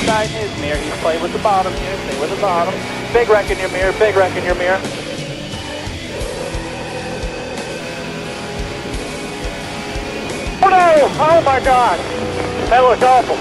blind side in his mirror. He's playing with the bottom here. Stay with the bottom. Big wreck in your mirror. Big wreck in your mirror. Oh no! Oh my God! That looks awful.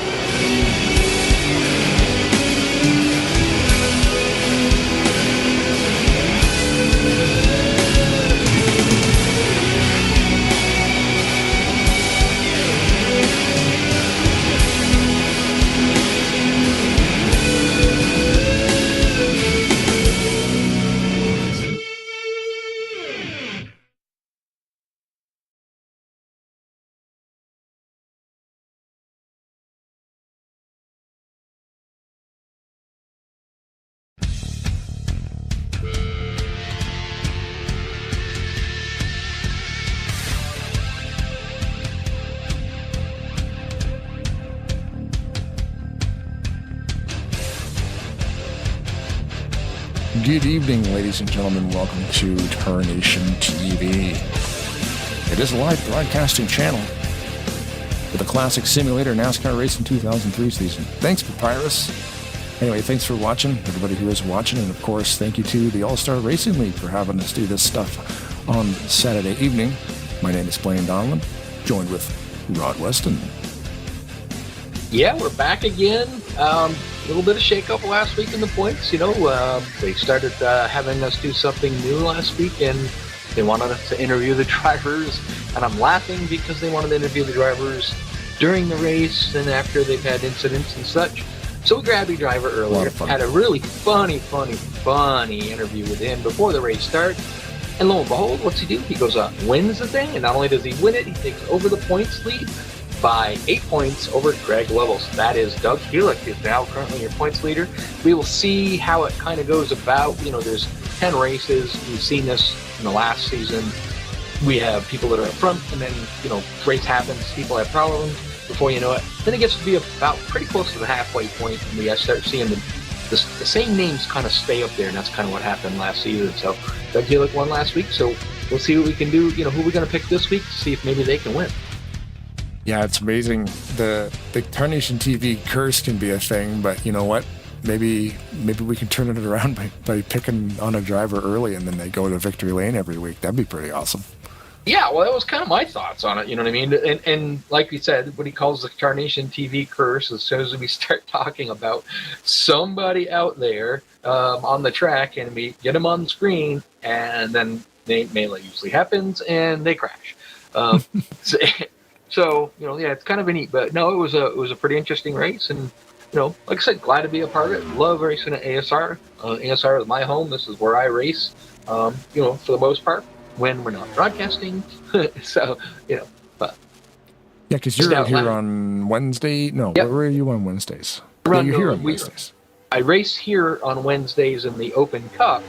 Good evening, ladies and gentlemen. Welcome to TARNATION TV. It is a live broadcasting channel for the Classic Simulator NASCAR Racing 2003 season. Thanks, Papyrus. Anyway, thanks for watching, everybody who is watching, and of course, thank you to the All-Star Racing League for having us do this stuff on Saturday evening. My name is Blaine Donlan, joined with Rod Weston. Yeah, we're back again. A little bit of shake-up last week in the points. You know, they started having us do something new last week, and they wanted us to interview the drivers. And I'm laughing because they wanted to interview the drivers during the race and after they've had incidents and such. So we grabbed a driver earlier, had a really funny interview with him before the race starts. And lo and behold, what's he do? He goes out and wins the thing, and not only does he win it, he takes over the points lead by 8 points over Greg Levels. That is Doug Heelick is now currently your points leader. We will see how it kind of goes about. You know, there's 10 races. We've seen this in the last season. We have people that are up front, and then, you know, race happens, people have problems. Before you know it, then it gets to be about pretty close to the halfway point, and we start seeing the same names kind of stay up there, and that's kind of what happened last season. So Doug Heelick won last week, so we'll see what we can do. You know, who we're going to pick this week to see if maybe they can win. Yeah, it's amazing. The TARNATION TV curse can be a thing, but you know what? Maybe we can turn it around by picking on a driver early and then they go to victory lane every week. That'd be pretty awesome. Yeah, well, that was kind of my thoughts on it, you know what I mean? And like we said, what he calls the TARNATION TV curse, as soon as we start talking about somebody out there on the track and we get them on the screen, and then melee usually happens and they crash. So, you know, yeah, it's kind of a neat, but no, it was a pretty interesting race, and, you know, like I said, glad to be a part of it. Love racing at ASR. ASR is my home. This is where I race, you know, for the most part, when we're not broadcasting. So, you know, but. Yeah, because you're out here on Wednesday. No, yep. Where are you on Wednesdays? You're here on Wednesdays. I race here on Wednesdays in the Open Cup,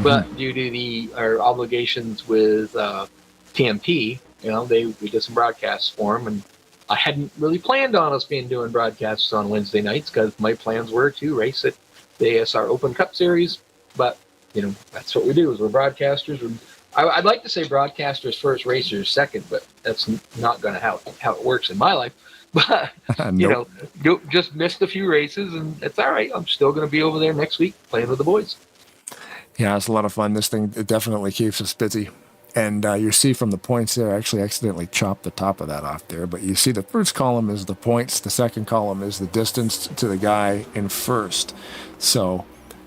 but due to our obligations with TMP, you know, we did some broadcasts for them, and I hadn't really planned on us doing broadcasts on Wednesday nights because my plans were to race at the ASR Open Cup Series. But, you know, that's what we do, is we're broadcasters. I'd like to say broadcasters first, racers second, but that's not going to how it works in my life. But, you know, just missed a few races, and it's all right. I'm still going to be over there next week playing with the boys. Yeah, it's a lot of fun. This thing, it definitely keeps us busy. And you see from the points there, I actually accidentally chopped the top of that off there, but you see the first column is the points, the second column is the distance to the guy in first. So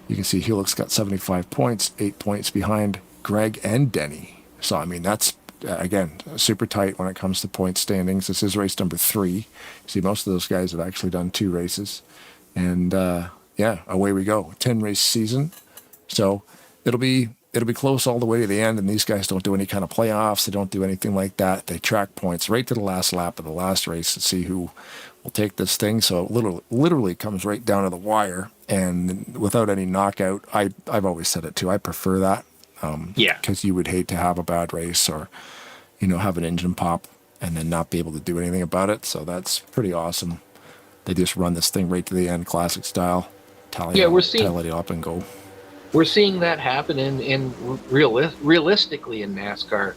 you can see Heelick's got 75 points, 8 points behind Greg and Denny. So, I mean, that's, again, super tight when it comes to point standings. This is race number 3. You see, most of those guys have actually done 2 races. And, yeah, away we go. 10-race season. So it'll be close all the way to the end, and these guys don't do any kind of playoffs. They don't do anything like that. They track points right to the last lap of the last race to see who will take this thing. So it literally comes right down to the wire, and without any knockout. I've always said it too. I prefer that. Yeah. Because you would hate to have a bad race or, you know, have an engine pop and then not be able to do anything about it. So that's pretty awesome. They just run this thing right to the end, classic style. Tally it up and go. We're seeing that happen realistically in NASCAR.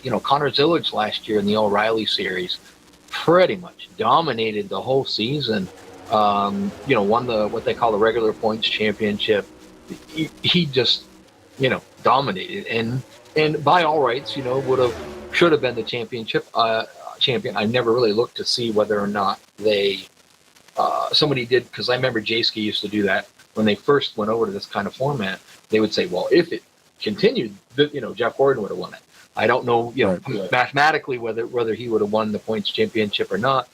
You know, Connor Zillage last year in the O'Reilly Series pretty much dominated the whole season. Won what they call the regular points championship. He just, dominated, and by all rights, should have been the championship champion. I never really looked to see whether or not somebody did, because I remember J-Ski used to do that when they first went over to this kind of format. They would say, well, if it continued, Jeff Gordon would have won it. I don't know, mathematically whether he would have won the points championship or not.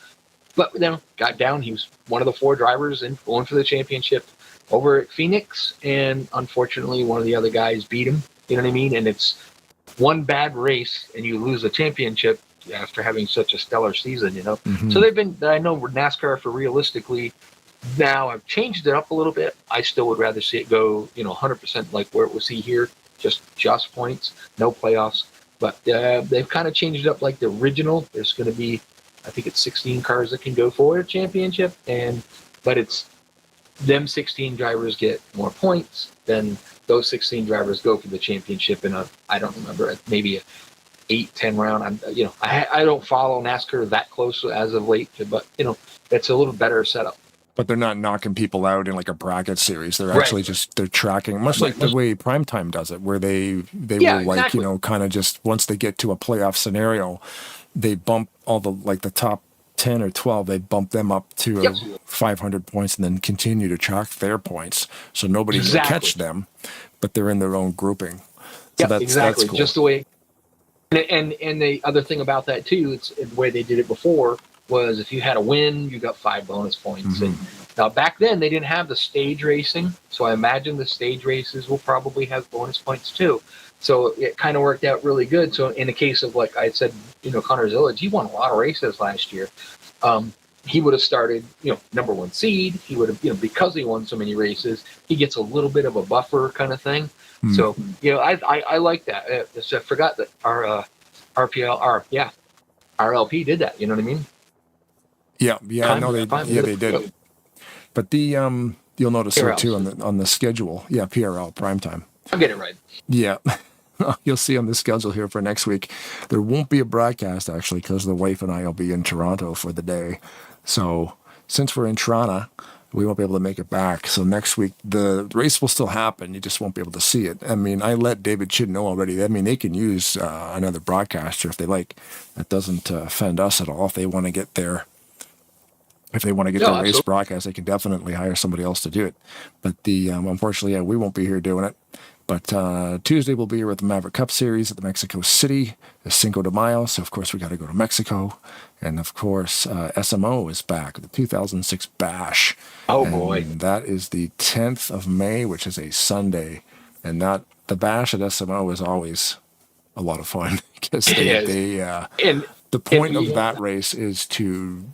But got down. He was one of the 4 drivers and going for the championship over at Phoenix, and unfortunately, one of the other guys beat him. You know what I mean? And it's one bad race, and you lose the championship after having such a stellar season. Mm-hmm. So I know NASCAR, for realistically, now I've changed it up a little bit. I still would rather see it go, 100% like where it was here, just points, no playoffs. But they've kind of changed it up like the original. There's going to be, I think it's 16 cars that can go for a championship, but it's them 16 drivers get more points than those 16 drivers go for the championship in I don't remember, maybe a 8-10 round. I don't follow NASCAR that close as of late, but it's a little better setup. But they're not knocking people out in like a bracket series. They're actually they're tracking, much like the way Primetime does it, where they will like, exactly. Kind of just once they get to a playoff scenario, they bump all the top 10 or 12, they bump them up to 500 points and then continue to track their points. So nobody can catch them, but they're in their own grouping. So exactly. That's cool. Just the way. And the other thing about that too, it's the way they did it before was if you had a win, you got 5 bonus points. Mm-hmm. And now back then they didn't have the stage racing, so I imagine the stage races will probably have bonus points too. So it kind of worked out really good. So in the case of, like I said, Connor Zillage, he won a lot of races last year. He would have started, number 1 seed. He would have, because he won so many races, he gets a little bit of a buffer kind of thing. Mm-hmm. So, I like that. I forgot that our RLP did that. You know what I mean? Yeah. No, they did. But you'll notice here too on the schedule. Yeah, PRL Primetime. I'll get it right. Yeah. You'll see on the schedule here for next week, there won't be a broadcast actually because the wife and I will be in Toronto for the day. So since we're in Toronto, we won't be able to make it back. So next week, the race will still happen. You just won't be able to see it. I mean, I let David Chid know already. I mean, they can use another broadcaster if they like. That doesn't offend us at all. If they want to get their race broadcast, they can definitely hire somebody else to do it. But unfortunately, we won't be here doing it. But Tuesday we'll be here with the Maverick Cup Series at the Mexico City, the Cinco de Mayo. So, of course, we got to go to Mexico. And, of course, SMO is back, the 2006 Bash. Oh, boy. And that is the 10th of May, which is a Sunday. And the Bash at SMO is always a lot of fun because the point of that race is to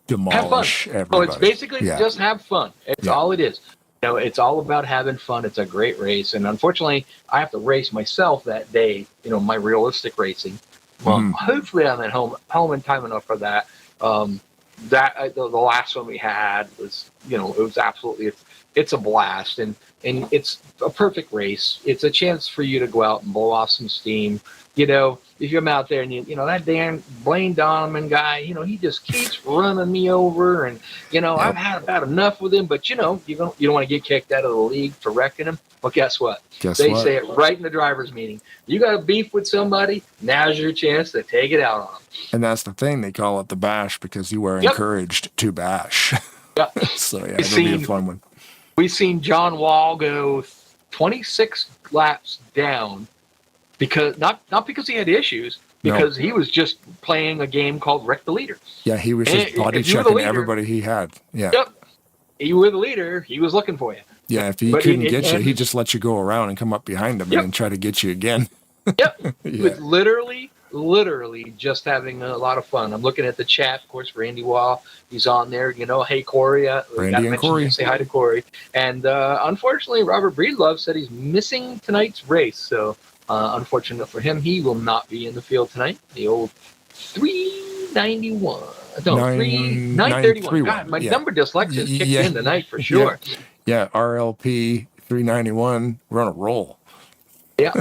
demolish everybody. Oh, it's basically just have fun. It's all it is. It's all about having fun. It's a great race. And unfortunately, I have to race myself that day, my realistic racing. Well, hopefully I'm at home in time enough for that. The last one we had was, it was absolutely, it's a blast. And it's a perfect race. It's a chance for you to go out and blow off some steam. If you're out there and that damn Blaine Donovan guy, he just keeps running me over, and I've had about enough with him. But you don't want to get kicked out of the league for wrecking him. Well, guess what? They say it right in the drivers' meeting. You got a beef with somebody, now's your chance to take it out on them. And that's the thing, they call it the Bash because you are encouraged to bash. Yeah. So it'll be a fun one. We've seen John Wall go 26 laps down. Because not because he had issues, because he was just playing a game called Wreck the Leader. Yeah, he was just body checking everybody he had. Yeah. Yep. You were the leader. He was looking for you. Yeah, if he couldn't get you, he just let you go around and come up behind him and then try to get you again. Yep. He was literally just having a lot of fun. I'm looking at the chat, of course, Randy Wall. He's on there. Hey, Corey. Randy and Corey. Say hi to Corey. And unfortunately, Robert Breedlove said he's missing tonight's race. So unfortunate for him, he will not be in the field tonight. The old 391. No, 931. God, my number dyslexia kicked in tonight for sure. Yeah, RLP 391. We're on a roll. Yeah.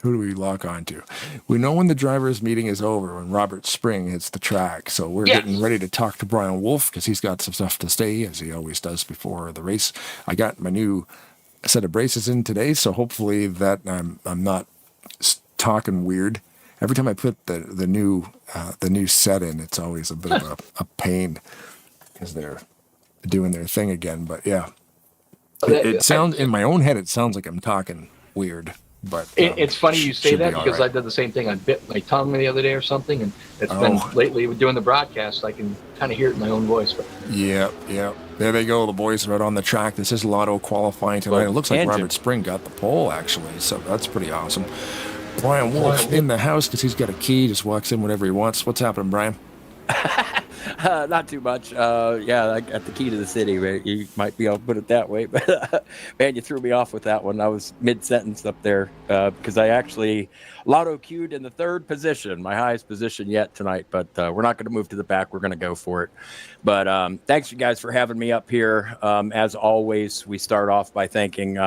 Who do we lock on to? We know when the drivers' meeting is over, when Robert Spring hits the track. So we're getting ready to talk to Brian Wolf because he's got some stuff to say, as he always does before the race. I got my new set of braces in today, so hopefully that I'm not talking weird. Every time I put the new set in, it's always a bit of a pain because they're doing their thing again. But yeah, it sounds in my own head. It sounds like I'm talking weird. But it's funny you say that because right. I did the same thing. I bit my tongue the other day or something, and it's been lately with doing the broadcast. I can kind of hear it in my own voice. But yeah. There they go. The boys are out on the track. This is Lotto qualifying tonight. It looks like Robert Spring got the pole actually, so that's pretty awesome. Brian Wolf in the house because he's got a key. Just walks in whenever he wants. What's happening, Brian? Not too much. Yeah, I got the key to the city. Right? You might be able to put it that way. But man, you threw me off with that one. I was mid-sentence up there because I actually lotto queued in the third position, my highest position yet tonight. But we're not going to move to the back. We're going to go for it. But thanks, you guys, for having me up here. As always, we start off by thanking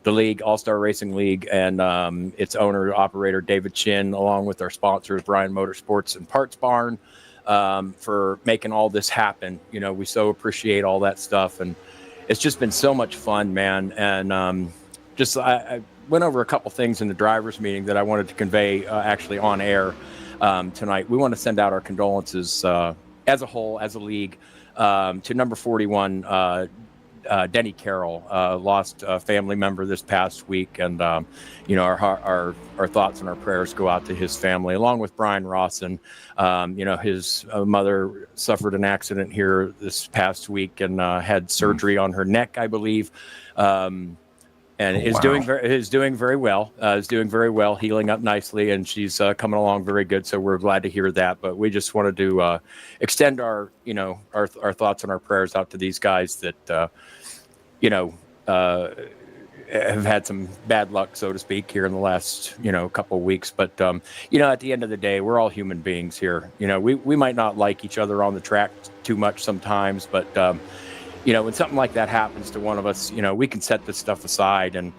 the league, All-Star Racing League, and its owner, operator, David Chin, along with our sponsors, Bryant Motorsports and Parts Barn, for making all this happen. You know, we so appreciate all that stuff, and it's just been so much fun, man. And I went over a couple things in the drivers' meeting that I wanted to convey actually on air tonight. We want to send out our condolences as a whole, as a league, to number 41, Denny Carroll. Lost a family member this past week, and you know, our thoughts and our prayers go out to his family, along with Brian Rawson. You know, his mother suffered an accident here this past week and had surgery on her neck, I believe, and is doing very well. Is doing very well, healing up nicely, and she's coming along very good. So we're glad to hear that. But we just wanted to extend our thoughts and our prayers out to these guys that have had some bad luck, so to speak, here in the last couple of weeks. But at the end of the day, we're all human beings here. You know, we might not like each other on the track too much sometimes, but when something like that happens to one of us, we can set this stuff aside and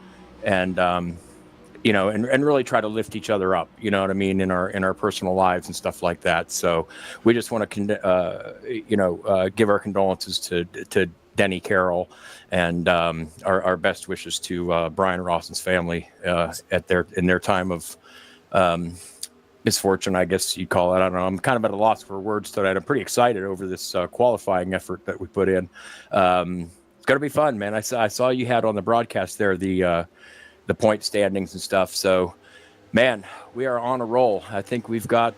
really try to lift each other up, you know what I mean, in our personal lives and stuff like that. So we just want to, give our condolences to Denny Carroll and our best wishes to Brian Rawson's family in their time of misfortune, I guess you'd call it. I don't know. I'm kind of at a loss for words tonight. I'm pretty excited over this qualifying effort that we put in. It's going to be fun, man. I saw you had on the broadcast there the point standings and stuff. So, man, we are on a roll. I think we've got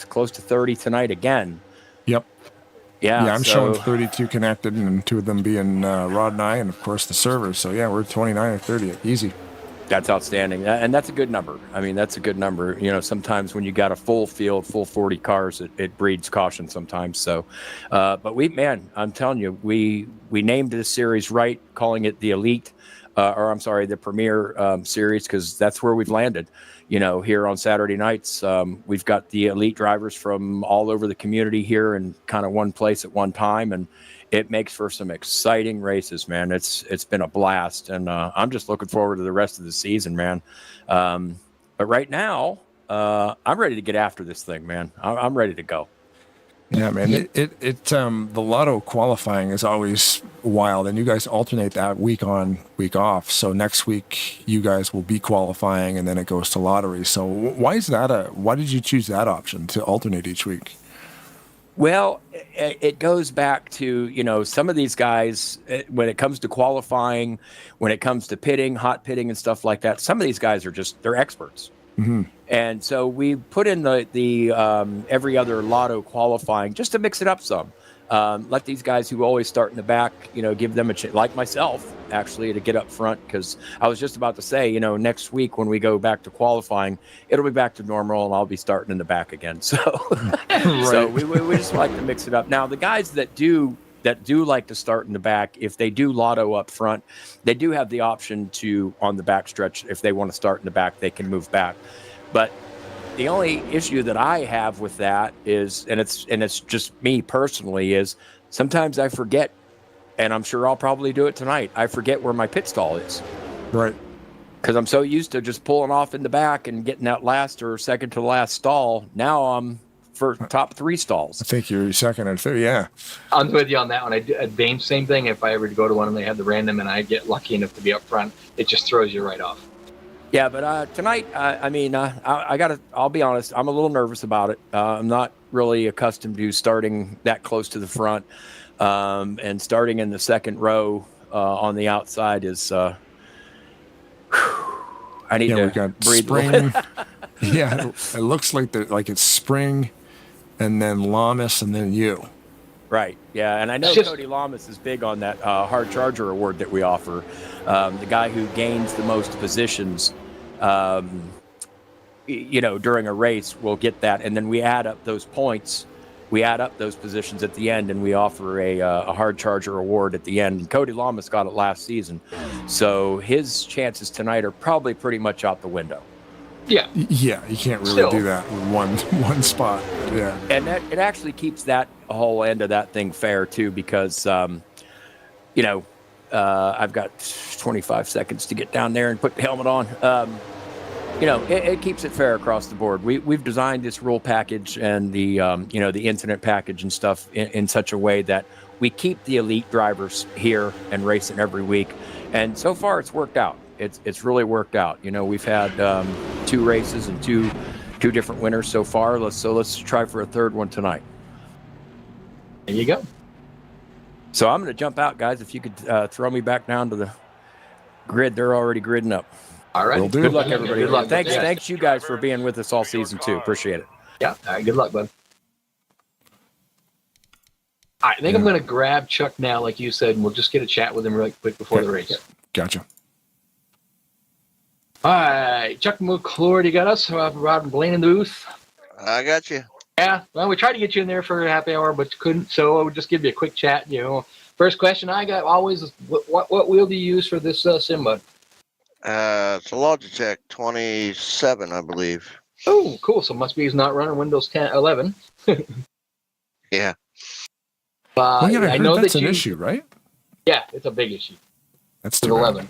close to 30 tonight again. Yep. Yeah, I'm showing 32 connected, and 2 of them being Rod and I, and of course the servers. So yeah, we're 29 or 30, easy. That's outstanding, and that's a good number. I mean, that's a good number. Sometimes when you got a full field, full 40 cars, it breeds caution sometimes. So, but I'm telling you, we named this series right, calling it the Elite, the Premier Series, because that's where we've landed. Here on Saturday nights, we've got the elite drivers from all over the community here in kind of one place at one time, and it makes for some exciting races, man. It's been a blast, and I'm just looking forward to the rest of the season, man. But right now, I'm ready to get after this thing, man. I'm ready to go. Yeah, man. The lotto qualifying is always wild, and you guys alternate that week on, week off. So next week you guys will be qualifying, and then it goes to lottery. So why did you choose that option to alternate each week? Well, it goes back to, some of these guys, when it comes to qualifying, when it comes to pitting, hot pitting and stuff like that, some of these guys they're experts. Mm-hmm. And so we put in the every other lotto qualifying just to mix it up some. Let these guys who always start in the back, give them a chance, like myself, actually, to get up front. Because I was just about to say, next week when we go back to qualifying, it'll be back to normal and I'll be starting in the back again. So, right. So we just like to mix it up. Now, the guys that do like to start in the back, if they do lotto up front, they do have the option to, on the back stretch, if they want to start in the back, they can move back. But the only issue that I have with that is, and it's just me personally, is sometimes I forget, and I'm sure I'll probably do it tonight, I forget where my pit stall is. Right. because I'm so used to just pulling off in the back and getting that last or second to last stall. Now I'm for top 3 stalls. I think you're second and third. Yeah. I'm with you on that one. I do the same thing. If I ever go to one and they have the random and I get lucky enough to be up front, it just throws you right off. Yeah, but tonight, I'll be honest, I'm a little nervous about it. I'm not really accustomed to starting that close to the front, and starting in the second row on the outside is. I need we to got breathe. Spring. Yeah, it looks like it's Spring, and then Lamas, and then you. Right. Yeah, and I know Cody Lamas is big on that hard charger award that we offer. The guy who gains the most positions, during a race will get that, and then we add up those points. We add up those positions at the end, and we offer a hard charger award at the end. And Cody Lamas got it last season, so his chances tonight are probably pretty much out the window. Yeah. Yeah, you can't really do that with one spot. Yeah. And it actually keeps that whole end of that thing fair too, because I've got 25 seconds to get down there and put the helmet on. It keeps it fair across the board. We've designed this rule package and the incident package and stuff in such a way that we keep the elite drivers here and racing every week. And so far it's worked out. It's really worked out. We've had 2 races and two different winners so far. Let's try for a third one tonight. There you go. So I'm going to jump out, guys. If you could throw me back down to the grid, they're already gridding up. All right. Good luck, everybody. Good luck. Thanks, you guys, for being with us all season 2. Appreciate it. Yeah. All right. Good luck, bud. All right. I think I'm going to grab Chuck now, like you said, and we'll just get a chat with him really quick before the race. Gotcha. All right. Chuck McClure, you got us? Rod and Blaine in the booth. I got you. Yeah. Well, we tried to get you in there for a half hour, but couldn't. So I would just give you a quick chat. First question I got always is, what wheel do you use for this sim, bud? It's a Logitech 27, I believe. Oh, cool. So must be he's not running Windows 10, 11. Yeah. I know that's an issue, right? Yeah, it's a big issue. That's too 11.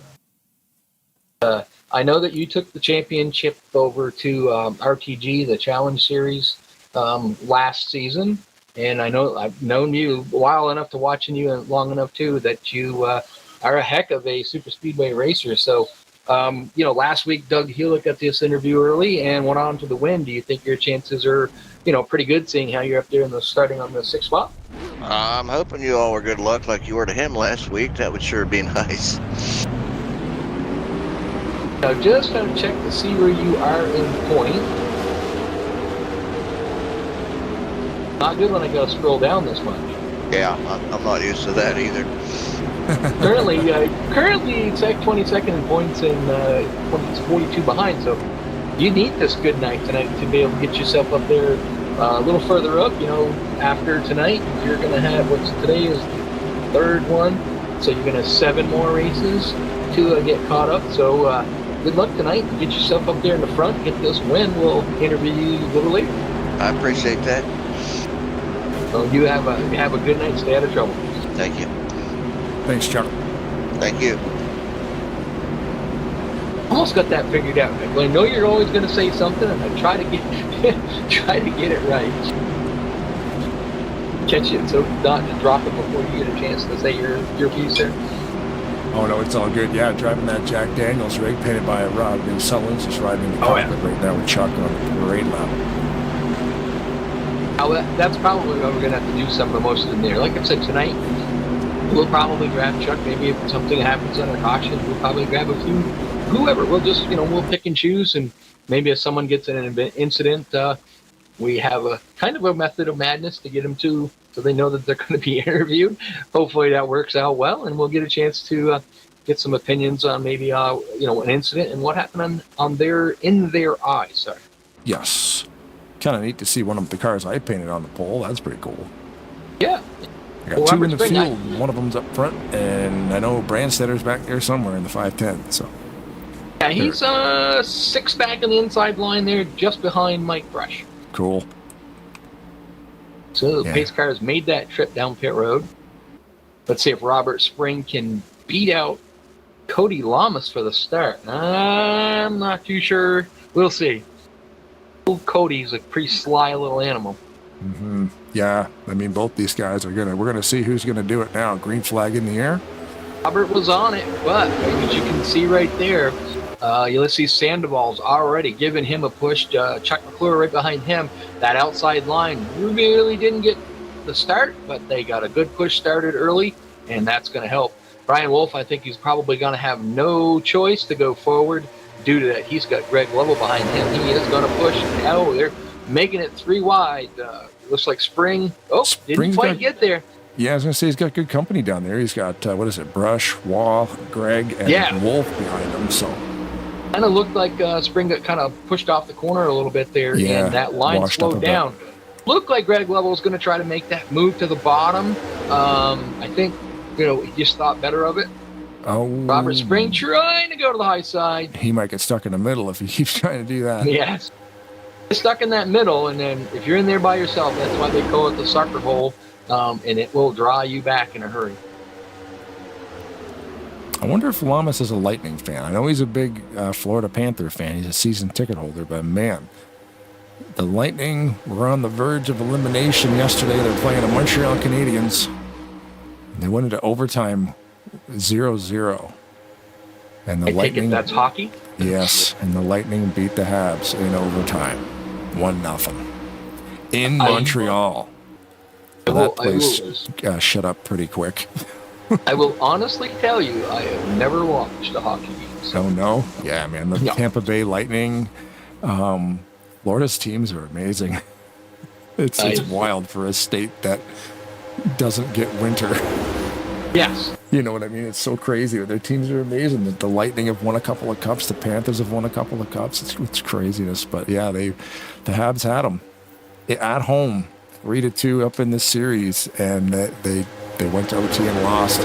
I know that you took the championship over to RTG, the Challenge Series, last season, and I know I've known you a while enough to watching you and long enough too that you are a heck of a Superspeedway racer. So. Last week Doug Hewlett got this interview early and went on to the win. Do you think your chances are, pretty good, seeing how you're up there starting on the 6th spot? I'm hoping you all were good luck like you were to him last week. That would sure be nice. Now, just trying to check to see where you are in point. Not good when I got to scroll down this much. Yeah, I'm not used to that either. Currently, it's like 22nd in points and 42 behind. So you need this good night tonight to be able to get yourself up there a little further up. After tonight, you're going to have today is the 3rd one. So you're going to have 7 more races to get caught up. So good luck tonight. Get yourself up there in the front. Get this win. We'll interview you a little later. I appreciate that. So you have a good night. Stay out of trouble. Thank you. Thanks, Chuck. Thank you. Almost got that figured out. I know you're always going to say something, and I try to get it right. Catch it, so not to drop it before you get a chance to say your piece there. Oh no, it's all good. Yeah, driving that Jack Daniels rig painted by Rob and Sullins, just riding the cockpit right now with Chuck on the parade lap. That's probably why we're going to have to do some of the most of them there. Like I said, tonight, we'll probably grab Chuck. Maybe if something happens on a caution, we'll probably grab a few, whoever. We'll just, we'll pick and choose. And maybe if someone gets in an incident, we have a kind of a method of madness to get them to, so they know that they're going to be interviewed. Hopefully that works out well, and we'll get a chance to get some opinions on maybe, an incident and what happened in their eyes. Sorry. Yes. Kind of neat to see one of the cars I painted on the pole. That's pretty cool. Yeah. I got 2 in the field, one of them's up front, and I know Branstedter's back there somewhere in the 510. So. Yeah, he's 6 back in the inside line there, just behind Mike Brush. Cool. So the pace car has made that trip down pit road. Let's see if Robert Spring can beat out Cody Lamas for the start. I'm not too sure. We'll see. Cody's a pretty sly little animal. Mm-hmm. Yeah, I mean, both these guys we're gonna see who's gonna do it now. Green flag in the air. Robert was on it, but as you can see right there, Ulysses Sandoval's already giving him a push. Chuck McClure right behind him. That outside line really didn't get the start, but they got a good push started early, and that's going to help. Brian Wolf, I think he's probably going to have no choice to go forward due to that. He's got Greg Lovell behind him. He is going to push. Now they're making it 3 wide. Looks like Spring. Oh, didn't quite get there. Yeah, I was going to say he's got good company down there. He's got, Brush, Wall, Greg, and Wolf behind him. So kind of looked like Spring got kind of pushed off the corner a little bit there, and that line slowed down. Looked like Greg Lovell was going to try to make that move to the bottom. I think, he just thought better of it. Oh, Robert Spring trying to go to the high side. He might get stuck in the middle if he keeps trying to do that. Yes. Stuck in that middle, and then if you're in there by yourself, that's why they call it the sucker hole, and it will draw you back in a hurry. I wonder if Lamas is a Lightning fan. I know he's a big Florida Panther fan. He's a season ticket holder, but man, the Lightning were on the verge of elimination yesterday. They're playing the Montreal Canadiens. They went into overtime 0-0. And the Lightning, that's hockey? Yes, and the Lightning beat the Habs in overtime. 1-0. In Montreal. That place shut up pretty quick. I will honestly tell you, I have never watched a hockey game. Oh, no? Yeah, man. The Tampa Bay Lightning, Florida's teams are amazing. It's wild for a state that doesn't get winter. Yes. You know what I mean? It's so crazy. Their teams are amazing. The Lightning have won a couple of cups. The Panthers have won a couple of cups. It's craziness. But, yeah, the Habs had them at home, 3-2 up in this series, and they went to OT and lost.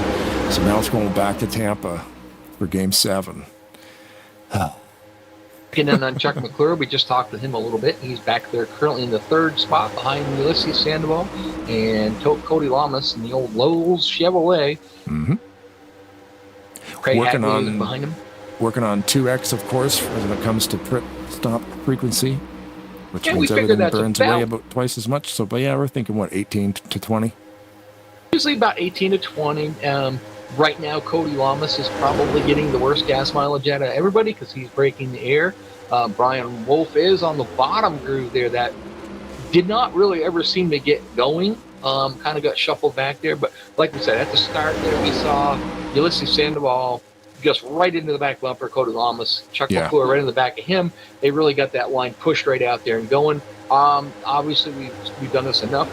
So now it's going back to Tampa for Game 7. And then on Chuck McClure, we just talked to him a little bit. He's back there currently in the 3rd spot behind Ulysses Sandoval and Cody Lamas in the old Lowe's Chevrolet. Mm-hmm. Craig Hagley is behind him. Working on 2X, of course, when it comes to pit stop frequency, which means everything burns away about twice as much. So, but yeah, we're thinking, 18 to 20? Usually about 18 to 20. Right now, Cody Lamas is probably getting the worst gas mileage out of everybody because he's breaking the air. Brian Wolf is on the bottom groove there that did not really ever seem to get going. Kind of got shuffled back there. But like we said, at the start there, we saw Ulysses Sandoval just right into the back bumper, Cody Lamas, Chuck McClure right in the back of him. They really got that line pushed right out there and going. Obviously, we've done this enough.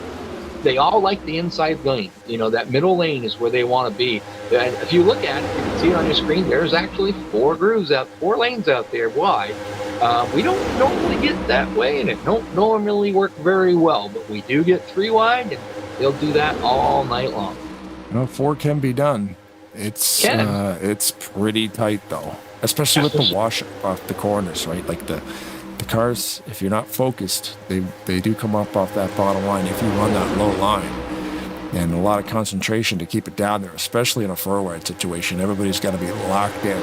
They all like the inside lane. That middle lane is where they want to be. And if you look at it, you can see it on your screen, there's actually 4 lanes out there wide. We don't normally get that way, and it don't normally work very well, but we do get 3 wide, and they'll do that all night long. 4 can be done. It's pretty tight, though, especially with the wash off the corners, right? Like the cars, if you're not focused, they do come up off that bottom line if you run that low line. And a lot of concentration to keep it down there, especially in a 4-wide situation. Everybody's got to be locked in.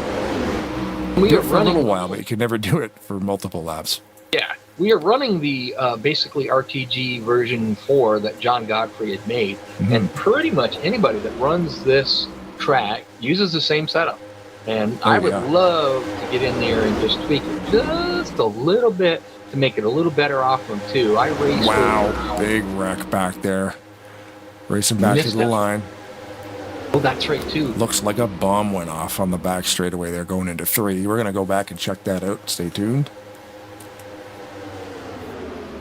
We do it for a little while, but you can never do it for multiple laps. Yeah, we are running the basically RTG version 4 that John Godfrey had made. Mm-hmm. And pretty much anybody that runs this track uses the same setup. And I would love to get in there and just tweak it just a little bit to make it a little better off them, too. I raced. Wow, big wreck back there. Racing back to the line. Oh, that's right, too. Looks like a bomb went off on the back straightaway there going into 3. We're going to go back and check that out. Stay tuned.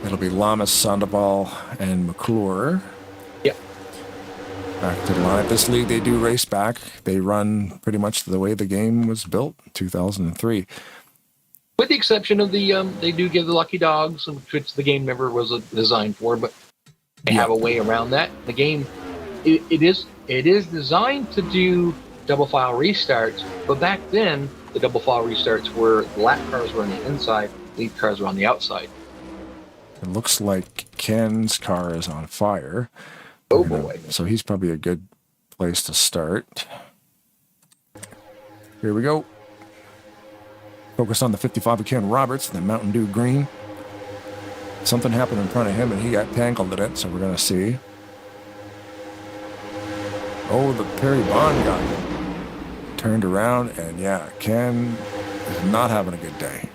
It'll be Lamas, Sandoval, and McClure. Back to the line. This league, they do race back. They run pretty much the way the game was built in 2003. With the exception of they do give the lucky dogs, which the game never was designed for, but they have a way around that. The game, it is designed to do double file restarts, but back then, the double file restarts were the lap cars were on the inside, lead cars were on the outside. It looks like Ken's car is on fire. Oh, boy. So he's probably a good place to start. Here we go. Focus on the 55 of Ken Roberts, the Mountain Dew Green. Something happened in front of him, and he got tangled in it, so we're going to see. Oh, the Perry Bond got turned around, and yeah, Ken is not having a good day.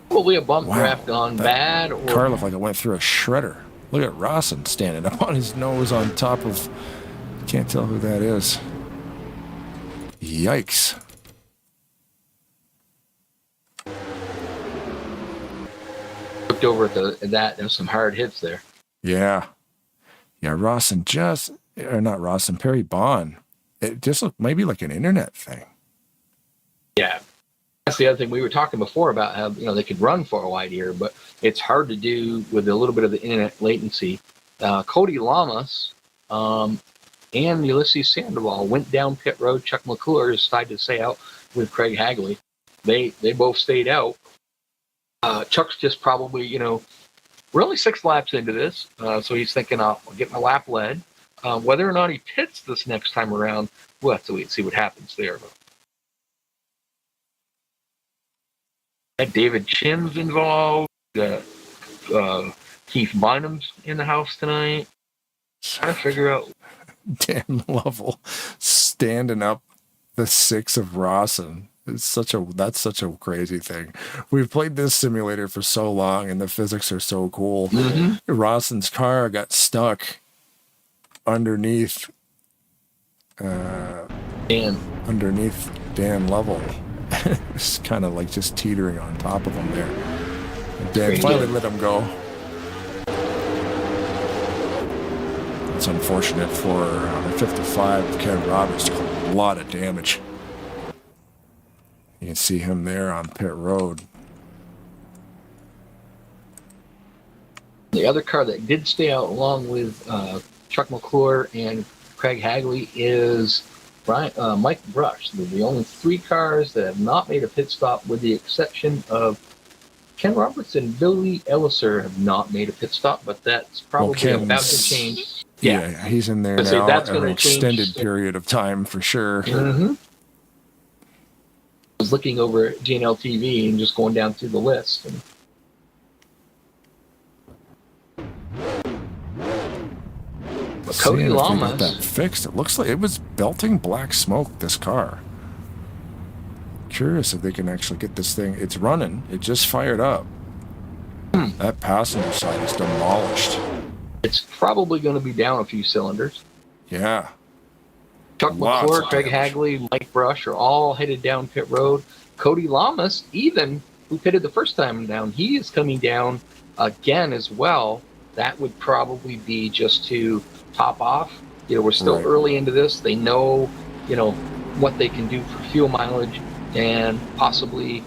Probably a bump Wow, draft gone bad. Or Car looked like it went through a shredder. Look at Rawson standing up on his nose on top of... Can't tell who that is. Yikes. Looked over at that. There's some hard hits there. Yeah. Yeah, Rawson just... Or not Rawson, Perry Bond. It just looked maybe like an internet thing. Yeah. That's the other thing we were talking before about how, they could run for a wide here, but it's hard to do with a little bit of the internet latency. Cody Lamas and Ulysses Sandoval went down pit road. Chuck McClure decided to stay out with Craig Hagley. They both stayed out. Chuck's just probably, we're only 6 laps into this, so he's thinking, I'll get my lap led. Whether or not he pits this next time around, we'll have to wait and see what happens there. David Chim's involved. Keith Bynum's in the house tonight. Trying to figure out. Dan Lovell standing up the 6 of Rawson. That's such a crazy thing. We've played this simulator for so long, and the physics are so cool. Mm-hmm. Rawson's car got stuck underneath Dan Lovell. It's kind of like just teetering on top of him there. And Dan finally let him go. It's unfortunate for the 55 Ken Roberts. Took a lot of damage. You can see him there on pit road. The other car that did stay out along with Chuck McClure and Craig Hagley is Mike Brush. They're the only 3 cars that have not made a pit stop, with the exception of Ken Roberts and Billy Elliser have not made a pit stop, but that's probably about to change. Yeah, he's in there now that's an extended period of time for sure. Mm-hmm. I was looking over at GNL TV and just going down through the list. And Cody Lamas got that fixed. It looks like it was belting black smoke, this car. Curious if they can actually get this thing. It's running. It just fired up. That passenger side is demolished. It's probably going to be down a few cylinders. Yeah. Chuck McClure, Craig Hagley, Mike Brush are all headed down pit road. Cody Lamas, even, who pitted the first time down, he is coming down again as well. That would probably be just to top off. We're still early into this. They know, what they can do for fuel mileage, and possibly,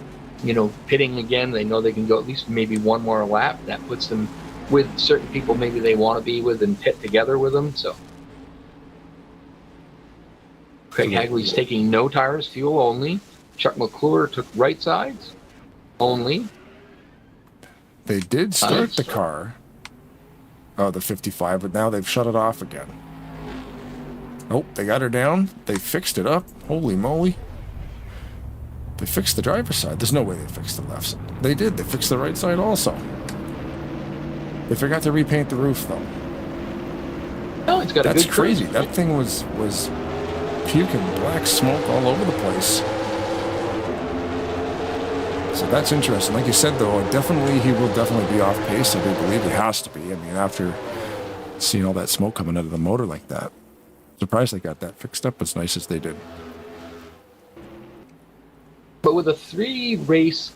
pitting again. They know they can go at least maybe one more lap. That puts them with certain people maybe they want to be with and pit together with them. So Craig Hagley's taking no tires, fuel only. Chuck McClure took right sides only. They did start the car. Oh, the 55, but now they've shut it off again. Oh, they got her down. They fixed it up. Holy moly. They fixed the driver's side. There's no way they fixed the left side. They did. They fixed the right side also. They forgot to repaint the roof, though. Oh, it's got That's a good crazy. curve. That thing was puking black smoke all over the place. So that's interesting. Like you said, though, he will definitely be off pace. I do believe he has to be. I mean, after seeing all that smoke coming out of the motor like that, surprised they got that fixed up as nice as they did. But with a 3-race,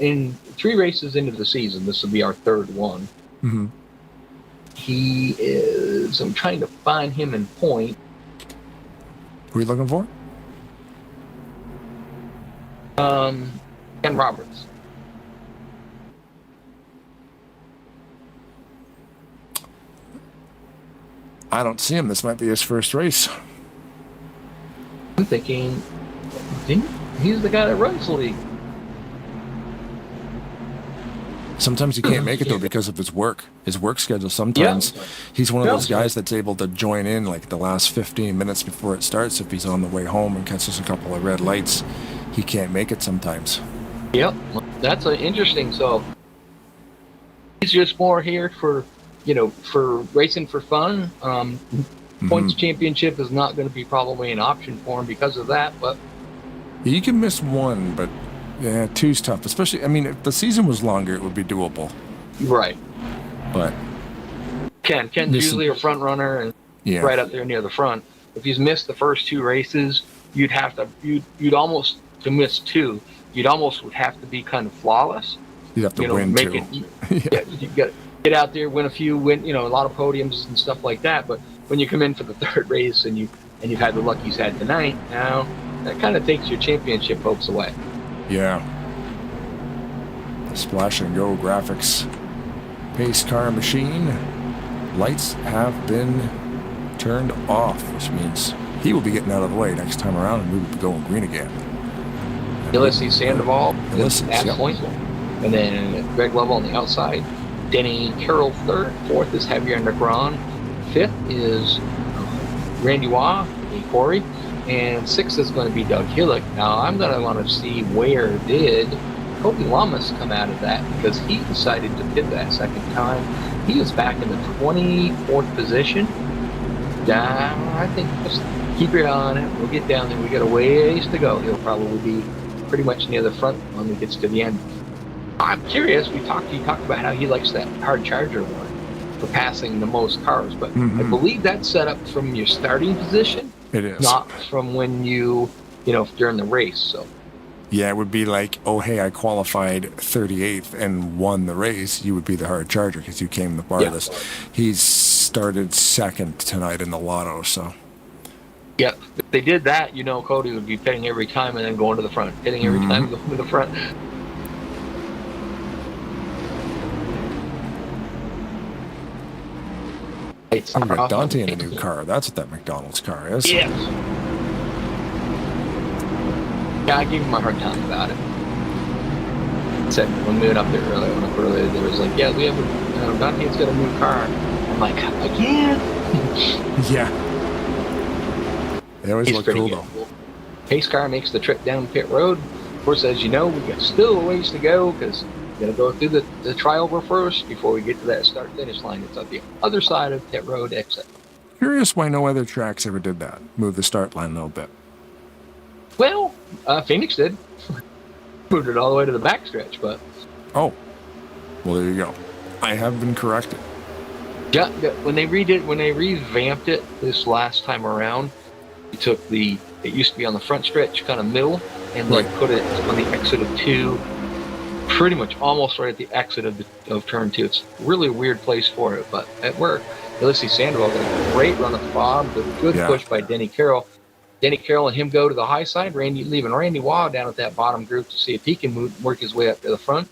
in 3 races into the season, this will be our 3rd one. Mm-hmm. He is, I'm trying to find him in point. Who are you looking for? Ken Roberts. I don't see him. This might be his first race. I'm thinking, he's the guy that runs the league. Sometimes he can't make it though because of his work schedule. Sometimes he's one of those guys that's able to join in like the last 15 minutes before it starts. If he's on the way home and catches a couple of red lights, he can't make it sometimes. Yep, that's interesting. So he's just more here for, you know, for racing for fun. Points championship is not going to be probably an option for him because of that. But you can miss one, but yeah, two's tough. Especially, I mean, if the season was longer, it would be doable. Right. But Ken's usually a front runner and right up there near the front. If he's missed the first 2 races, you'd almost, to miss 2, you'd almost would have to be kind of flawless. You'd have to win make 2. You got to get out there, win a few, win, you know, a lot of podiums and stuff like that. But when you come in for the 3rd race and you've had the luck he's had tonight, now that kind of takes your championship hopes away. Yeah. Splash and go graphics. Pace car machine. Lights have been turned off, which means he will be getting out of the way next time around and we will be going green again. Ulysses Sandoval at point. Yep. And then Greg Lovell on the outside. Denny Carroll 3rd. 4th is Javier Negron. 5th is Randy Waugh, Corey. And 6th is going to be Doug Hillick. Now, I'm going to want to see where did Kobe Lamas come out of that, because he decided to pit that second time. He was back in the 24th position. I think just keep your eye on it. We'll get down there. We got a ways to go. He'll probably be pretty much near the front when he gets to the end. I'm curious. He talked about how he likes that hard charger one for passing the most cars, but I believe that's set up from your starting position. It is. Not from when you know, during the race. So. Yeah, it would be like, oh, hey, I qualified 38th and won the race. You would be the hard charger because you came the farthest. Yeah. He's started 2nd tonight in the lotto, so. Yeah, if they did that, you know, Cody would be pitting every time and then going to the front. Pitting every time, going to the front. We've got Dante in a new car. That's what that McDonald's car is. Yes. Yeah, I gave him a hard time about it. Said when we went up there earlier, there was like, yeah, we have Dante's got a new car. I'm like, again? Yeah. They always look cool though. Pace car makes the trip down pit road. Of course, as you know, we got still a ways to go because we got to go through the triover first before we get to that start-finish line. It's on the other side of pit road exit. Curious why no other tracks ever did that. Move the start line a little bit. Well, Phoenix did. Moved it all the way to the backstretch, but... Oh. Well, there you go. I have been corrected. Yeah, when they revamped it this last time around, they took it used to be on the front stretch, kind of middle, and they put it on the exit of 2, pretty much almost right at the exit of turn 2. It's really a weird place for it, but it worked. Ulysses Sandoval got a great run of Bob, a good push by Denny Carroll. Denny Carroll and him go to the high side, leaving Randy Waugh down at that bottom group to see if he can work his way up to the front.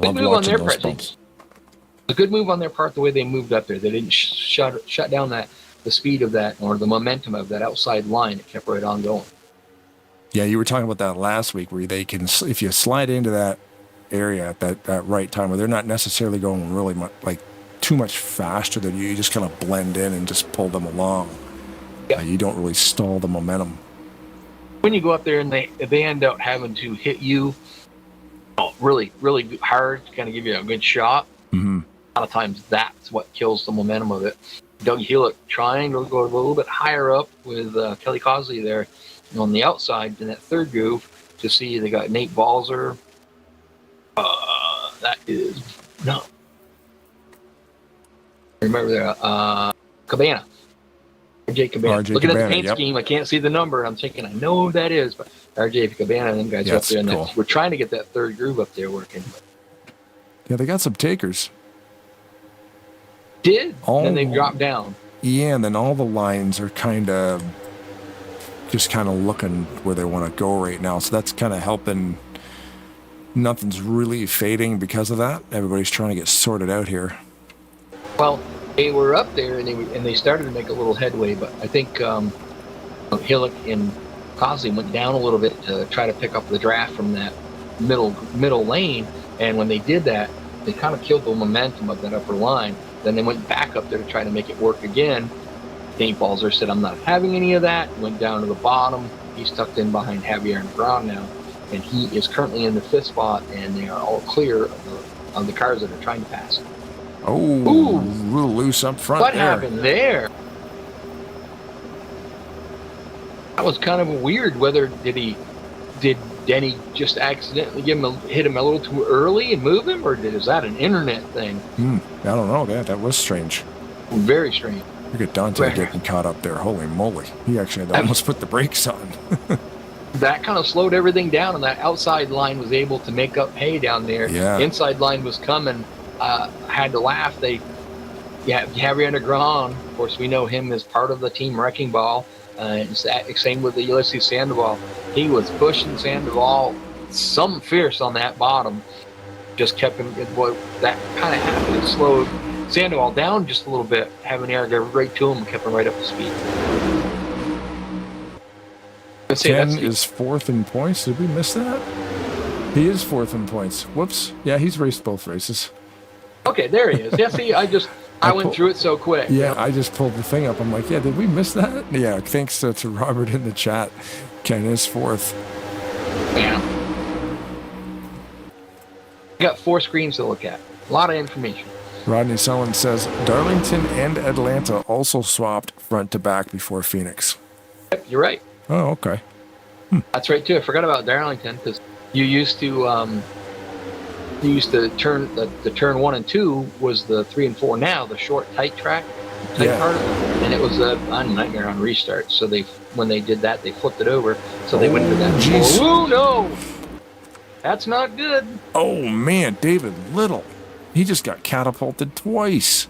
Good move on their part. A good move on their part, the way they moved up there. They didn't shut down the speed of that or the momentum of that outside line. It kept right on going. Yeah, you were talking about that last week, where they can, if you slide into that area at that right time, where they're not necessarily going really much, like too much faster than you just kind of blend in and just pull them along. Yeah. You don't really stall the momentum. When you go up there and they end up having to hit you really, really hard to kind of give you a good shot, a lot of times that's what kills the momentum of it. Doug Hewitt trying to go a little bit higher up with Kelly Cosley there on the outside in that third groove to see they got Nate Balzer. That is no. Remember there, Cabana. RJ Cabana. Looking at the paint scheme, I can't see the number. I'm thinking I know who that is, but RJ Cabana and them guys are up there. And we're trying to get that third groove up there working. Yeah, they got some takers. And they dropped down. Yeah, and then all the lines are kind of looking where they want to go right now. So that's kind of helping. Nothing's really fading because of that. Everybody's trying to get sorted out here. Well, they were up there and they started to make a little headway, but I think Hillick and Cosley went down a little bit to try to pick up the draft from that middle lane. And when they did that, they kind of killed the momentum of that upper line. Then they went back up there to try to make it work again. Dane Balzer said, I'm not having any of that. Went down to the bottom. He's tucked in behind Javier and Brown now. And he is currently in the 5th spot, and they are all clear of the cars that are trying to pass him. Oh, Ooh. a little loose up front. What there. happened there? That was kind of weird. Did Denny just accidentally hit him a little too early and move him, or is that an internet thing? I don't know. That was strange. Very strange. Look at Dante getting caught up there. Holy moly. He actually had to almost put the brakes on. That kind of slowed everything down, and that outside line was able to make up hay down there. Yeah. Inside line was coming. Had to laugh. Javier Negron, of course, we know him as part of the team Wrecking Ball. Same with the Ulysses Sandoval. He was pushing Sandoval some fierce on that bottom. Just kept him. That kind of happened. It slowed Sandoval down just a little bit. Having air go right to him and kept him right up to speed. Ken is 4th in points. Did we miss that? He is 4th in points. Whoops. Yeah, he's raced both races. Okay, there he is. Yeah, see, I went through it so quick. Yeah, I just pulled the thing up. I'm like, yeah, did we miss that? Yeah, thanks to Robert in the chat. Ken is 4th. Yeah. You got 4 screens to look at. A lot of information. Rodney Sullen says Darlington and Atlanta also swapped front to back before Phoenix. Yep, you're right. Oh, okay. That's right too. I forgot about Darlington because you used to turn the turn 1 and 2 was the 3 and 4. Now the short tight track, part of it, and it was a nightmare on restart. So when they did that, they flipped it over so they went into that. Geez. Oh no, that's not good. Oh man, David Little, he just got catapulted twice.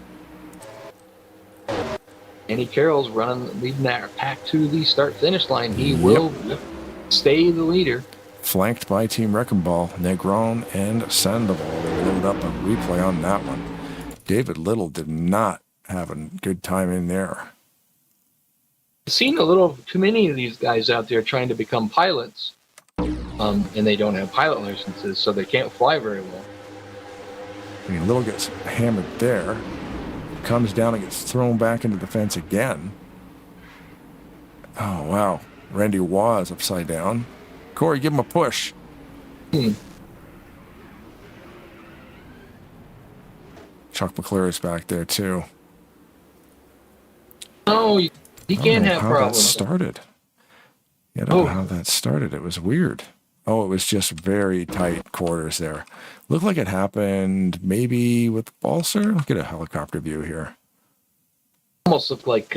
Andy Carroll's leading that pack to the start-finish line. He will stay the leader. Flanked by Team Wrecking Ball, Negron and Sandoval. They load up a replay on that one. David Little did not have a good time in there. I've seen a little too many of these guys out there trying to become pilots, and they don't have pilot licenses, so they can't fly very well. I mean, Little gets hammered there. Comes down and gets thrown back into the fence again. Oh, wow. Randy Waugh is upside down. Corey, give him a push. Chuck McClure's back there, too. No, he can't have how problems. That started. Yeah, I don't know how that started. It was weird. Oh, it was just very tight quarters there. Looked like it happened maybe with Balser. Look at a helicopter view here. Almost looked like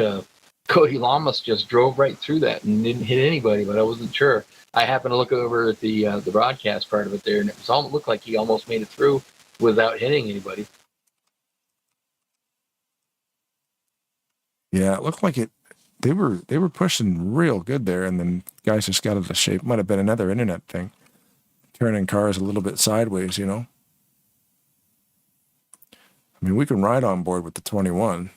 Cody Lamas just drove right through that and didn't hit anybody, but I wasn't sure. I happened to look over at the broadcast part of it there, and it looked like he almost made it through without hitting anybody. Yeah, it looked like it. They were pushing real good there, and then guys just got out of shape. Might have been another internet thing, turning cars a little bit sideways. You know. I mean, we can ride on board with the 21.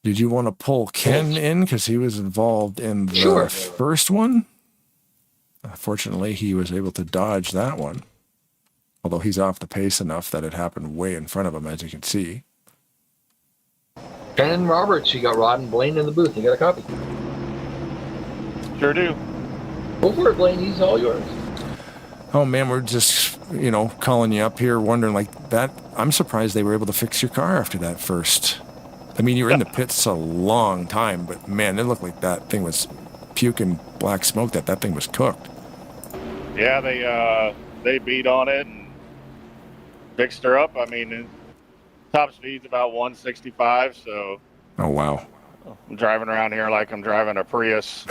Did you want to pull Ken in because he was involved in the first one? Fortunately, he was able to dodge that one. Although he's off the pace enough that it happened way in front of him, as you can see. Ken Roberts, you got Rod and Blaine in the booth. You got a copy? Sure do. Go for it, Blaine. He's all yours. Oh, man, we're just, calling you up here wondering like that. I'm surprised they were able to fix your car after that first. I mean, you were in the pits a long time, but, man, it looked like that thing was puking black smoke, that thing was cooked. Yeah, they beat on it and fixed her up. I mean, top speed's about 165, so... Oh, wow. I'm driving around here like I'm driving a Prius.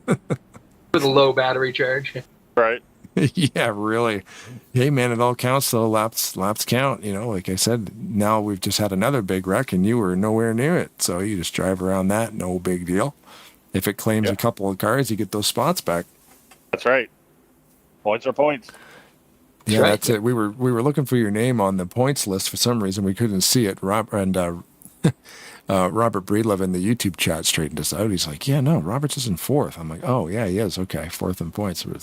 With a low battery charge. Right. Yeah, really. Hey, man, it all counts, though. Laps count. Like I said, now we've just had another big wreck, and you were nowhere near it. So you just drive around that, no big deal. If it claims a couple of cars, you get those spots back. That's right. Points are points. Yeah, that's it. We were looking for your name on the points list for some reason. We couldn't see it. Rob and Robert Breedlove in the YouTube chat straightened us out. He's like, yeah, no, Roberts is in fourth. I'm like, oh, yeah, he is. Okay, fourth in points. For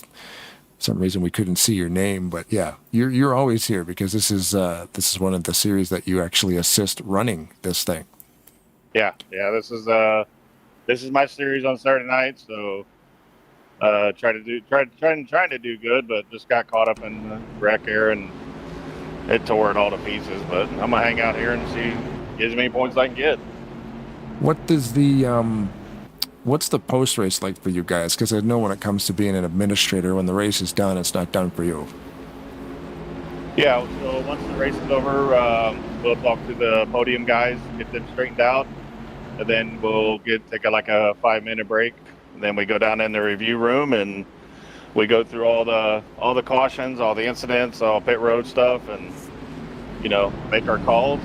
some reason we couldn't see your name, but yeah, you're always here because this is one of the series that you actually assist running this thing. Yeah. This is my series on Saturday night, so trying to do good, but just got caught up in the wreck here and it tore it all to pieces. But I'm gonna hang out here and get as many points as I can get. What does the what's the post race like for you guys? Because I know when it comes to being an administrator, when the race is done, it's not done for you. Yeah. So once the race is over, we'll talk to the podium guys, get them straightened out, and then we'll take a 5-minute break. And then we go down in the review room and we go through all the cautions, all the incidents, all pit road stuff, and make our calls.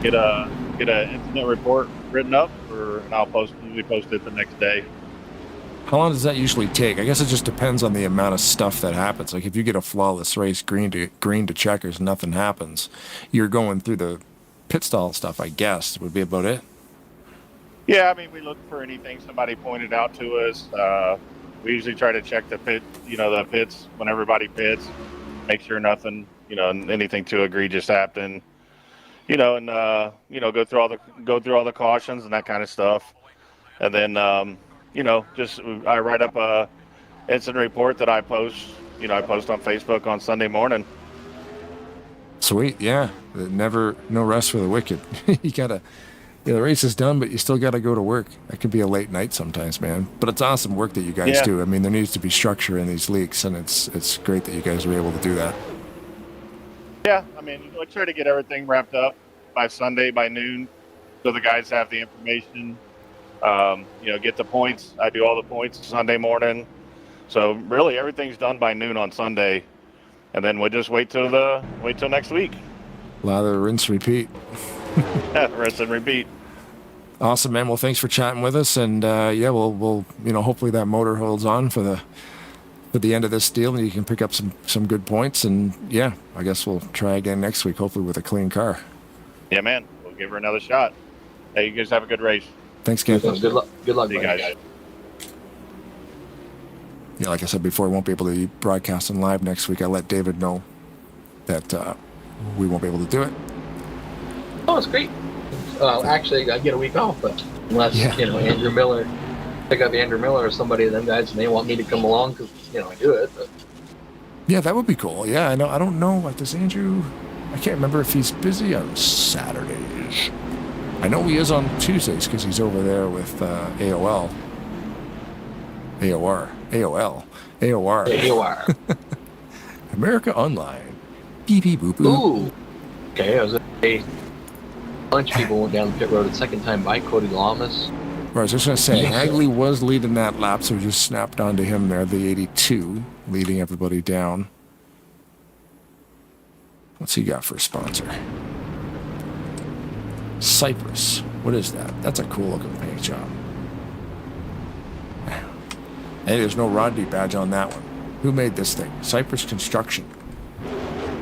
Get a incident report written up, and I'll usually post it the next day. How long does that usually take? I guess it just depends on the amount of stuff that happens. Like if you get a flawless race, green to checkers, nothing happens. You're going through the pit stall stuff, I guess, would be about it. Yeah, I mean, we look for anything somebody pointed out to us. We usually try to check the pits when everybody pits, make sure nothing, anything too egregious happened, and go through all the cautions and that kind of stuff, and then I write up a incident report that I post. I post on Facebook on Sunday morning. Sweet, yeah. No rest for the wicked. You gotta. Yeah, the race is done, but you still got to go to work. That could be a late night sometimes, man. But it's awesome work that you guys do. I mean, there needs to be structure in these leagues, and it's great that you guys are able to do that. Yeah, I mean, I try to get everything wrapped up by Sunday, by noon, so the guys have the information. Get the points. I do all the points Sunday morning. So really, everything's done by noon on Sunday, and then we'll just wait till next week. A lot of rinse, repeat. Rinse and repeat. Awesome, man. Well, thanks for chatting with us, and we'll hopefully that motor holds on for the end of this deal, and you can pick up some good points. And yeah, I guess we'll try again next week, hopefully with a clean car. Yeah, man. We'll give her another shot. Hey, you guys have a good race. Thanks, Ken. Good luck. Good luck, you guys. Yeah, like I said before, we won't be able to be broadcasting live next week. I let David know that we won't be able to do it. Oh, it's great. Actually, I get a week off, but unless Andrew Miller, pick up Andrew Miller or somebody of them guys, and they want me to come along because I do it. But. Yeah, that would be cool. Yeah, I know. I don't know. Does Andrew? I can't remember if he's busy on Saturdays. I know he is on Tuesdays because he's over there with AOR. America Online. Beep beep boop boop. Ooh. Okay, I was a bunch of people went down the pit road the second time by Cody Lamas. Right, I was just going to say, Hagley was leading that lap, so we just snapped onto him there, the 82, leading everybody down. What's he got for a sponsor? Cypress. What is that? That's a cool looking paint job. Hey, there's no Rodney badge on that one. Who made this thing? Cypress Construction.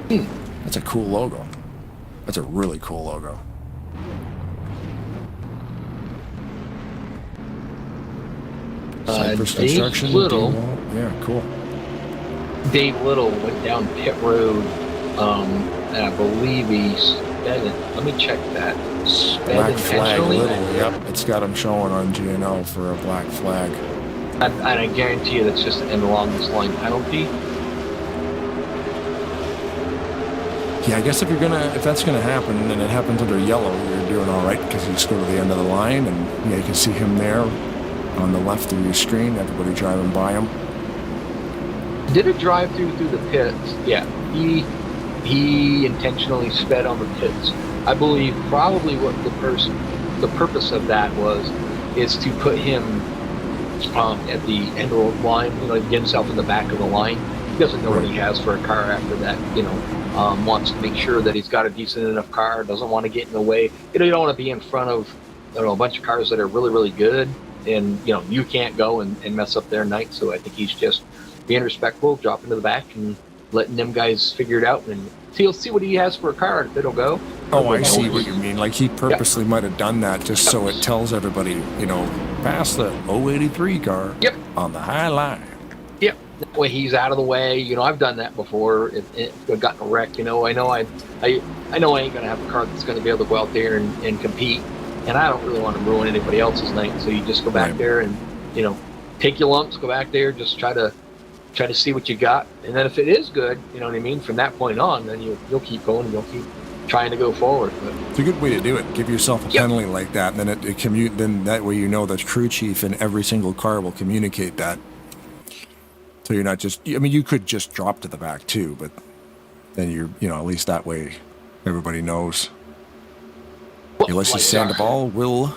That's a cool logo. That's a really cool logo. Cypress Construction. Little. Yeah, cool. Dave Little went down pit road, and I believe he sped it. Let me check that. Sped Black flag intentionally. Little, yep. It's got him showing on GNO for a black flag. And I guarantee you that's just an along this line penalty. Yeah, I guess if that's gonna happen and it happens under yellow, you're doing all right because you just go to the end of the line and you can see him there on the left of your screen. Everybody driving by him. Did a drive through the pits. Yeah, he intentionally sped on the pits. I believe probably what the purpose of that is to put him at the end of the line, get himself in the back of the line. He doesn't know what he has for a car after that, wants to make sure that he's got a decent enough car, doesn't want to get in the way. You don't want to be in front of, a bunch of cars that are really, really good, and, you can't go and mess up their night. So I think he's just being respectful, dropping to the back and letting them guys figure it out, and he'll see what he has for a car, if it'll go. Oh, I see what you mean. Like he purposely might have done that just so it tells everybody, pass the 083 car on the high line. Yep. That way he's out of the way. I've done that before. I've gotten a wreck. I know I ain't gonna have a car that's gonna be able to go out there and compete, and I don't really want to ruin anybody else's night. So you just go back there and take your lumps, go back there, just try to see what you got, and then if it is good, you know what I mean, from that point on, then you'll keep going and you'll keep trying to go forward. But it's a good way to do it. Give yourself a penalty like that, and then then that way the crew chief in every single car will communicate that. So you're not just, you could just drop to the back too, but then at least that way everybody knows. Ulysses Sandoval will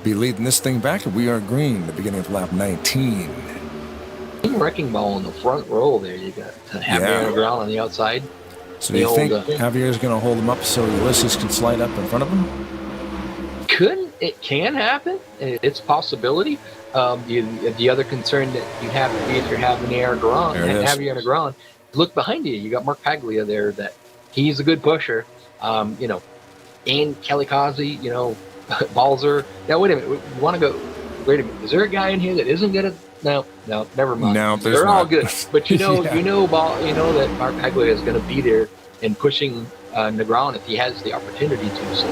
be leading this thing back, and we are green, the beginning of lap 19. Wrecking ball in the front row there. You got Javier on the ground on the outside. So do you think Javier's going to hold him up so Ulysses can slide up in front of him? It can happen. It's a possibility. The other concern that you have if you're having Javier on the ground, look behind you. You got Mark Paglia there. That he's a good pusher. And Kelly Causey, Balzer. Now wait a minute. You want to go? Wait a minute. Is there a guy in here that isn't good at? No, never mind. No, they're all good. But that Mark Paglia is going to be there and pushing Negron if he has the opportunity to. So.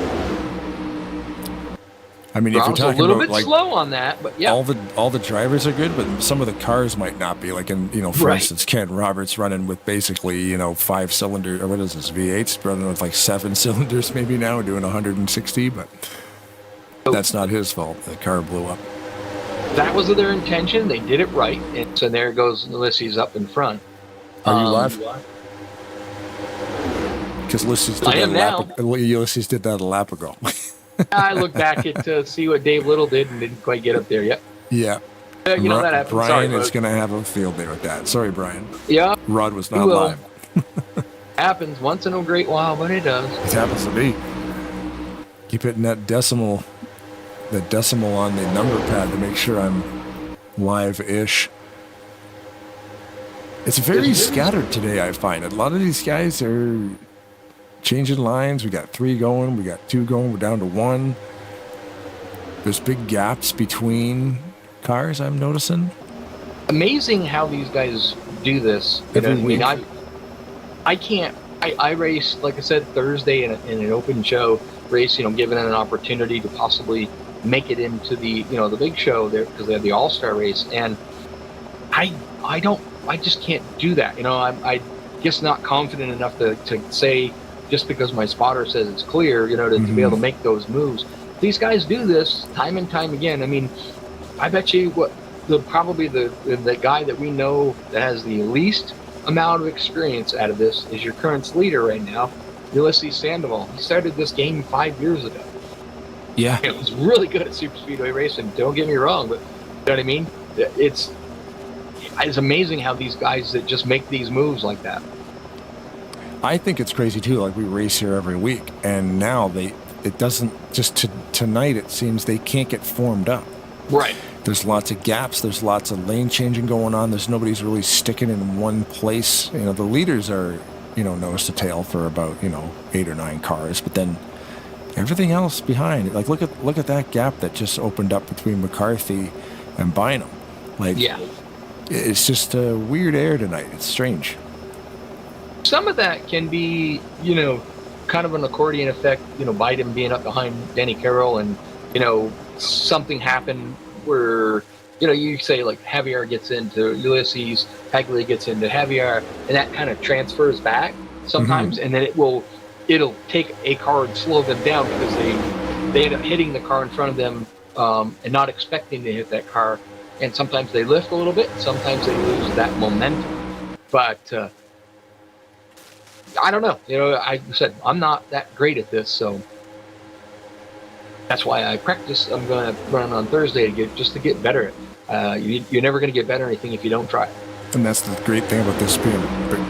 If you're talking a little about bit slow on that, but all the drivers are good, but some of the cars might not be. Like for instance, Ken Roberts running with basically 5 cylinder, or what is this, V8s, running with like 7 cylinders maybe now, doing 160, but that's not his fault. The car blew up. That was their intention. They did it right, and so there goes Ulysses up in front. Are you live? Because Ulysses did that a lap ago. I looked back to see what Dave Little did and didn't quite get up there yet. Yeah. That happens. Brian is going to have a field day with that. Sorry, Brian. Yeah. Rod was not live. Happens once in a great while, but it does. It happens to me. Keep hitting that decimal on the number pad to make sure I'm live-ish. It's very scattered today, I find. A lot of these guys are changing lines. We got 3 going. We got 2 going. We're down to 1. There's big gaps between cars, I'm noticing. Amazing how these guys do this. I race, like I said, Thursday in an open show race, given an opportunity to possibly make it into the big show there, because they have the all-star race, and I just can't do that. I guess not confident enough to say, just because my spotter says it's clear, to be able to make those moves. These guys do this time and time again. I bet you probably the guy that we know that has the least amount of experience out of this is your current leader right now, Ulysses Sandoval. He started this game 5 years ago. Yeah. He was really good at Superspeedway racing. Don't get me wrong, but you know what I mean? It's amazing how these guys that just make these moves like that. I think it's crazy too. Like, we race here every week, and now tonight it seems they can't get formed up. Right. There's lots of gaps. There's lots of lane changing going on. Nobody's really sticking in one place. The leaders are, nose to tail for about 8 or 9 cars, but then everything else behind. Like, look at that gap that just opened up between McCarthy and Bynum. It's just a weird air tonight. It's strange. Some of that can be, kind of an accordion effect, Biden being up behind Danny Carroll, and, something happened where, you say like Javier gets into Ulysses, Paglia gets into Javier, and that kind of transfers back sometimes, and then it'll take a car and slow them down because they end up hitting the car in front of them and not expecting to hit that car, and sometimes they lift a little bit, sometimes they lose that momentum. But I don't know. I said I'm not that great at this, so that's why I practice. I'm going to run on Thursday to get better at it. You're never going to get better at anything if you don't try. And that's the great thing about this being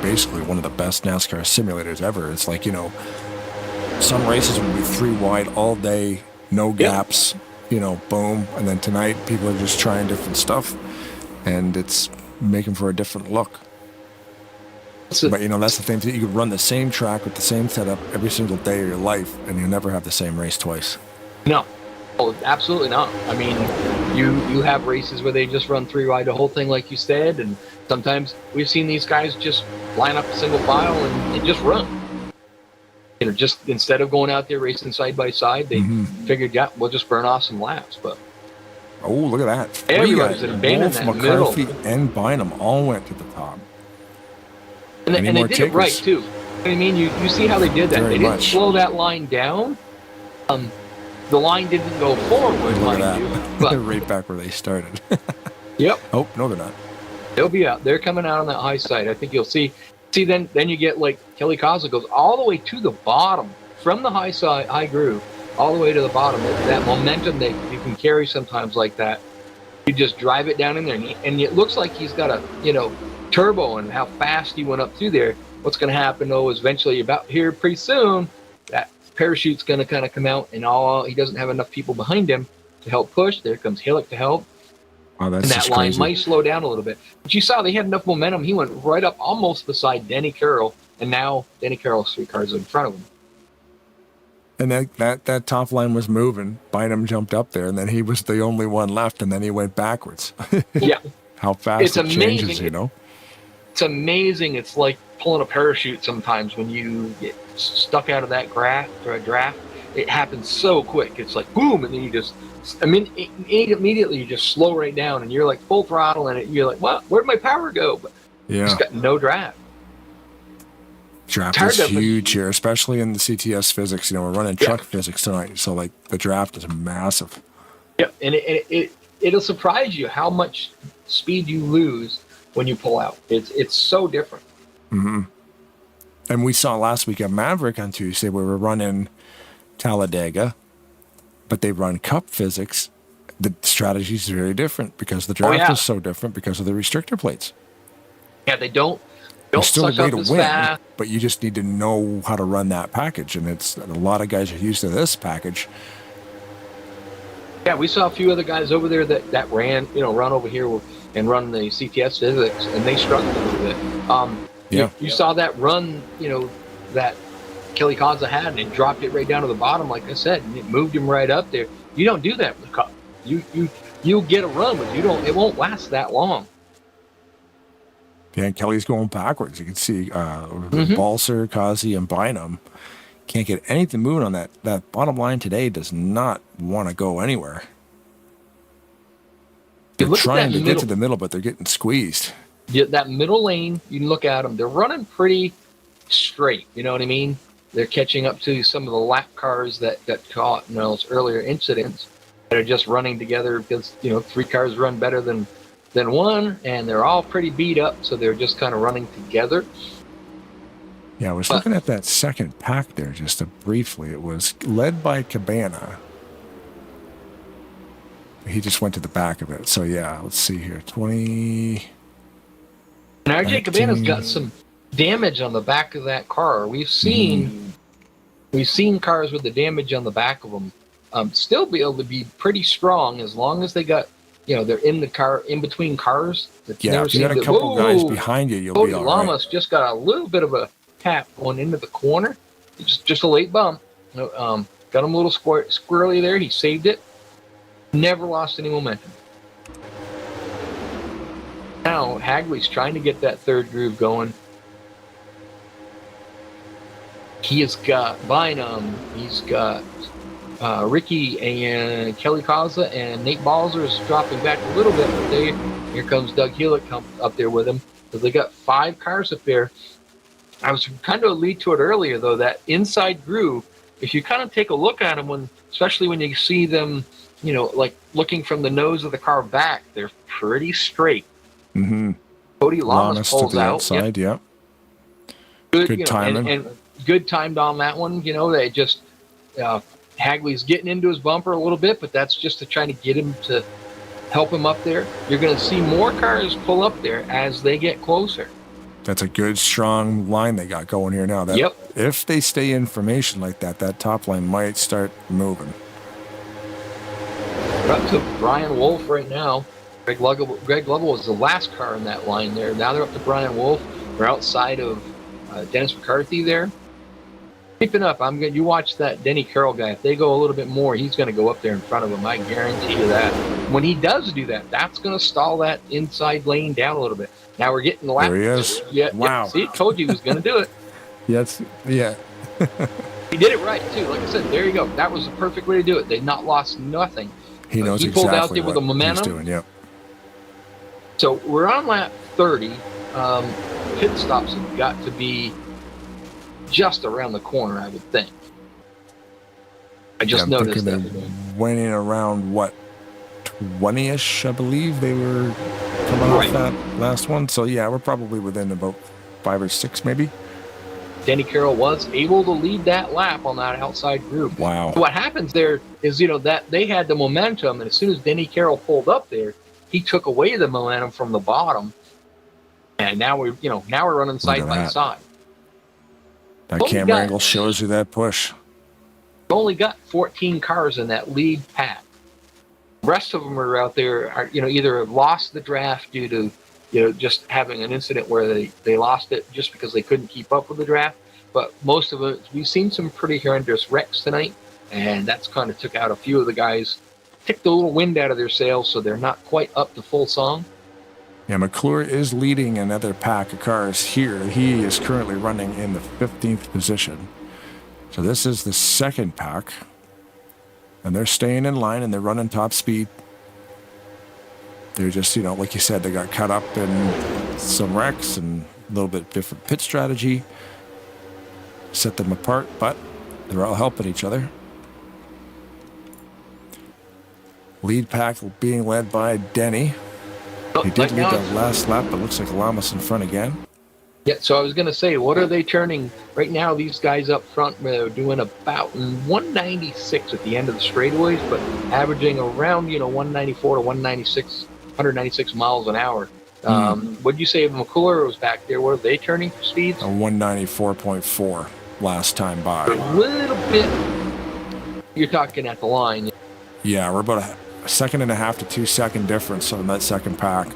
basically one of the best NASCAR simulators ever. It's like, some races will be 3 wide all day, no gaps, boom. And then tonight, people are just trying different stuff, and it's making for a different look. So, But that's the thing. You could run the same track with the same setup every single day of your life, and you'll never have the same race twice. no, oh, absolutely not. I mean, you have races where they just run 3 wide the whole thing, like you said, and sometimes we've seen these guys just line up a single file and just run. Just instead of going out there racing side by side, they figured, yeah, we'll just burn off some laps. But oh, look at that! Everybody's abandoned that McCarthy, middle. and Bynum all went to the top. And they did takers? it right, too. You know what I mean? You see how they did that. Very They didn't much. slow that line down. The line didn't go forward, Look mind at you. that. But, They're right back where they started. yep, Oh, no, they're not. they'll be out. They're coming out on that high side. I think you'll see. Then you get like Kelly Koza goes all the way to the bottom from the high side, high groove, all the way to the bottom. That momentum that you can carry sometimes like that, you just drive it down in there, and it looks like he's got a turbo and how fast he went up through there. What's going to happen though is eventually about here pretty soon that parachute's going to kind of come out, and he doesn't have enough people behind him to help push. There comes Hillock to help. Oh, that's And that just line crazy. might slow down a little bit. But you saw they had enough momentum. He went right up almost beside Denny Carroll, and now Denny Carroll's 3 cars in front of him. And that top line was moving. Bynum jumped up there, and then he was the only one left, and then he went backwards. Yeah, How fast It's it changes, amazing. It's amazing. It's like pulling a parachute sometimes when you get stuck out of that draft. It happens so quick. It's like boom, and then you just, immediately you just slow right down, and you're like full throttle, and you're like, what? Where'd my power go? But you Yeah. just got no draft. Draft Tired is of it. huge here, especially in the CTS physics. We're running truck physics tonight, so like the draft is massive. Yep, and it'll surprise you how much speed you lose when you pull out. It's so different. Mm-hmm. And we saw last week at Maverick on Tuesday where we're running Talladega, but they run Cup physics. The strategy is very different because the draft is so different because of the restrictor plates. Yeah, they don't There's still a suck way up to as win, fast. but you just need to know how to run that package, and it's a lot of guys are used to this package. Yeah, we saw a few other guys over there that ran over here and run the CTS physics, and they struggled a little bit. You saw that run, that Kelly Koza had, and it dropped it right down to the bottom, like I said, and it moved him right up there. You don't do that with the Cup. You'll get a run, but it won't last that long. Yeah, and Kelly's going backwards. You can see Balser, Kazi, and Bynum can't get anything moving on that. That bottom line today does not want to go anywhere. They're trying to get to the middle, but they're getting squeezed. Yeah, that middle lane, you can look at them. They're running pretty straight. You know what I mean? They're catching up to some of the lap cars that got caught in those earlier incidents that are just running together because 3 cars run better than one, and they're all pretty beat up, so they're just kind of running together. Yeah, I was looking at that second pack there just briefly. It was led by Cabana. He just went to the back of it. So, yeah, let's see here. 20... And RJ Cabana's got some damage on the back of that car. We've seen cars with the damage on the back of them still be able to be pretty strong as long as they got, they're in the car, in between cars. Yeah, if you got a couple guys behind you, you'll be all right. Lamas just got a little bit of a tap going into the corner. Just a late bump. Got him a little squirrely there. He saved it. Never lost any momentum. Now Hagley's trying to get that third groove going. He has got Bynum. He's got Ricky and Kelly Koza, and Nate Balzer is dropping back a little bit. But here comes Doug Hewitt up there with him. So they got 5 cars up there. I was kind of lead to it earlier, though, that inside groove, if you kind of take a look at them, especially when you see them, like looking from the nose of the car back, they're pretty straight. Mm-hmm. Cody Lamas pulls to the out. outside, Yep. Good timing. And good timed on that one. They just Hagley's getting into his bumper a little bit, but that's just to try to get him to help him up there. You're going to see more cars pull up there as they get closer. That's a good, strong line they got going here now. If they stay in formation like that, that top line might start moving. We're up to Brian Wolf right now. Greg Lovell was the last car in that line there. Now they're up to Brian Wolf. We're outside of Dennis McCarthy there. Keeping up. You watch that Denny Carroll guy. If they go a little bit more, he's going to go up there in front of him. I guarantee you that. When he does do that, that's going to stall that inside lane down a little bit. Now we're getting the lap. There he is. Yeah. Wow. Yeah, see, told you he was going to do it. Yes. Yeah. He did it right too. Like I said, there you go. That was the perfect way to do it. They've not lost nothing. He knows he pulled exactly out there with what the momentum. he's doing. Yep. So we're on lap 30. Pit stops have got to be just around the corner, I would think. I just noticed that. Went in around what, 20-ish, I believe they were coming off that last one. So yeah, we're probably within about 5 or 6 maybe. Denny Carroll was able to lead that lap on that outside group. Wow. So what happens there is, that they had the momentum, and as soon as Denny Carroll pulled up there, he took away the momentum from the bottom, and now we're running side by side. That camera angle shows you that push. We've only got 14 cars in that lead pack. The rest of them are out there, either lost the draft due to just having an incident where they lost it just because they couldn't keep up with the draft. But most of it, we've seen some pretty horrendous wrecks tonight, and that's kind of took out a few of the guys, took the little wind out of their sails, so they're not quite up to full song. Yeah, McClure is leading another pack of cars here. He is currently running in the 15th position. So this is the second pack, and they're staying in line and they're running top speed. They're just, like you said, they got caught up in some wrecks and a little bit different pit strategy. Set them apart, but they're all helping each other. Lead pack being led by Denny. He did lead that last lap, but looks like Lamas in front again. Yeah, so I was going to say, what are they turning? Right now, these guys up front, they're doing about 196 at the end of the straightaways, but averaging around, 194 to 196 miles an hour. What did you say if McClure was back there? What are they turning for speeds? A 194.4 last time by. A little bit. You're talking at the line. Yeah, we're about a second and a half to 2 second difference on that second pack.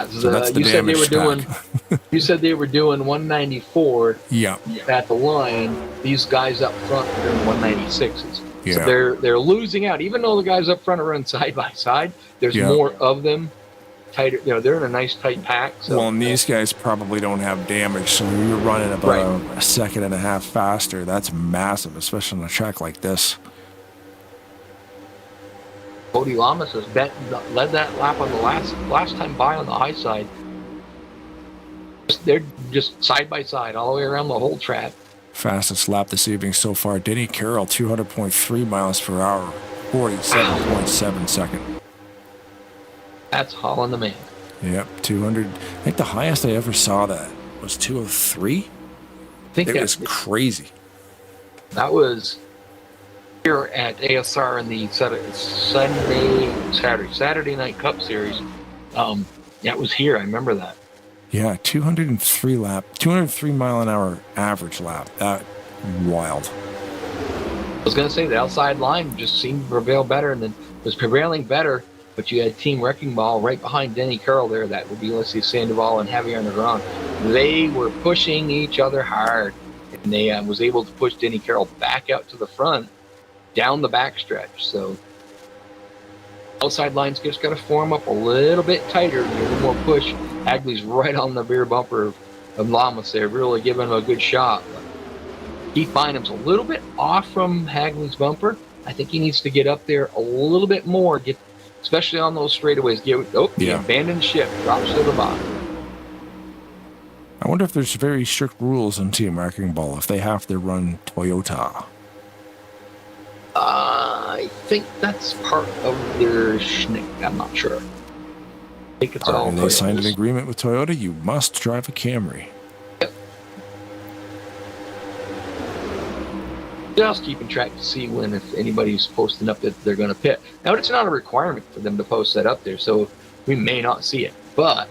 So that's the damage pack. You said they were doing 194 yeah. at the line. These guys up front are doing 196s. Yeah. So they're losing out. Even though the guys up front are running side by side, there's more of them. Tighter, they're in a nice tight pack. So, well, and these guys probably don't have damage, so you're running about a second and a half faster. That's massive, especially on a track like this. Cody Lamas has led that lap on the last time by on the high side. They're just side by side all the way around the whole track. Fastest lap this evening so far. Denny Carroll, 200.3 miles per hour, 47.7 second. That's hauling the man. Yep, 200. I think the highest I ever saw that was 203. I think it was crazy. That was here at ASR in the Saturday Night Cup Series. That was here. I remember that. Yeah, 203 mile an hour average lap. That wild. I was going to say the outside line just seemed to prevail better, and then was prevailing better. But you had Team Wrecking Ball right behind Denny Carroll there. That would be, let's see, Sandoval and Javier on the ground. They were pushing each other hard, and they was able to push Denny Carroll back out to the front, down the backstretch. So outside lines just got to form up a little bit tighter, a little more push. Hagley's right on the rear bumper of Lamas there, really giving him a good shot. But Keith Bynum's a little bit off from Hagley's bumper. I think he needs to get up there a little bit more, especially on those straightaways. He abandoned ship, drops to the bottom. I wonder if there's very strict rules in Team Wrecking Ball if they have to run Toyota. I think that's part of their schnick. I'm not sure. I think it's all. And they signed an agreement with Toyota. You must drive a Camry. Yep. Just keeping track to see if anybody's posting up that they're going to pit. Now, it's not a requirement for them to post that up there, so we may not see it. But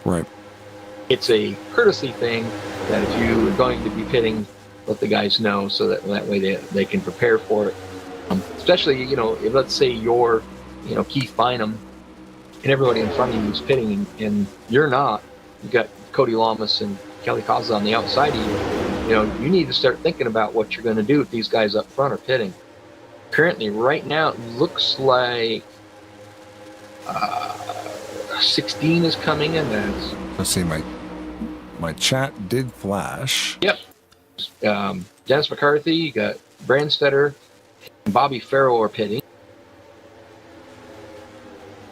it's a courtesy thing that if you are going to be pitting, let the guys know so that way they can prepare for it. Especially, if let's say you're, Keith Bynum and everybody in front of you is pitting and you're not, you've got Cody Lamas and Kelly causes on the outside of you, you know, you need to start thinking about what you're going to do if these guys up front are pitting. Currently, right now, it looks like 16 is coming in. Let's see, my chat did flash. Yep. Dennis McCarthy, you got Brandstetter, and Bobby Farrell are pitting.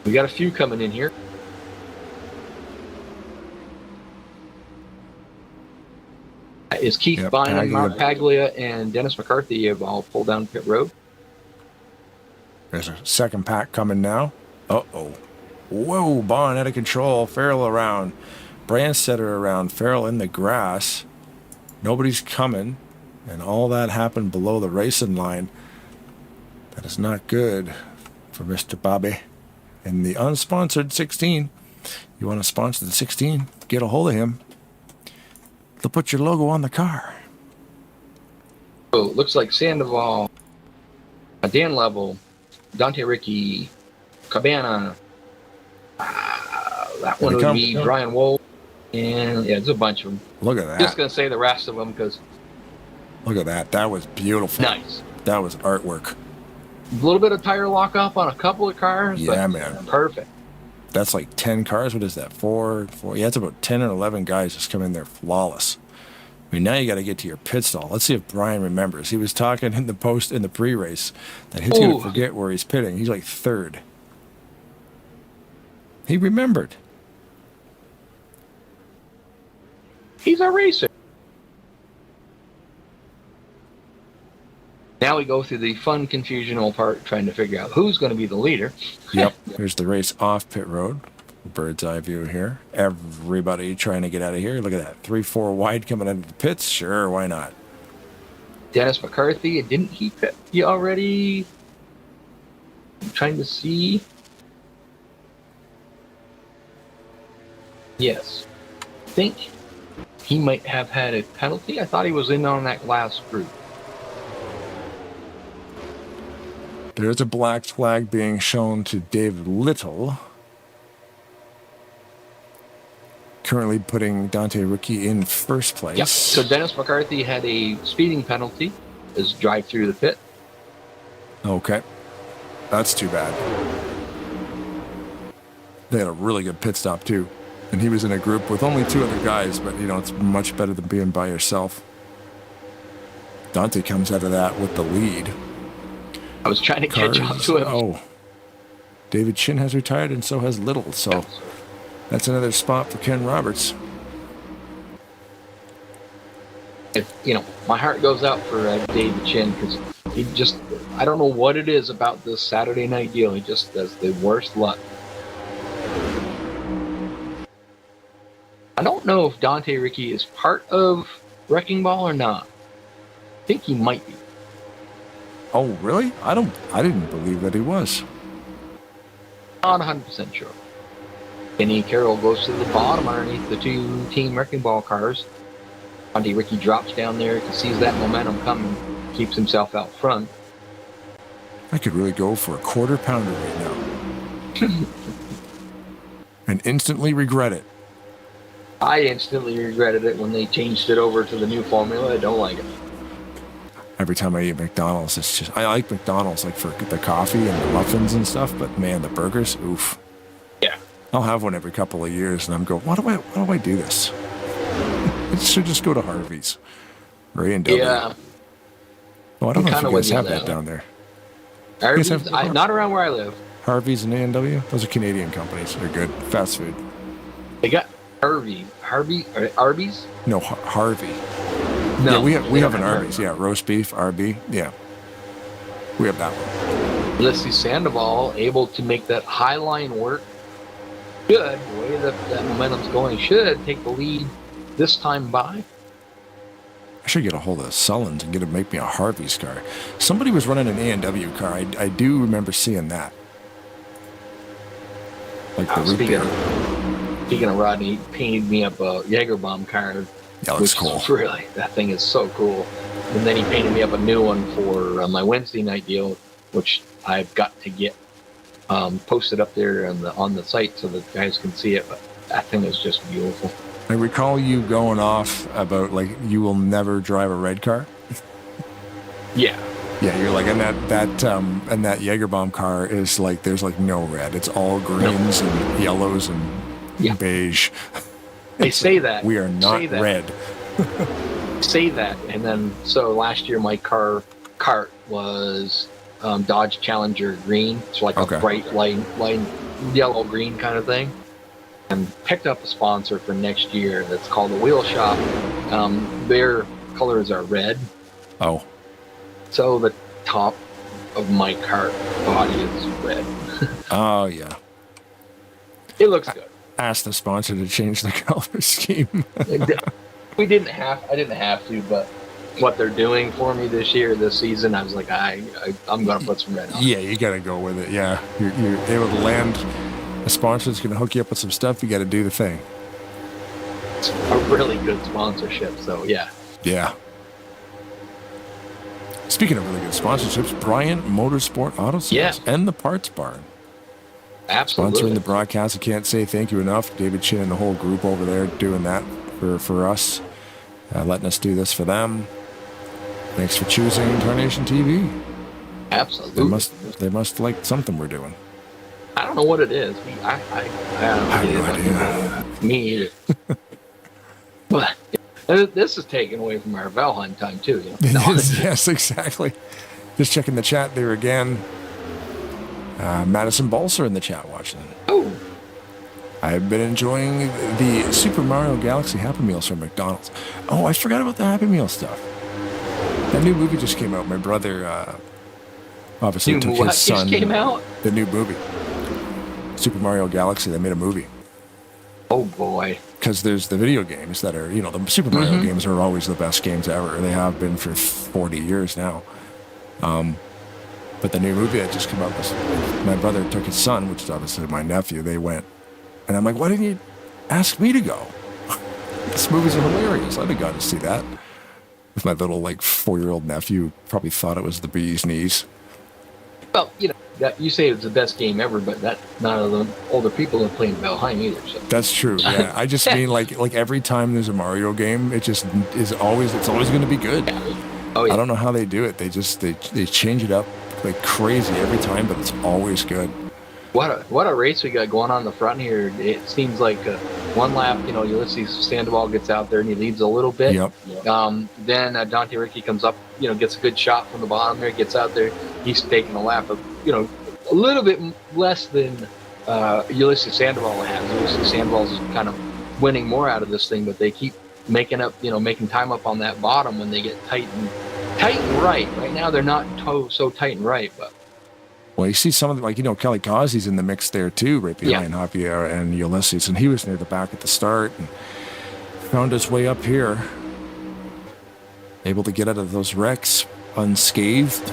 We got a few coming in here. Is Keith Bynum, Mark Paglia, and Dennis McCarthy have all pulled down pit road. There's a second pack coming now. Uh-oh. Whoa, Bond out of control. Farrell around. Brandstetter around. Farrell in the grass. Nobody's coming. And all that happened below the racing line. That is not good for Mr. Bobby. And the unsponsored 16. You want to sponsor the 16? Get a hold of him. They'll put your logo on the car. So it looks like Sandoval, Dan Level, Dante Ricky, Cabana. That one would be Brian Wolf. And yeah, there's a bunch of them. Look at that. Just going to say the rest of them because. Look at that. That was beautiful. Nice. That was artwork. A little bit of tire lock up on a couple of cars. Yeah, man. Perfect. That's like 10 cars. What is that? Four. Yeah, it's about 10 or 11 guys just come in there flawless. I mean, now you got to get to your pit stall. Let's see if Brian remembers. He was talking in the pre-race that he's going to forget where he's pitting. He's like third. He remembered. He's a racer. Now we go through the fun, confusional part, trying to figure out who's going to be the leader. Yep. Here's the race off pit road. Bird's eye view here. Everybody trying to get out of here. Look at that. 3-4 wide coming out of the pits. Sure, why not? Dennis McCarthy, didn't he pit you already? I'm trying to see. Yes. I think he might have had a penalty. I thought he was in on that last group. There's a black flag being shown to David Little. Currently putting Dante Ricky in first place. Yep. So Dennis McCarthy had a speeding penalty as drive through the pit. Okay. That's too bad. They had a really good pit stop too. And he was in a group with only 2 other guys, but you know, it's much better than being by yourself. Dante comes out of that with the lead. I was trying to catch up to him. Oh. David Chin has retired and so has Little, so that's another spot for Ken Roberts. You know, my heart goes out for David Chin because he just, I don't know what it is about this Saturday night deal. He just does the worst luck. I don't know if Dante Ricky is part of Wrecking Ball or not. I think he might be. Oh, really? I didn't believe that he was. Not 100% sure. Kenny Carroll goes to the bottom underneath the 2 Team Wrecking Ball cars. Dante Ricky drops down there. He sees that momentum coming, keeps himself out front. I could really go for a quarter pounder right now. And instantly regret it. I instantly regretted it when they changed it over to the new formula. I don't like it. Every time I eat McDonald's, it's just, I like McDonald's like for the coffee and the muffins and stuff, but man, the burgers, oof. Yeah. I'll have one every couple of years and I'm going, why do I do this? It should just go to Harvey's or A&W. Yeah. Oh, I don't know if you guys have that down there. Harvey's, not around where I live. Harvey's and A&W? Those are Canadian companies. They're good. Fast food. They got Arby's? No, Harvey. No, yeah, we have an Arby's. Yeah, roast beef, RB. Yeah, we have that one. Let's see, Sandoval able to make that high line work. Should, the way that momentum's going, should take the lead this time by. I should get a hold of Sullins and get him to make me a Harvey's car. Somebody was running an A&W car. I do remember seeing that. Like the root beer. Speaking of Rodney, he painted me up a Jagerbomb car. Yeah, looks cool. Really, that thing is so cool. And then he painted me up a new one for my Wednesday night deal, which I've got to get posted up there on the site so that guys can see it. But that thing is just beautiful. I recall you going off about like you will never drive a red car. Yeah. Yeah, you're like, and that Jagerbomb car is like, there's like no red. It's all greens and yellows and beige. They say that. We are not red. Say that, and then so last year my cart was Dodge Challenger green, so like a bright light yellow green kind of thing, and picked up a sponsor for next year that's called the Wheel Shop. Their colors are red. Oh. So the top of my cart body is red. Oh yeah. It looks good. Ask the sponsor to change the color scheme. I didn't have to, but what they're doing for me this season, I was like, I'm going to put some red on. Yeah, you got to go with it. Yeah, you're able to land a sponsor that's going to hook you up with some stuff. You got to do the thing. It's a really good sponsorship. So yeah. Yeah. Speaking of really good sponsorships, Bryant Motorsport Auto Sales and the Parts Barn. Absolutely. Sponsoring the broadcast. I can't say thank you enough. David Chin and the whole group over there doing that for us, letting us do this for them. Thanks for choosing TARNATION TV. Absolutely. They must like something we're doing. I don't know what it is. I have no idea. Me either. But this is taken away from our Valheim time too. You know? Yes, exactly. Just checking the chat there again. Madison Balser in the chat watching. Oh. I've been enjoying the Super Mario Galaxy Happy Meals from McDonald's. Oh, I forgot about the Happy Meal stuff. That new movie just came out. My brother obviously took his son. Just came out? The new movie. Super Mario Galaxy. They made a movie. Oh, boy. Because there's the video games that are, the Super Mario games are always the best games ever. They have been for 40 years now. But the new movie that just came out was, my brother took his son, which is obviously my nephew. They went. And I'm like, why didn't you ask me to go? This movie's hilarious. I'd have gone to see that. With my little, 4-year-old nephew, probably thought it was the bee's knees. Well, you say it's the best game ever, but none of the older people are playing Valheim either. So. That's true. Yeah, I just mean like every time there's a Mario game, it just is always going to be good. Oh, yeah. I don't know how they do it. They change it up like crazy every time, but it's always good. What a race we got going on in the front here. It seems like one lap, Ulysses Sandoval gets out there and he leads a little bit. Yep. Then Dante Ricci comes up, gets a good shot from the bottom there, gets out there. He's taking a lap of, a little bit less than Ulysses Sandoval has. Ulysses Sandoval's kind of winning more out of this thing, but they keep making time up on that bottom when they get tight and right. Right now they're not so tight and right, but. Well, you see some of them, Kelly Causey's in the mix there too, right behind Javier and Ulysses, and he was near the back at the start and found his way up here, able to get out of those wrecks unscathed.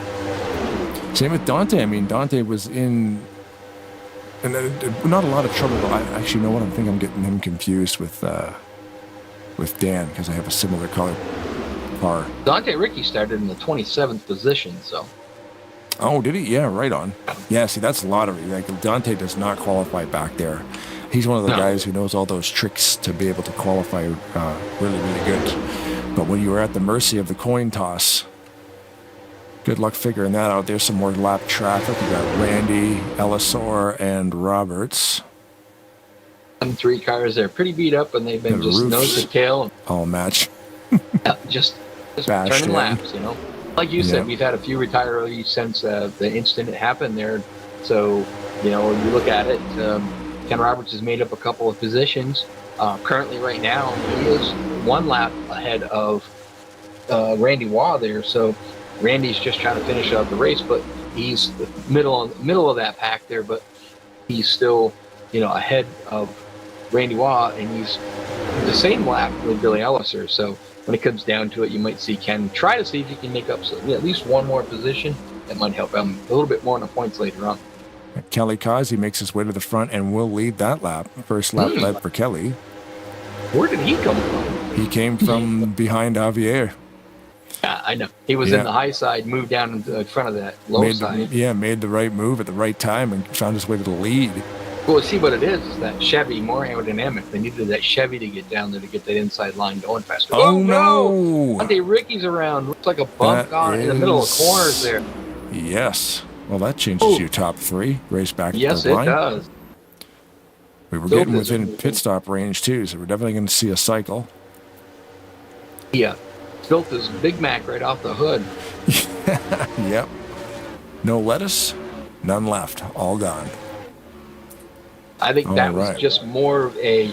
Same with Dante. I mean, Dante was in, and not a lot of trouble, but I think I'm getting him confused with Dan because I have a similar color car. Dante Ricci started in the 27th position, so. Oh, did he? Yeah, right on. Yeah, see, that's lottery. Like, Dante does not qualify back there. He's one of the guys who knows all those tricks to be able to qualify really, really good. But when you were at the mercy of the coin toss, good luck figuring that out. There's some more lap traffic. We got Randy, Elisor, and Roberts. And 3 cars there, pretty beat up, and they've been just nose to tail. All match. just turning laps, Like you said, we've had a few retirees since the incident happened there. So, when you look at it, Ken Roberts has made up a couple of positions. Currently, right now, he is 1 lap ahead of Randy Waugh there. So, Randy's just trying to finish out the race, but he's middle of that pack there. But he's still, ahead of Randy Waugh, and he's the same lap with Billy Elliser. So. When it comes down to it, you might see Ken try to see if he can make up at least 1 more position. That might help him a little bit more in the points later on. Kelly Causey makes his way to the front and will lead that lap. First lap led for Kelly. Where did he come from? He came from behind Javier. Yeah, I know. He was in the high side, moved down in front of that low side. Made the right move at the right time and found his way to the lead. Well, see what it is that Chevy, more aerodynamic. They needed that Chevy to get down there to get that inside line going faster. Oh, no! Dante Ricky's around. Looks like a bump in the middle of the corners there. Yes. Well, that changes your top three. Race back to the line. Yes, it does. We were getting within pit stop range, too, so we're definitely going to see a cycle. Yeah. Built his Big Mac right off the hood. Yep. No lettuce, none left. All gone. I think that was just more of a,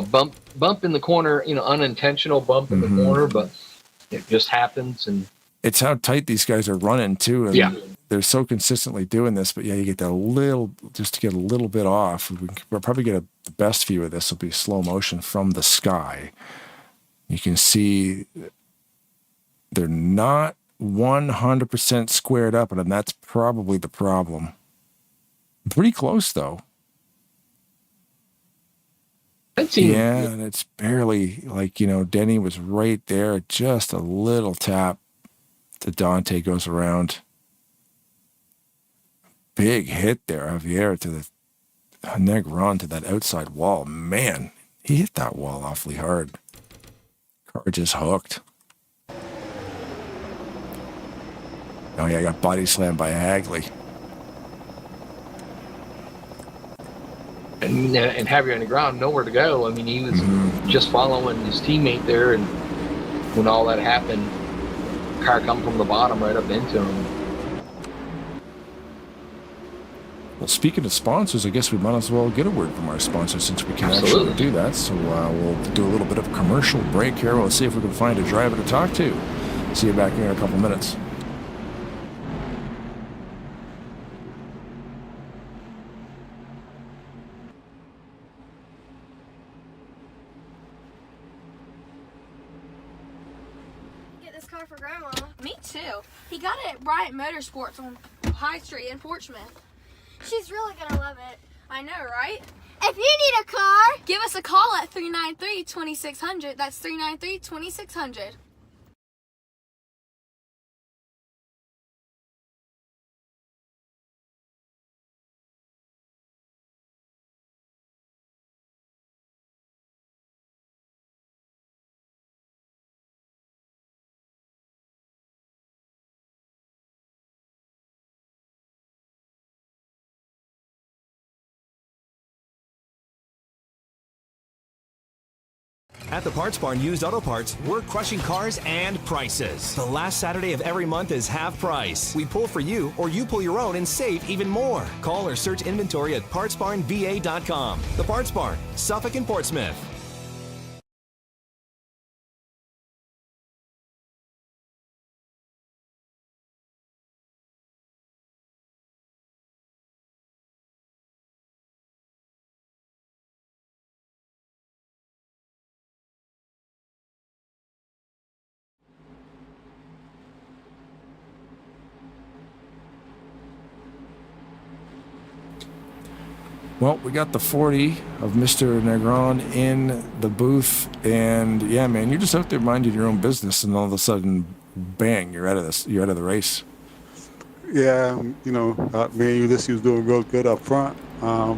bump in the corner, unintentional bump in the corner, but it just happens. And it's how tight these guys are running too. And they're so consistently doing this, but you get that just to get a little bit off. We'll probably get the best view of this will be slow motion from the sky. You can see they're not 100% squared up, and that's probably the problem. Pretty close though. Yeah, and it's barely Denny was right there, just a little tap. The Dante goes around. Big hit there, Javier to the Negron to that outside wall. Man, he hit that wall awfully hard. Car just hooked. Oh yeah, I got body slammed by Hagley. And Javier on the ground, nowhere to go. I mean, he was just following his teammate there, and when all that happened, car come from the bottom right up into him. Well, speaking of sponsors, I guess we might as well get a word from our sponsors since we can actually do that. So we'll do a little bit of a commercial break here. We'll see if we can find a driver to talk to. See you back here in a couple minutes. For Grandma. Me too. He got it at Bryant Motorsports on High Street in Portsmouth. She's really gonna love it. I know, right? If you need a car, give us a call at 393-2600. That's 393-2600. At the Parts Barn Used Auto Parts, we're crushing cars and prices. The last Saturday of every month is half price. We pull for you, or you pull your own and save even more. Call or search inventory at PartsBarnVA.com. The Parts Barn, Suffolk and Portsmouth. Well, we got the 40 of Mr. Negron in the booth, and yeah, man, you're just out there minding your own business, and all of a sudden, bang, you're out of this. You're out of the race. Yeah, me and Ulysses was doing real good up front. You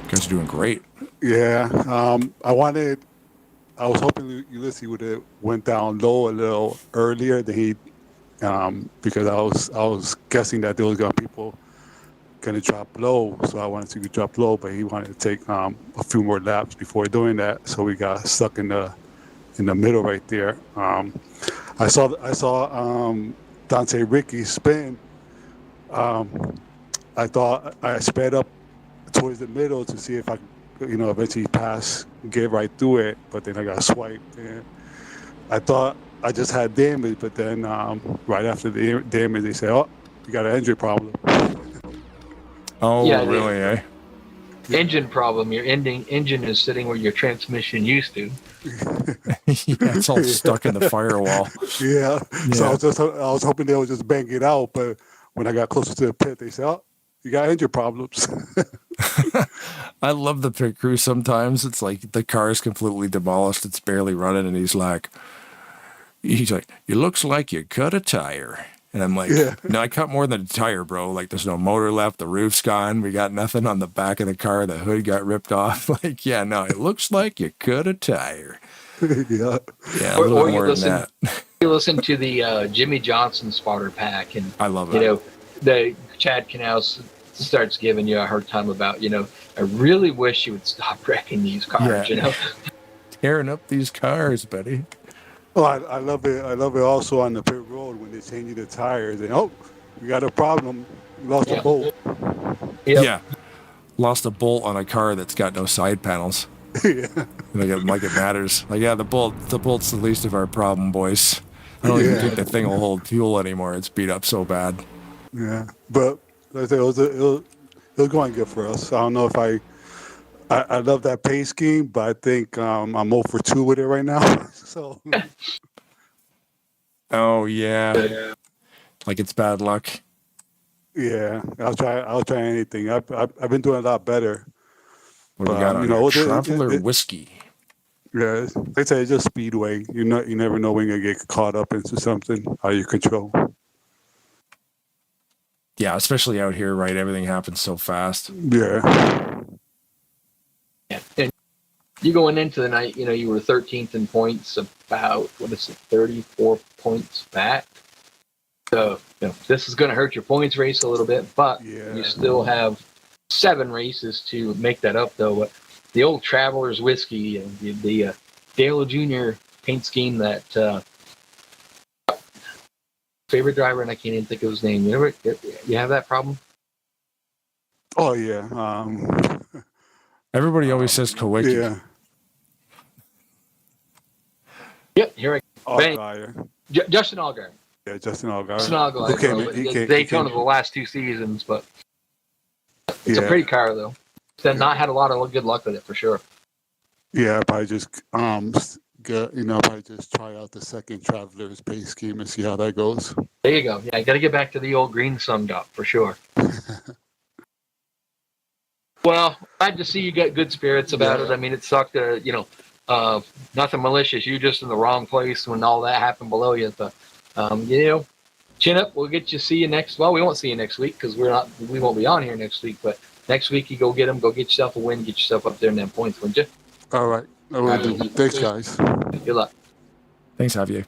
guys are doing great. Yeah, I was hoping Ulysses would have went down low a little earlier than he, because I was guessing that there was gonna people gonna drop low, so I wanted to drop low, but he wanted to take a few more laps before doing that, so we got stuck in the middle right there. I saw Dante Ricky spin. I thought I sped up towards the middle to see if I could, eventually get right through it, but then I got swiped. And I thought I just had damage, but then right after the damage, they said, "Oh, you got an engine problem." Oh, yeah, really, eh? Engine problem. Your engine is sitting where your transmission used to. Yeah, it's all stuck in the firewall. Yeah. So I was hoping they would just bang it out, but when I got closer to the pit, they said, "Oh, you got engine problems." I love the pit crew sometimes. It's like the car is completely demolished. It's barely running, and he's like, it looks like you cut a tire. And I'm like, no, I cut more than a tire, bro. Like, there's no motor left. The roof's gone. We got nothing on the back of the car. The hood got ripped off. Like, yeah, no, it looks like you cut a tire. Yeah. Yeah, a little more than that. You listen to the Jimmy Johnson spotter pack, and I love it. You know, the Chad Canals starts giving you a hard time about, you know, I really wish you would stop wrecking these cars, you know. Tearing up these cars, buddy. Oh, I love it. I love it also on the pit road when they change the tires. And, oh, we got a problem. We lost a bolt. Yep. Yeah. Lost a bolt on a car that's got no side panels. Yeah. Like it matters. Like, yeah, the bolt's the least of our problem, boys. I don't even think the thing will hold fuel anymore. It's beat up so bad. Yeah. But like I said, it was going good for us. I don't know if I love that pace scheme, but I think I'm 0 for 2 with it right now. So. Oh yeah. Like it's bad luck. Yeah, I'll try anything. I've been doing a lot better. What do we got on here? Traveler whiskey. Yeah, they say it's just speedway. You never know when you get caught up into something out of your control. Yeah, especially out here, right? Everything happens so fast. Yeah. And you going into the night, you know, you were 13th in points, about 34 points back. So, you know, this is going to hurt your points race a little bit, but you still have 7 races to make that up, though. But the old Traveler's Whiskey and the Dale Jr. paint scheme that favorite driver, and I can't even think of his name. You have that problem? Oh, yeah. Everybody always says Kawicki. Yeah. Yep, here I go. Allgaier. Justin Allgaier. Yeah, Justin Allgaier. Justin Allgaier. He came Daytona the last 2 seasons, but it's a pretty car, though. Then not had a lot of good luck with it, for sure. Yeah, probably just probably just try out the second Traveler's pace scheme and see how that goes. There you go. Yeah, I got to get back to the old green summed up, for sure. Well, glad to see you got good spirits about it. I mean, it sucked, nothing malicious. You just in the wrong place when all that happened below you. But, chin up. We'll see you next. Well, we won't see you next week because we won't be on here next week. But next week, you go get them. Go get yourself a win. Get yourself up there in them points, wouldn't you? All right. I will do. Thanks, guys. Good luck. Thanks, Javier.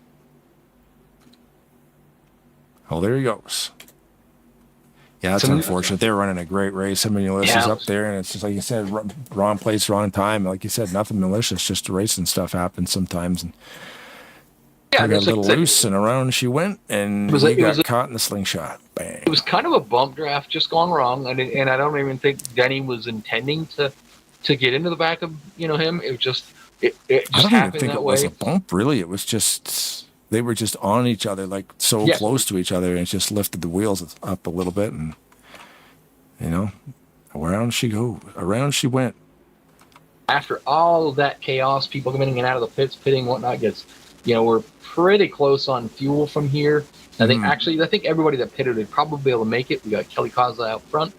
Oh, there he goes. Yeah, that's unfortunate. They're running a great race. I mean, Ulysses up there, and it's just like you said, wrong place, wrong time. Like you said, nothing malicious, just racing stuff happens sometimes. And I got a little loose, and around she went, and we got caught in the slingshot. Bang. It was kind of a bump draft just gone wrong, and I don't even think Denny was intending to get into the back of him. It was just it just I don't happened even think that it way. was a bump, really. It was just they were just on each other, like so close to each other, and it just lifted the wheels up a little bit, and around she went. After all of that chaos, people coming in and out of the pits, pitting, whatnot, we're pretty close on fuel from here. I think everybody that pitted would probably be able to make it. We got Kelly Kozla out front,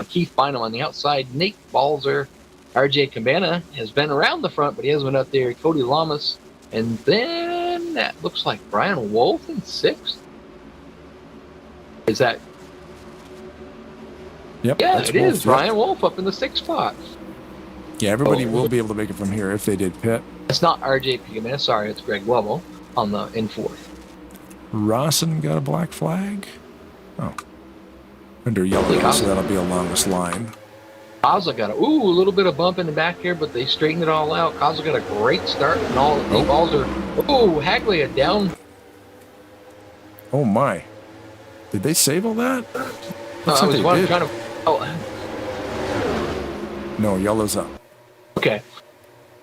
Keith Bynum on the outside, Nate Balzer, RJ Cabana has been around the front, but he hasn't been up there. Cody Lamas, and then that looks like Brian Wolf in 6th. Is that? Yep. Yeah, it is. Brian Wolf up in the 6th spot. Yeah, everybody will be able to make it from here if they did pit. It's not RJ Cabana. Sorry, it's Greg Lovell in 4th. Rawson got a black flag. Oh. Under yellow, so that'll be along this line. Kozla got a little bit of bump in the back here, but they straightened it all out. Kozla got a great start, and all the balls are. Hagley a down. Oh my! Did they save all that? I was trying to. No, yellow's up. Okay,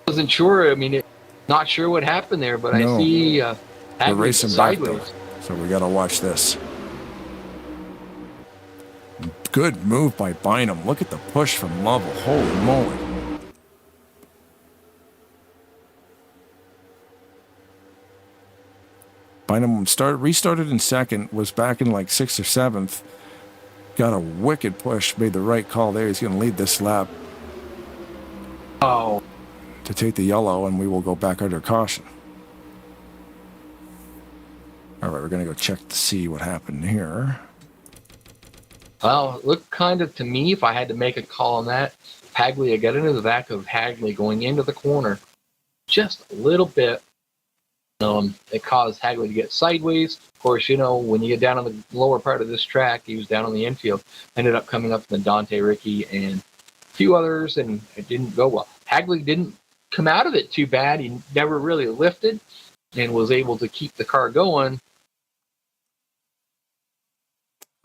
wasn't sure. I mean, not sure what happened there, but I see We're racing sideways. Back though, so we gotta watch this. Good move by Bynum. Look at the push from Lovell. Holy moly. Bynum restarted in 2nd, was back in like 6th or 7th. Got a wicked push, made the right call there. He's going to lead this lap. Oh. To take the yellow, and we will go back under caution. All right, we're going to go check to see what happened here. Well, it looked kind of to me, if I had to make a call on that, Hagley, I got into the back of Hagley going into the corner just a little bit. It caused Hagley to get sideways. Of course, when you get down on the lower part of this track, he was down on the infield, ended up coming up in the Dante, Ricky, and a few others, and it didn't go well. Hagley didn't come out of it too bad. He never really lifted and was able to keep the car going.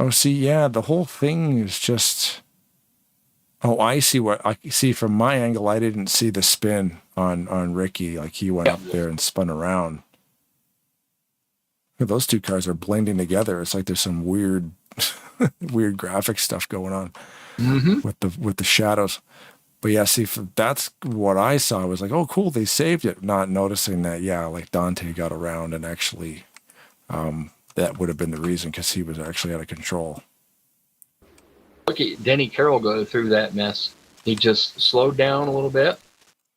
Oh, see, yeah, the whole thing is just... Oh, I see what I see from my angle. I didn't see the spin on Ricky. Like he went up there and spun around. Those two cars are blending together. It's like there's some weird, weird graphic stuff going on with the shadows. But yeah, see, that's what I saw. I was like, oh, cool, they saved it. Not noticing that, yeah, like Dante got around and actually, that would have been the reason because he was actually out of control. Look at Denny Carroll go through that mess. He just slowed down a little bit,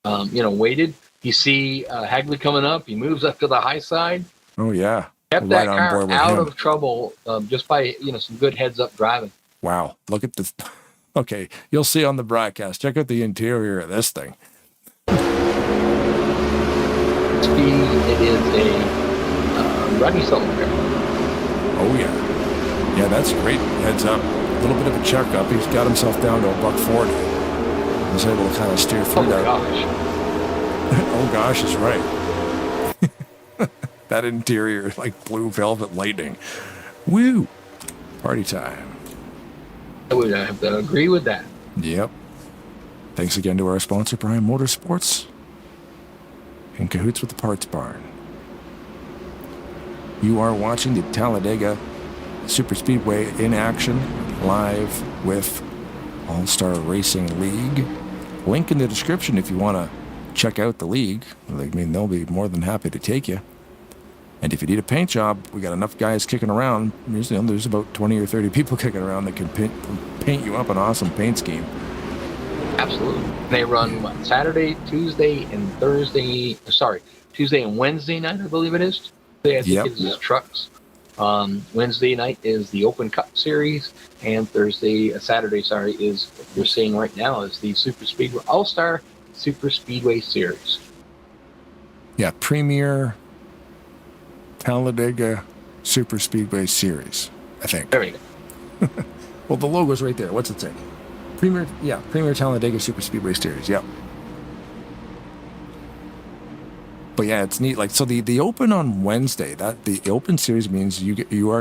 waited. You see Hagley coming up. He moves up to the high side. Oh, yeah. Kept that car out of trouble just by, some good heads-up driving. Wow. Look at this. Okay, you'll see on the broadcast. Check out the interior of this thing. It is a runny cylinder. Oh, yeah. Yeah, that's great. Heads up. A little bit of a checkup. He's got himself down to $140. He was able to kind of steer through that. Oh, gosh. Oh, gosh, is right. That interior is like blue velvet lightning. Woo! Party time. I would have to agree with that. Yep. Thanks again to our sponsor, Bryant Motorsports. In cahoots with the Parts Barn. You are watching the Talladega Superspeedway in action, live with All-Star Racing League. Link in the description if you want to check out the league. I mean, they'll be more than happy to take you. And if you need a paint job, we got enough guys kicking around. There's about 20 or 30 people kicking around that can paint you up an awesome paint scheme. Absolutely. They run Saturday, Tuesday, and Thursday. Sorry, Tuesday and Wednesday night, I believe it is. Tuesday, I think, is trucks. Wednesday night is the Open Cup Series, and Saturday, is what you're seeing right now is the Superspeedway All-Star Superspeedway Series. Yeah, Premier Talladega Superspeedway Series, I think. There you go. Well, the logo's right there. What's it say? Premier Talladega Superspeedway Series. Yep. But yeah, it's neat. Like, so the Open on Wednesday, the Open Series means you are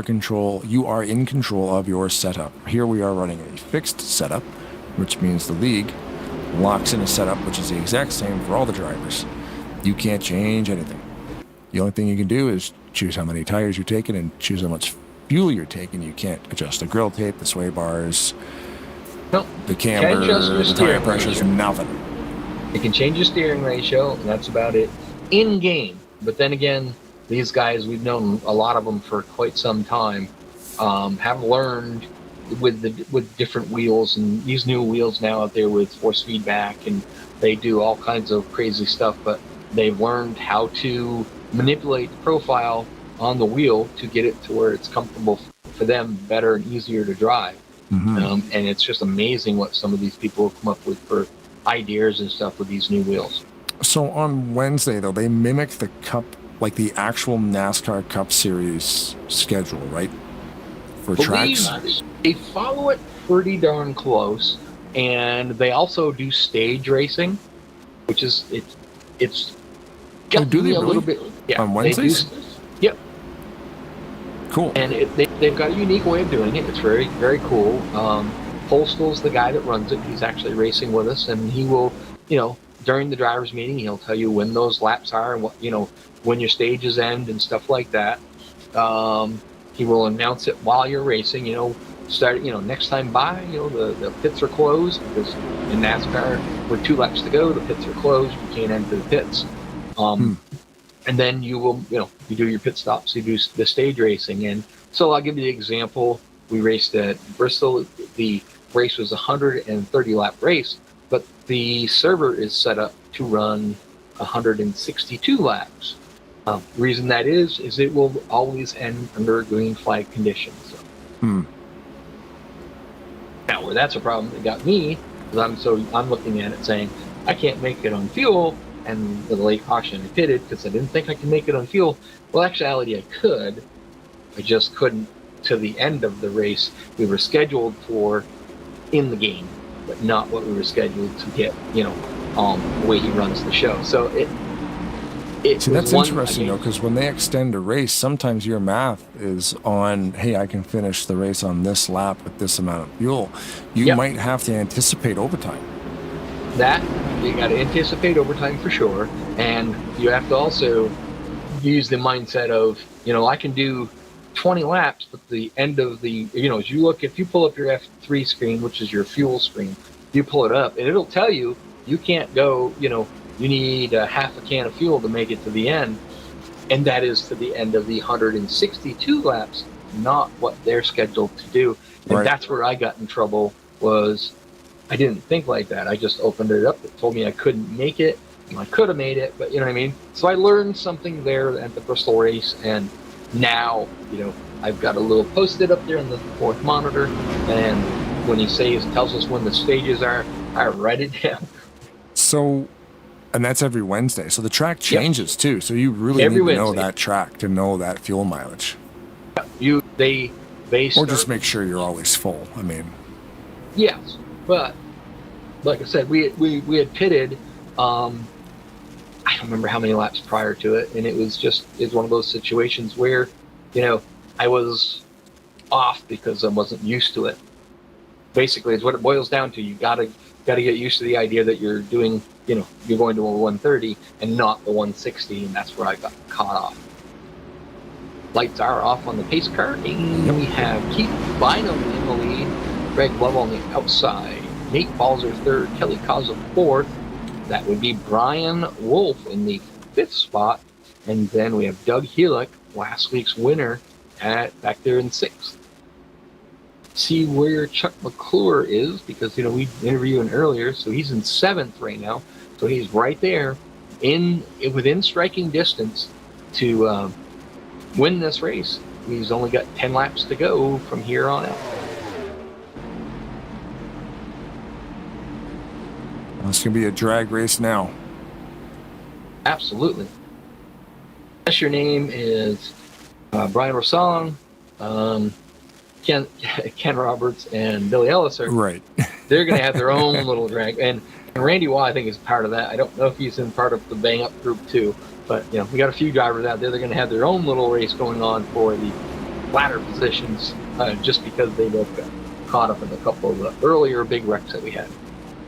in control of your setup. Here we are running a fixed setup, which means the league locks in a setup which is the exact same for all the drivers. You can't change anything. The only thing you can do is choose how many tires you're taking and choose how much fuel you're taking. You can't adjust the grill tape, the sway bars, the camber, the tire pressures, nothing. You can change your steering ratio, and that's about it in game. But then again, these guys, we've known a lot of them for quite some time, have learned with different wheels, and these new wheels now out there with force feedback, and they do all kinds of crazy stuff, but they've learned how to manipulate the profile on the wheel to get it to where it's comfortable for them, better and easier to drive. And it's just amazing what some of these people have come up with for ideas and stuff with these new wheels. So on Wednesday, though, they mimic the Cup, like the actual NASCAR Cup Series schedule, right? For tracks? They follow it pretty darn close, and they also do stage racing, which is it's do they a little really? bit. Yeah, on Wednesdays? Yep. Cool. And they've got a unique way of doing it. It's very, very cool. Postal's the guy that runs it. He's actually racing with us, and he will, during the driver's meeting, he'll tell you when those laps are and what, when your stages end and stuff like that. He will announce it while you're racing, next time by, the pits are closed, because in NASCAR, with 2 laps to go, the pits are closed. You can't enter the pits. And then you will, you do your pit stops, you do the stage racing. And so I'll give you the example. We raced at Bristol. The race was a 130 lap race, but the server is set up to run 162 laps. The reason that is it will always end under green flag conditions. So. Now, where that's a problem, it got me, because I'm looking at it saying, I can't make it on fuel, and the late auction I pitted because I didn't think I could make it on fuel. Well, actuality, I could. I just couldn't to the end of the race. We were scheduled for in the game, but not what we were scheduled to get, the way he runs the show. So See, that's interesting, though, because when they extend a race, sometimes your math is on, hey, I can finish the race on this lap with this amount of fuel. You might have to anticipate overtime. That, you got to anticipate overtime for sure. And you have to also use the mindset of, I can do 20 laps, but the end of the, if you pull up your F3 screen, which is your fuel screen, you pull it up and it'll tell you, you can't go, you need half a can of fuel to make it to the end. And that is to the end of the 162 laps, not what they're scheduled to do. And that's where I got in trouble, was I didn't think like that. I just opened it up. It told me I couldn't make it. I could have made it, but you know what I mean? So I learned something there at the Bristol race, and now, I've got a little post-it up there in the fourth monitor, and when he tells us when the stages are, I write it down. So, and that's every Wednesday. So the track changes too. So you really need to know that track to know that fuel mileage. They or just make sure you're always full. I mean, yes, but like I said, we had pitted. I don't remember how many laps prior to it, and it's one of those situations where, I was off because I wasn't used to it. Basically, it's what it boils down to. You gotta get used to the idea that you're doing, you're going to a 130 and not the 160, and that's where I got caught off. Lights are off on the pace car, and we have Keith Bynum in the lead, Greg Love on the outside, Nate Balzer third, Kelly Causa fourth. That would be Brian Wolf in the fifth spot, and then we have Doug Heelick, last week's winner, back there in sixth. See where Chuck McClure is, because we interviewed him earlier, so he's in seventh right now, so he's right there within striking distance to win this race. He's only got 10 laps to go from here on out. It's going to be a drag race now. Absolutely. Unless your name is Brian Rosong, Ken Roberts, and Billy Ellis are right. They're going to have their own little drag, and Randy Waugh, I think, is part of that. I don't know if he's in part of the Bang Up group too, but we got a few drivers out there. They're going to have their own little race going on for the latter positions, just because they both got caught up in a couple of the earlier big wrecks that we had.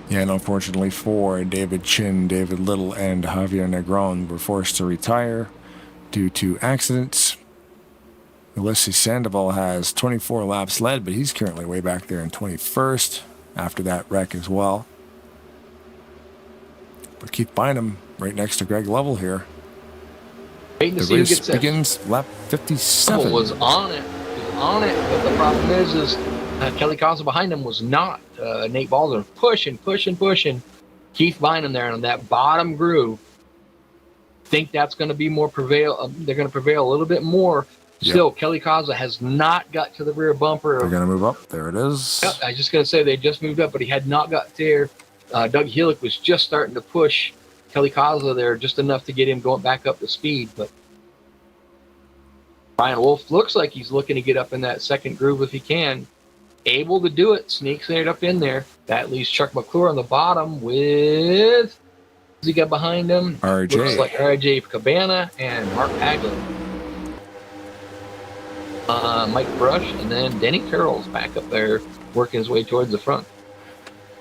Yeah, and unfortunately for David Chin, David Little, and Javier Negron were forced to retire due to accidents. Ulysses Sandoval has 24 laps led, but he's currently way back there in 21st after that wreck as well. But Keith Bynum right next to Greg Lovell here. Waiting to the see race who gets begins lap 57. Was on it, but the problem is Kelly Causa behind him was not. Nate Balzer pushing. Keith Bynum there on that bottom groove. Think that's going to be more prevail. They're going to prevail a little bit more. Still, Kelly Causa has not got to the rear bumper. They're going to move up. There it is. I was just going to say they just moved up, but he had not got there. Doug Heelick was just starting to push Kelly Causa there just enough to get him going back up to speed. But Brian Wolf looks like he's looking to get up in that second groove if he can. Able to do it, sneaks it up in there. That leaves Chuck McClure on the bottom with, who's he got behind him? RJ. Looks like RJ Cabana and Mark Haglin. Mike Brush, and then Danny Carroll's back up there working his way towards the front.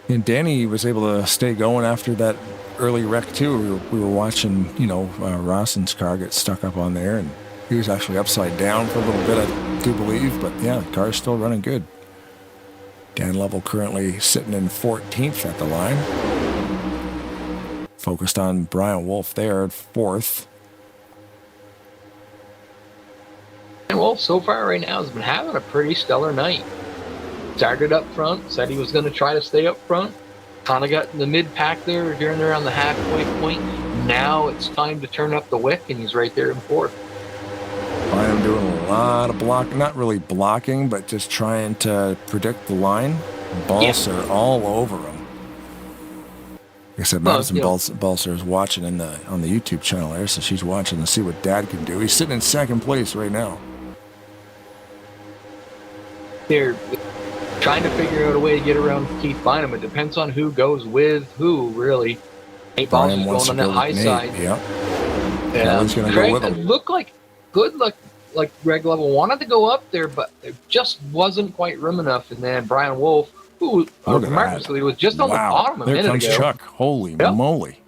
And Danny was able to stay going after that early wreck too. We were watching, Rawson's car get stuck up on there, and he was actually upside down for a little bit, I do believe, but yeah, the car's still running good. Dan Lovell currently sitting in 14th at the line. Focused on Brian Wolf there at 4th. And Wolf, so far right now, has been having a pretty stellar night. Started up front, said he was going to try to stay up front. Kind of got in the mid-pack there, during around the halfway point. now it's time to turn up the wick, and he's right there in fourth. I am doing a lot of blocking, not really blocking, but just trying to predict the line. Balser all over him. Like I said, Madison Balser is watching on the YouTube channel there, so she's watching to see what Dad can do. He's sitting in second place right now. They're trying to figure out a way to get around Keith Bynum. It depends on who goes with who, really. Nate Balser's going on that high side. Yeah. And he's going to Greg, go with him. it looked like good luck. Like Greg Lovell wanted to go up there, but it just wasn't quite room enough. And then Brian Wolf, who remarkably was just on the bottom a minute ago. There comes Chuck. Holy moly.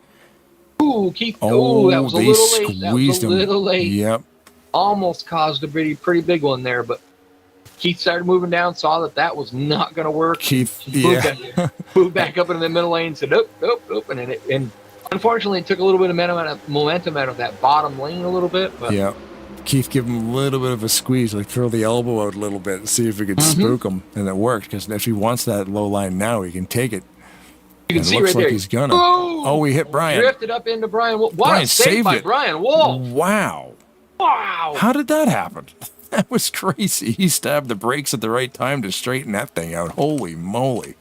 Ooh, Keith. Oh, that was a little late. That was a little late. Yep. Almost caused a pretty big one there, but Keith started moving down, saw that was not going to work. Keith, moved back up into the middle lane, said, nope, and unfortunately it took a little bit of momentum out of that bottom lane a little bit. But yeah. Keith give him a little bit of a squeeze, like throw the elbow out a little bit and see if he could spook him, and it worked, because if he wants that low line now, he can take it. You can see right there. He's gonna. Oh, he hit Brian. Drifted up into Brian Wolf. What a save by Brian Wolf. Wow. How did that happen? That was crazy. He stabbed the brakes at the right time to straighten that thing out. Holy moly.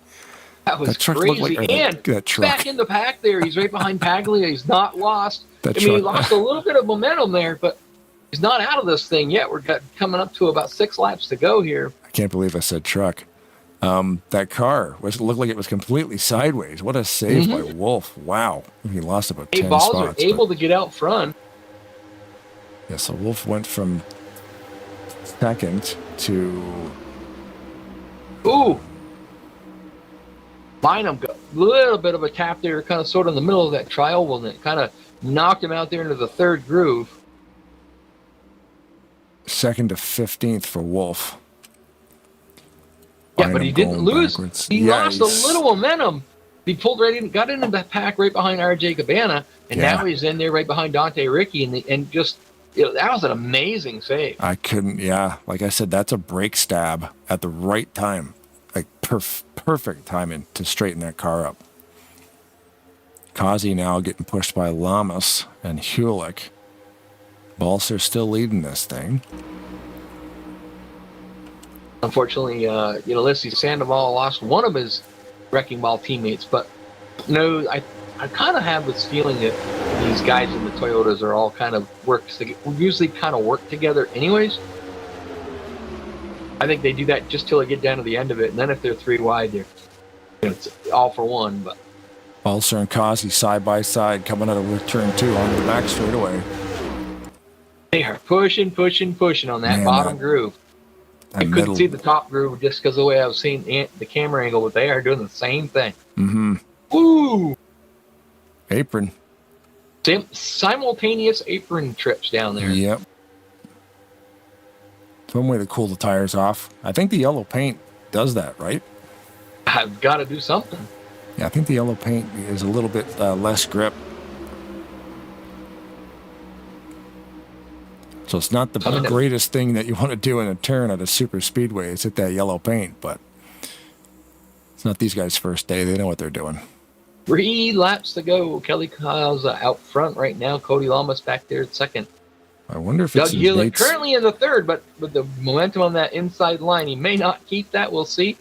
That was crazy. And back in the pack there. He's right behind Paglia. He's not lost. He lost a little bit of momentum there, but he's not out of this thing yet. We're coming up to about 6 laps to go here. I can't believe I said truck. That car looked like it was completely sideways. What a save by Wolf. Wow. He lost about 10 spots. Balls are able to get out front. Yeah, so Wolf went from second to... Ooh. Bynum got a little bit of a tap there, kind of sort of in the middle of that trial, and it kind of knocked him out there into the third groove. Second to 15th for Wolf. Yeah, but he didn't lose. Backwards. He lost a little momentum. He pulled right in, got into the pack right behind RJ Cabana, and now he's in there right behind Dante Ricky, and just, that was an amazing save. I couldn't, like I said, that's a brake stab at the right time. Like perfect timing to straighten that car up. Kazi now getting pushed by Lamas and Hulick. Balser still leading this thing. Unfortunately, let's see, Sandoval lost one of his wrecking ball teammates, but no, I kind of have this feeling that these guys in the Toyotas are all kind of usually kind of work together anyways. I think they do that just till they get down to the end of it, and then if they're 3 wide, it's all for one. But Balser and Kazi side by side coming out of turn 2 onto the back straightaway. They are pushing on that bottom groove. I couldn't see the top groove just because of the way I was seeing the camera angle, but they are doing the same thing. Ooh! Apron. Simultaneous apron trips down there. Yep. One way to cool the tires off. I think the yellow paint does that, right? I've got to do something. Yeah, I think the yellow paint is a little bit less grip. So it's not the greatest thing that you want to do in a turn at a super speedway is hit that yellow paint, but it's not these guys' first day. They know what they're doing. 3 laps to go. Kelly Kyle's out front right now. Cody Lamas back there at second. I wonder if Doug Hewlett currently in the third, but with the momentum on that inside line, he may not keep that. We'll see.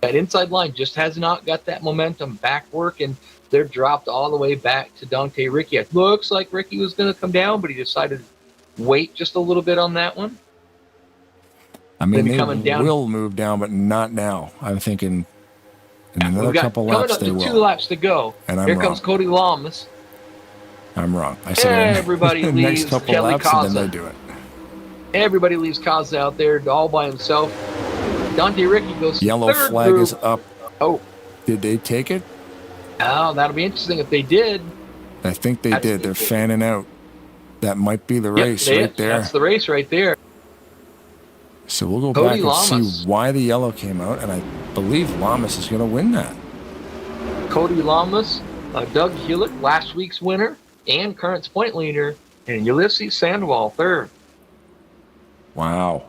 That inside line just has not got that momentum back working. They're dropped all the way back to Dante Ricky. It looks like Ricky was going to come down, but he decided to wait just a little bit on that one. I mean, they will move down, but not now. I'm thinking in another couple laps they will. 2 laps to go. And Here comes Cody Lamas. I'm wrong. I said everybody leaves next couple Kelly laps Kaza. and then they do it. Everybody leaves Kaza out there all by himself. Dante Ricky goes Yellow third flag group. is up. Oh. Did they take it? Oh, that'll be interesting if they did. I think they did. They're fanning out. That might be the race right there. That's the race right there. So we'll go back and see why the yellow came out, and I believe Lamas is going to win that. Cody Lamas, Doug Hewlett, last week's winner and current point leader, and Ulysses Sandoval third. Wow.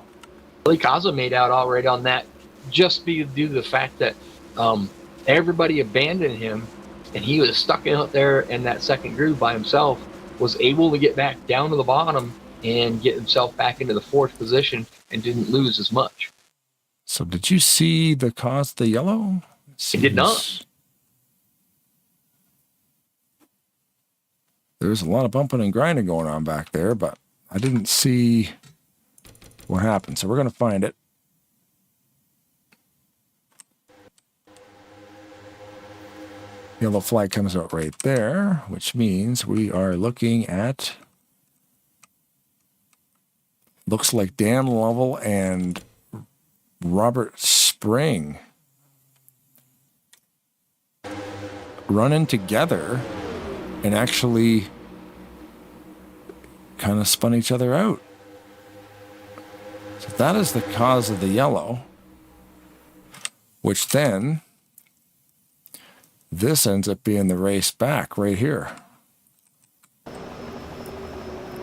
Billy Kaza made out all right on that, just due to the fact that everybody abandoned him and he was stuck out there in that second groove by himself, was able to get back down to the bottom and get himself back into the 4th position and didn't lose as much. So did you see the cause of the yellow? He did not. There's a lot of bumping and grinding going on back there, but I didn't see what happened. So we're going to find it. Yellow flag comes out right there, which means we are looking at, looks like Dan Lovell and Robert Spring running together and actually kind of spun each other out. So that is the cause of the yellow, which then this ends up being the race back right here.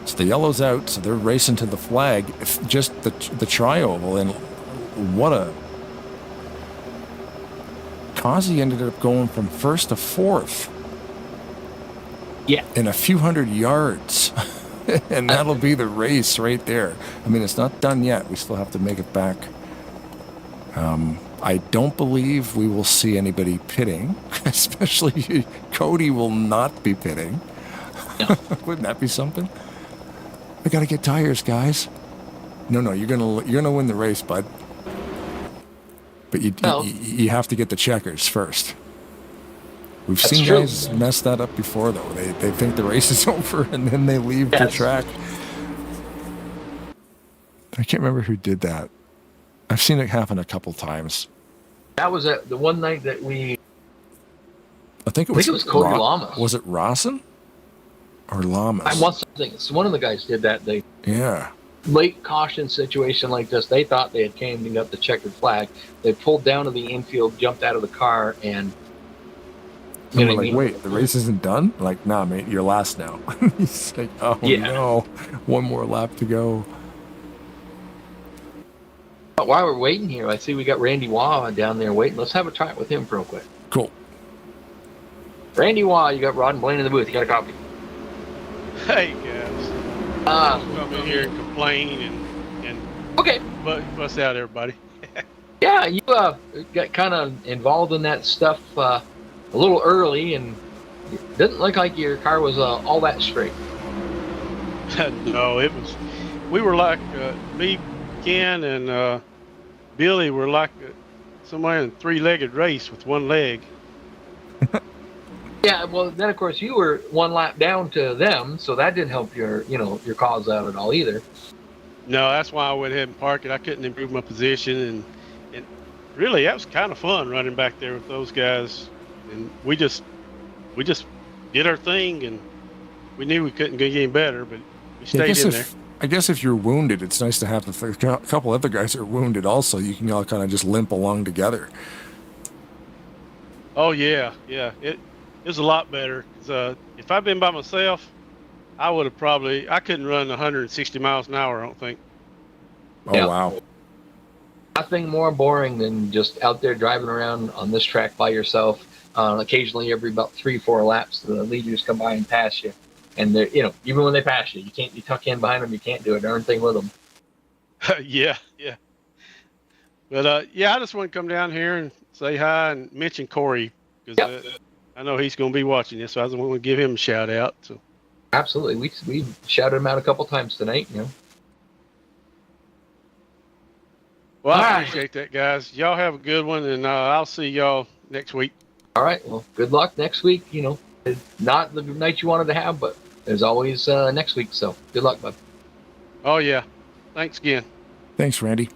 So the yellow's out, so they're racing to the flag, just the tri-oval, and what a Causey ended up going from 1st to 4th. Yeah. In a few hundred yards. And that'll be the race right there. I mean, it's not done yet. We still have to make it back. I don't believe we will see anybody pitting, especially Cody will not be pitting. No. Wouldn't that be something? I gotta get tires, guys. No, you're gonna win the race, bud. But you have to get the checkers first. We've seen guys mess that up before, though. They think the race is over and then they leave the track. I can't remember who did that. I've seen it happen a couple times. That was the one night that we. I think it was Cody Lamas. Was it Rawson or Lamas? I want something. So one of the guys did that. Late caution situation like this. They thought they had came and got the checkered flag. They pulled down to the infield, jumped out of the car, and. And we're like, wait, the race isn't done? Like, nah, mate, you're last now. He's like, oh no, one more lap to go. But while we're waiting here, I see we got Randy Waugh down there waiting. Let's have a try with him real quick. Cool. Randy Waugh, you got Rod and Blaine in the booth. You got a copy? Hey, guys. Come in here and complain and okay. Bust out everybody. Yeah, you got kind of involved in that stuff a little early, and it didn't look like your car was all that straight. No, it was. We were like me, Ken, and Billy were like somebody in a three-legged race with one leg. Yeah, well, then of course you were one lap down to them, so that didn't help your cause out at all either. No, that's why I went ahead and parked it. I couldn't improve my position, and really that was kind of fun running back there with those guys. And we just did our thing, and we knew we couldn't get any better, but we stayed in there. I guess if you're wounded, it's nice to have a couple other guys that are wounded also. You can all kind of just limp along together. Oh yeah. It was a lot better. Cause, if I'd been by myself, I would have I couldn't run 160 miles an hour, I don't think. Oh, yeah. Wow. Nothing more boring than just out there driving around on this track by yourself. Occasionally, every about 3-4 laps, the leaders come by and pass you. And they're, even when they pass you, you tuck in behind them, you can't do a darn thing with them. Yeah. But I just want to come down here and say hi and mention Corey, because I know he's going to be watching this, so I just want to give him a shout out. So. Absolutely, we shouted him out a couple times tonight. Well, I appreciate that, guys. Y'all have a good one, and I'll see y'all next week. All right. Well, good luck next week. Not the night you wanted to have, but there's always next week. So good luck, bud. Oh, yeah. Thanks again. Thanks, Randy.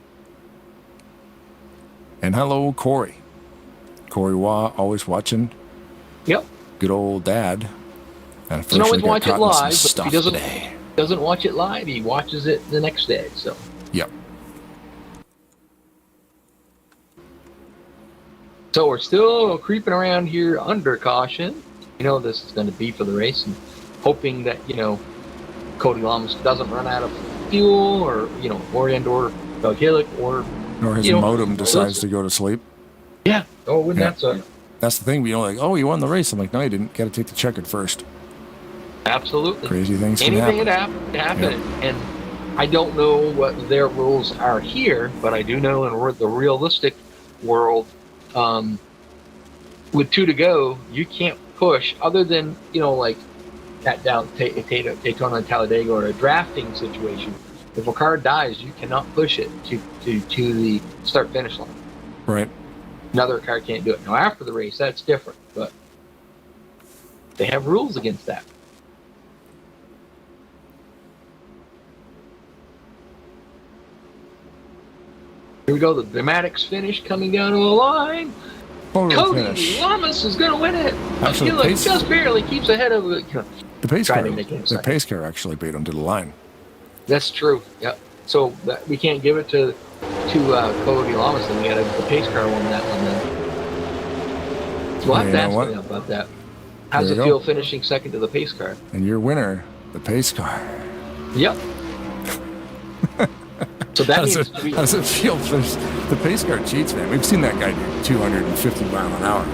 And hello, Corey. Corey Waugh, always watching. Yep. Good old dad. And doesn't always watch it live, but if he doesn't watch it live, he watches it the next day. So. Yep. So we're still creeping around here under caution. This is going to be for the race, and hoping that, Cody Lamas doesn't run out of fuel, or, or Doug Hillick, or his modem decides to go to sleep. Yeah. Oh, wouldn't that suck? That's the thing. You know, like, oh, you won the race. I'm like, no, you didn't. Got to take the checkered first. Absolutely. Crazy things can Anything happen. can happen. And I don't know what their rules are here, but I do know in the realistic world, with 2 to go, you can't push other than, you know, like that down Daytona and Talladega or a drafting situation. If a car dies, you cannot push it to the start finish line. Right. Another car can't do it. Now after the race, that's different, but they have rules against that. Here we go, the Dramatics finish coming down to the line. Cody Lamas is going to win it. Actually, I feel like just barely keeps ahead of the pace car. The pace car actually beat him to the line. That's true. Yep. So we can't give it to Cody Lamas, and we got the pace car won that one then. So we'll have to ask him about that. How's it feel finishing second to the pace car? And your winner, the pace car. Yep. So that how does it feel? The pace car cheats, man. We've seen that guy do 250 mile an hour.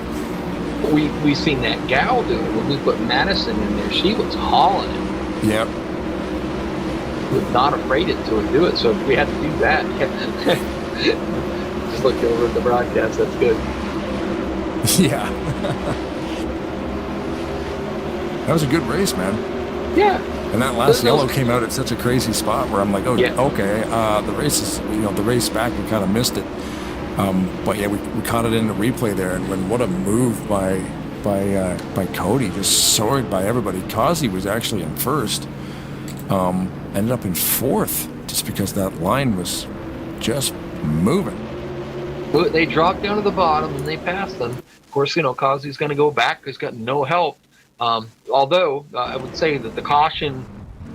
We've seen that gal do it. When we put Madison in there, she was hauling it. Yep. Was not afraid to do it. So if we had to do that, just look over at the broadcast. That's good. Yeah. That was a good race, man. Yeah. And that last yellow came out at such a crazy spot where I'm like, oh, yeah. Okay, the race is, the race back, we kind of missed it. But yeah, we caught it in the replay there, and what a move by Cody, just soared by everybody. Causey was actually in first, ended up in fourth, just because that line was just moving. Well, they dropped down to the bottom and they passed them. Of course, Causey's going to go back. He's got no help. Although I would say that the caution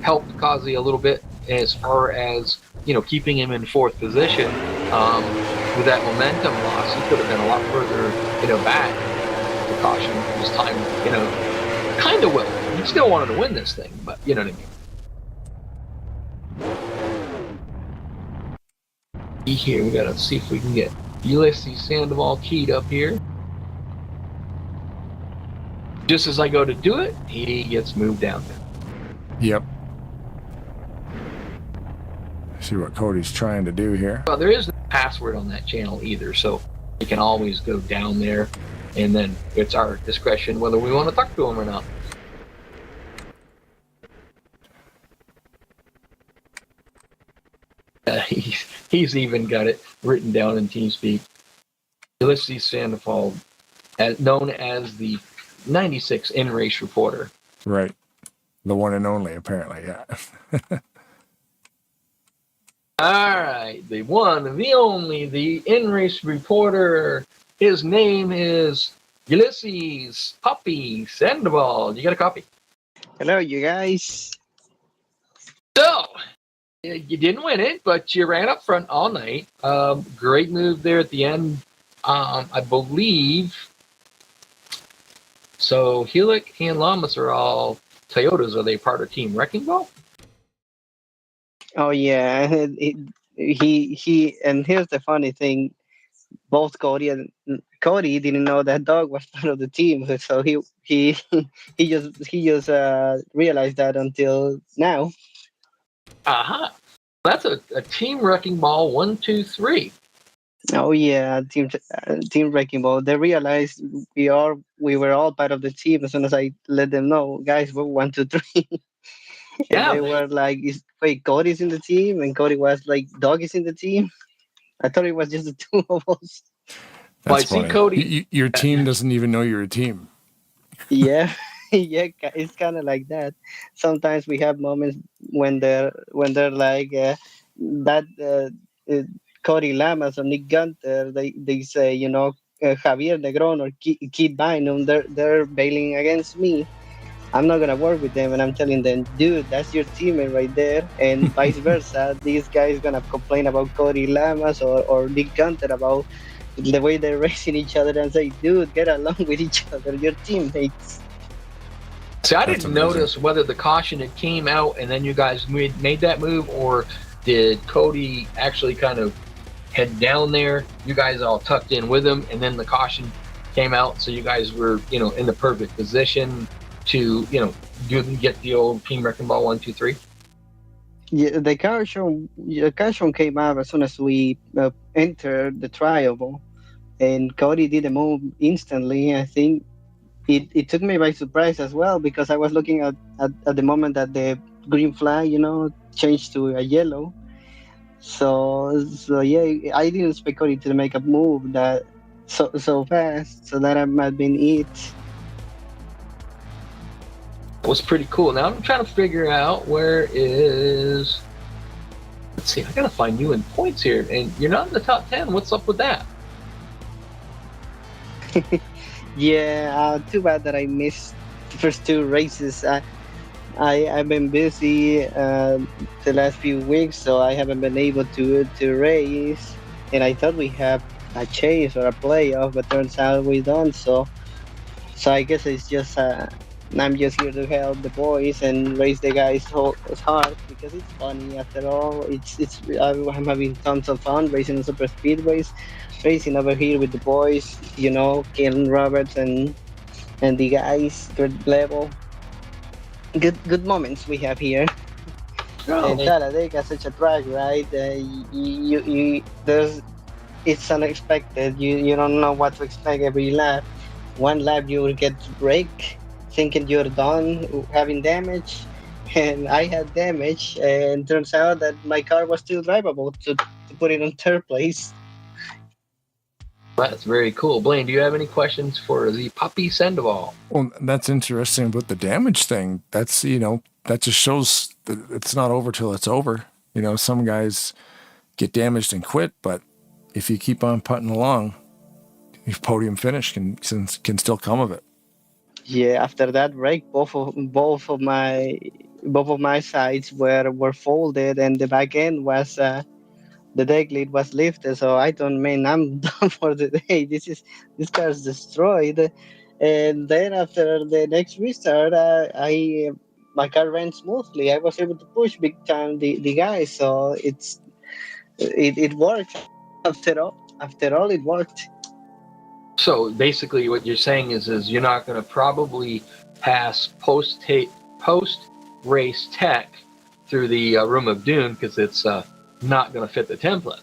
helped Causey a little bit as far as keeping him in fourth position. With that momentum loss, he could have been a lot further back. The caution was timed kind of well. He still wanted to win this thing, but you know what I mean. Here we gotta see if we can get Ulysses Sandoval keyed up here. Just as I go to do it, he gets moved down there. Yep. See what Cody's trying to do here. Well, there is no password on that channel either, so you can always go down there, and then it's our discretion whether we want to talk to him or not. He's even got it written down in TeamSpeak. Ulysses Sandoval, known as the 96 in-race reporter. Right. The one and only, apparently, yeah. All right. The one, the only, the in-race reporter. His name is Ulysses Poppy Sandoval. You got a copy? Hello, you guys. So, you didn't win it, but you ran up front all night. Great move there at the end. I believe... So Helic and Lamas are all Toyotas. Are they part of Team Wrecking Ball? Oh yeah, he and here's the funny thing: both Cody didn't know that dog was part of the team, so he just realized that until now. Uh-huh. That's a Team Wrecking Ball 1, 2, 3. Oh yeah, team Wrecking Ball. They realized we were all part of the team as soon as I let them know, guys, we're 1, 2, 3. Yeah. They were like, wait, Cody's in the team, and Cody was like, dog is in the team. I thought it was just the two of us. That's funny. Cody. Your team doesn't even know you're a team. Yeah, yeah, it's kind of like that. Sometimes we have moments when they're like Cody Lamas or Nick Gunter, they say, Javier Negron or Keith Bynum, they're bailing against me. I'm not gonna work with them, and I'm telling them, dude, that's your teammate right there, and vice versa. These guys gonna complain about Cody Lamas or Nick Gunter about the way they're racing each other, and say, dude, get along with each other, your teammates. See, I didn't notice whether the caution had came out and then you guys made that move, or did Cody actually kind of head down there, you guys all tucked in with him, and then the caution came out, so you guys were, in the perfect position to, get the old Team Wrecking Ball 1, 2, 3. Yeah, the car show came out as soon as we entered the trial, and Cody did a move instantly. I think it took me by surprise as well, because I was looking at the moment that the green flag, changed to a yellow. So yeah, I didn't expect Cody to make a move that so fast. So that might have been it. It was pretty cool. Now I'm trying to figure out where is. Let's see. I gotta find you in points here, and you're not in the top 10. What's up with that? Yeah, too bad that I missed the first two races. I've been busy the last few weeks, so I haven't been able to race. And I thought we have a chase or a playoff, but turns out we don't. So I guess it's just I'm just here to help the boys and race the guys hard, because it's funny after all. I'm having tons of fun racing on super speedways, racing over here with the boys. Ken Roberts and the guys. Good level. Good moments we have here. And Talladega is such a track, right? It's unexpected. You don't know what to expect every lap. One lap you will get break, thinking you're done having damage, and I had damage, and turns out that my car was still drivable to put it on third place. That's very cool. Blaine, do you have any questions for the Puppy Sandoval? Well, that's interesting with the damage thing. That's, that just shows that it's not over till it's over. Some guys get damaged and quit, but if you keep on putting along, your podium finish can still come of it. Yeah, after that break, both of my sides were folded, and the back end was the deck lid was lifted. So I thought, man, I'm done for the day. This car's destroyed. And then after the next restart, my car ran smoothly. I was able to push big time the guys. So it worked. After all, it worked. So basically, what you're saying is you're not going to probably pass post race tech through the room of doom, because it's not going to fit the template.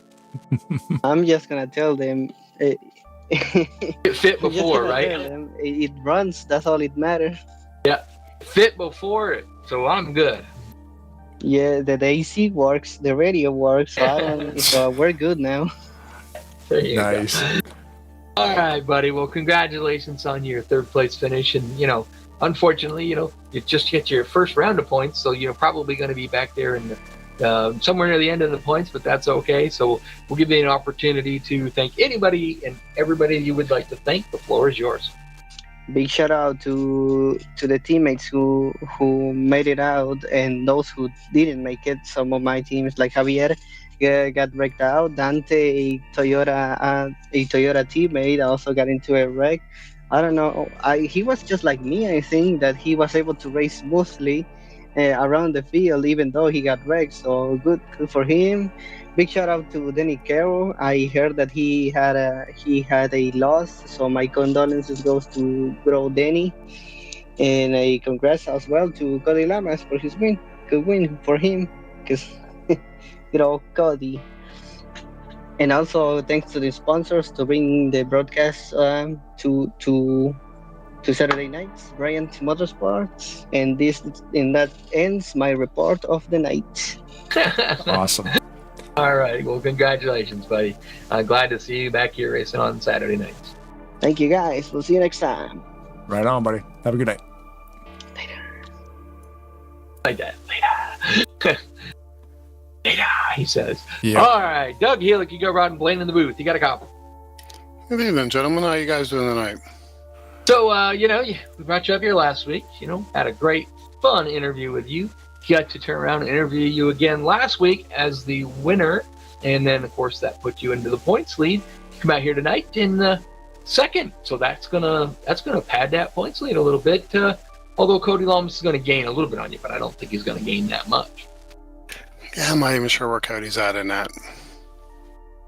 I'm just gonna tell them it fit before, right? It runs. That's all it matters. Yeah, fit before it. So I'm good. Yeah, the AC works, the radio works. So we're good now. There you nice. Go. All right, buddy. Well, congratulations on your third place finish. And, unfortunately, you just get your first round of points. So you're probably going to be back there in somewhere near the end of the points, but that's okay. So we'll give you an opportunity to thank anybody and everybody you would like to thank. The floor is yours. Big shout out to the teammates who made it out, and those who didn't make it. Some of my teams, like Javier, got wrecked out. Dante, a Toyota teammate, also got into a wreck. I don't know. He was just like me. I think that he was able to race smoothly around the field, even though he got wrecked. So good for him. Big shout out to Denny Carroll. I heard that he had a loss, so my condolences goes to bro Denny, and a congrats as well to Cody Lamas for his win. Good win for him, because Cody. And also thanks to the sponsors to bring the broadcast to Saturday nights, Bryant Motorsports, and that ends my report of the night. Awesome. All right. Well, congratulations, buddy. Glad to see you back here racing on Saturday nights. Thank you, guys. We'll see you next time. Right on, buddy. Have a good night. Like that. Later. Later, he says. Yep. All right. Doug Heelick, you go right and Blaine in the booth. You got a copy. Good evening, gentlemen. How you guys doing tonight? So, we brought you up here last week. Had a great, fun interview with you. Got to turn around and interview you again last week as the winner, and then of course that put you into the points lead. Come out here tonight in second, so that's gonna pad that points lead a little bit. Although Cody Lamas is gonna gain a little bit on you, but I don't think he's gonna gain that much. Yeah, I'm not even sure where Cody's at in that.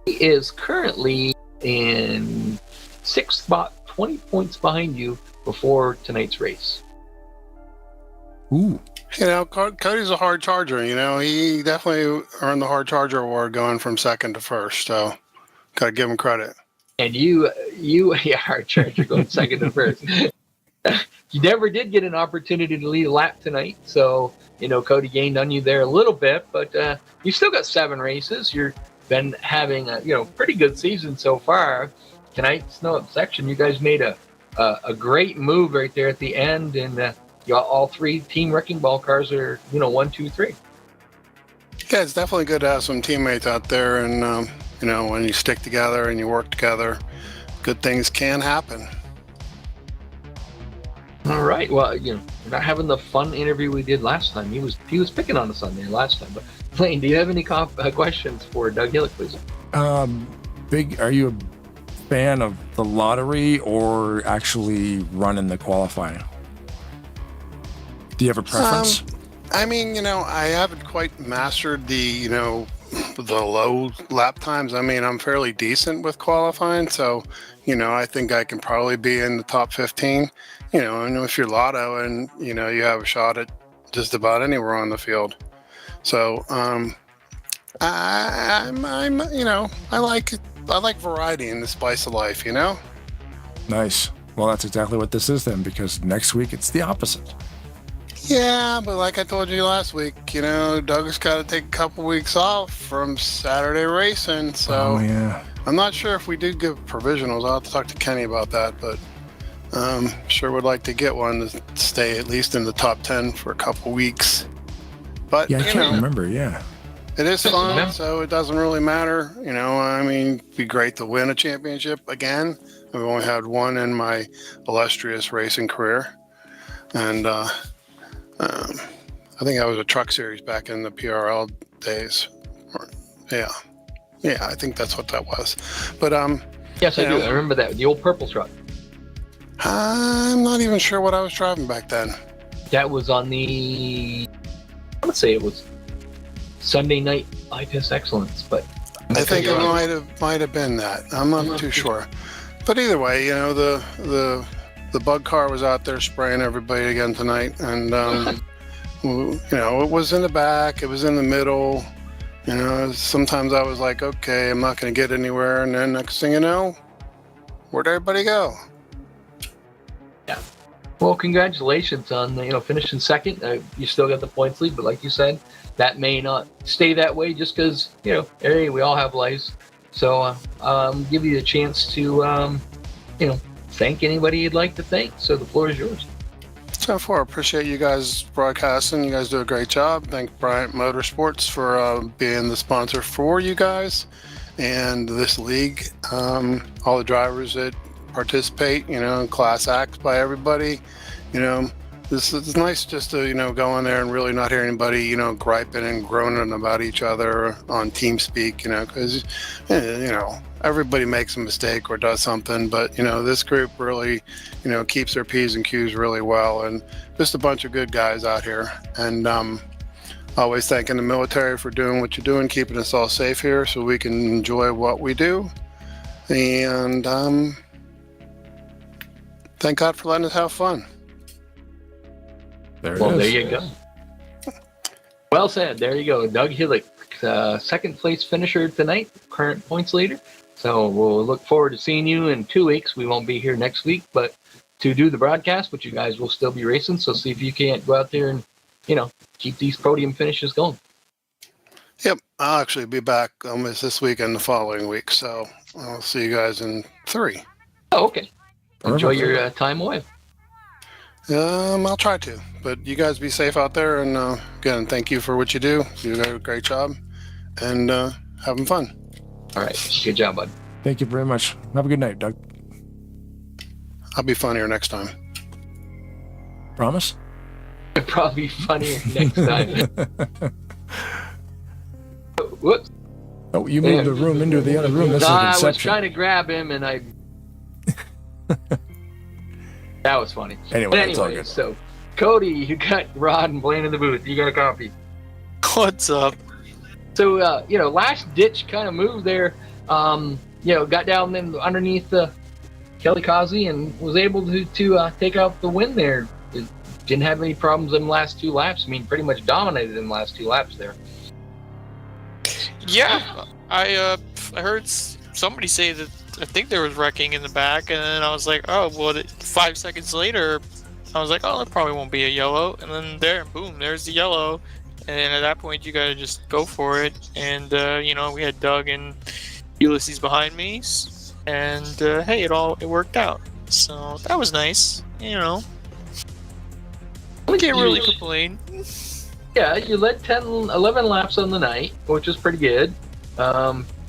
He is currently in 6th spot, 20 points behind you before tonight's race. Ooh. You know, Cody's a hard charger. You know, he definitely earned the hard charger award going from second to first. So, gotta give him credit. And you hard charger going second to first. You never did get an opportunity to lead a lap tonight, so you know Cody gained on you there a little bit, but you still got 7 races. You've been having a pretty good season so far. Tonight's no exception. You guys made a great move right there at the end, and you got all 3 Team Wrecking Ball cars are 1, 2, 3. Yeah, it's definitely good to have some teammates out there, and when you stick together and you work together, good things can happen. All right. Well, we're not having the fun interview we did last time. He was picking on us on there last time. But Lane, do you have any questions for Doug Hillick, please? Are you a fan of the lottery or actually running the qualifying? Do you have a preference? I mean, I haven't quite mastered the low lap times. I mean, I'm fairly decent with qualifying, so I think I can probably be in the top 15. And if you're lotto and you have a shot at just about anywhere on the field. So I like variety in the spice of life. Nice. Well, that's exactly what this is then, because next week it's the opposite. Yeah, but like I told you last week, Doug's got to take a couple weeks off from Saturday racing. So I'm not sure if we did give provisionals. I'll have to talk to Kenny about that, but sure would like to get one to stay at least in the top 10 for a couple weeks. But I can't remember. Yeah, it is fun, so it doesn't really matter. I mean, it'd be great to win a championship again. I've only had one in my illustrious racing career, and I think I was a truck series back in the PRL days. Yeah, I think that's what that was. But yes, I do. I remember that, the old purple truck. I'm not even sure what I was driving back then. That was on I would say it was Sunday night IPS Excellence, but I think it might have been that. I'm not too sure. But either way, the bug car was out there spraying everybody again tonight, and it was in the back, it was in the middle. Sometimes I was like, okay, I'm not going to get anywhere, and then next thing you know, where'd everybody go? Yeah. Well, congratulations on finishing second. You still got the points lead, but like you said, that may not stay that way just because hey, we all have lives. So give you a chance to thank anybody you'd like to thank. So the floor is yours. So far, appreciate you guys broadcasting. You guys do a great job. Thank Bryant Motorsports for being the sponsor for you guys and this league. All the drivers that participate, class acts by everybody. It's nice just to go in there and really not hear anybody griping and groaning about each other on TeamSpeak, because everybody makes a mistake or does something, but this group really keeps their P's and Q's really well, and just a bunch of good guys out here. And always thanking the military for doing what you're doing, keeping us all safe here so we can enjoy what we do. And thank God for letting us have fun. There you go. Well said. There you go. Doug Hillick, second place finisher tonight, current points leader. So we'll look forward to seeing you in 2 weeks. We won't be here next week, but to do the broadcast, but you guys will still be racing. So see if you can't go out there and, keep these podium finishes going. Yep. I'll actually be back almost this week and the following week. So I'll see you guys in 3. Oh, okay. Enjoy your time away. I'll try to, but you guys be safe out there. And again, thank you for what you do. You do a great job and having fun. All right. Good job, bud. Thank you very much. Have a good night, Doug. I'll be funnier next time. Promise? Probably funnier next time. Whoops. Oh, you moved the room into the other room. I was trying to grab him and I... That was funny. Anyway, so Cody, you got Rod and Blaine in the booth. You got a copy. What's up? So, last ditch kind of move there. Got down then underneath the Kelly Causey and was able to take out the win there. Didn't have any problems in the last 2 laps. I mean, pretty much dominated in the last 2 laps there. Yeah, I heard somebody say that I think there was wrecking in the back, and then I was like, oh, well, 5 seconds later, I was like, oh, that probably won't be a yellow, and then boom, there's the yellow, and at that point, you gotta just go for it, and, we had Doug and Ulysses behind me, and, hey, it worked out, so that was nice, I can't really complain. Yeah, you led 11 laps on the night, which is pretty good.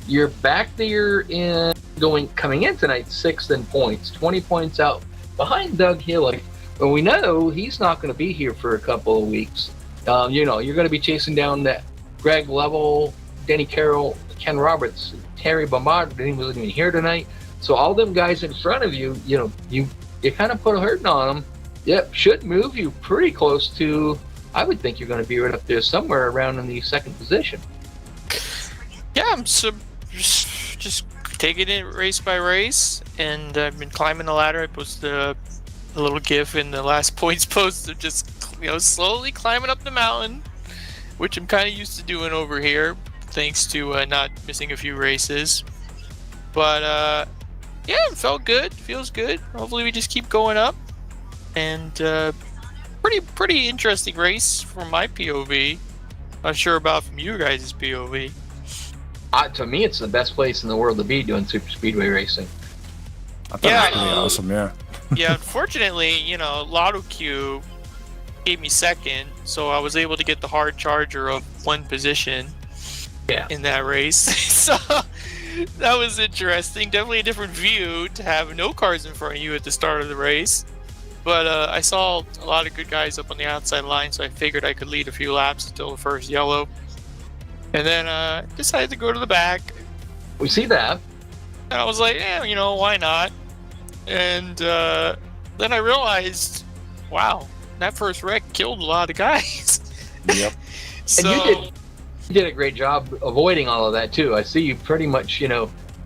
You're back there coming in tonight, 6th in points, 20 points out behind Doug Hillick. But we know he's not going to be here for a couple of weeks. You're going to be chasing down that Greg Lovell, Denny Carroll, Ken Roberts, Terry Bombard. He wasn't even here tonight. So all them guys in front of you, you kind of put a hurting on them. Yep, should move you pretty close to. I would think you're going to be right up there somewhere around in the 2nd position. Yeah, I'm just taking it race by race, and I've been climbing the ladder. I posted a little GIF in the last points post of just slowly climbing up the mountain, which I'm kind of used to doing over here, thanks to not missing a few races. But yeah, it felt good. Feels good. Hopefully, we just keep going up, and pretty interesting race from my POV. Not sure about from you guys' POV. To me, it's the best place in the world to be doing super speedway racing. I thought it was pretty awesome, yeah. Yeah, unfortunately, Lotto Q gave me 2nd, so I was able to get the hard charger of 1 position in that race. So that was interesting. Definitely a different view to have no cars in front of you at the start of the race. But I saw a lot of good guys up on the outside line, so I figured I could lead a few laps until the first yellow. And then decided to go to the back. We see that. And I was like, why not? And then I realized, wow, that first wreck killed a lot of guys. Yep. So, and you did a great job avoiding all of that, too. I see you pretty much,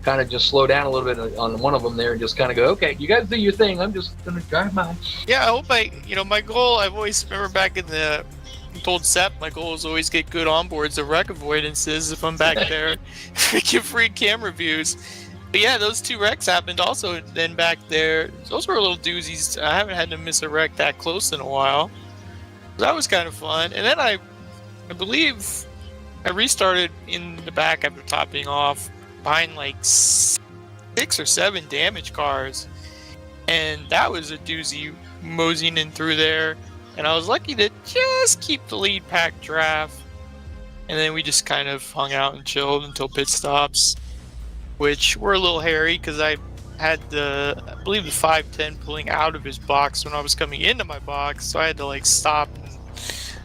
kind of just slow down a little bit on one of them there and just kind of go, okay, you guys do your thing. I'm just going to drive mine. Yeah, I hope my goal, I've always remember back in the, I told Sepp, my goal is always get good onboards of wreck avoidances if I'm back there. Get free camera views. But yeah, those 2 wrecks happened also then back there. Those were little doozies. I haven't had to miss a wreck that close in a while. That was kind of fun. And then I believe I restarted in the back after topping off behind like 6 or 7 damaged cars. And that was a doozy moseying in through there. And I was lucky to just keep the lead pack draft. And then we just kind of hung out and chilled until pit stops, which were a little hairy because I had I believe the 510 pulling out of his box when I was coming into my box. So I had to stop. And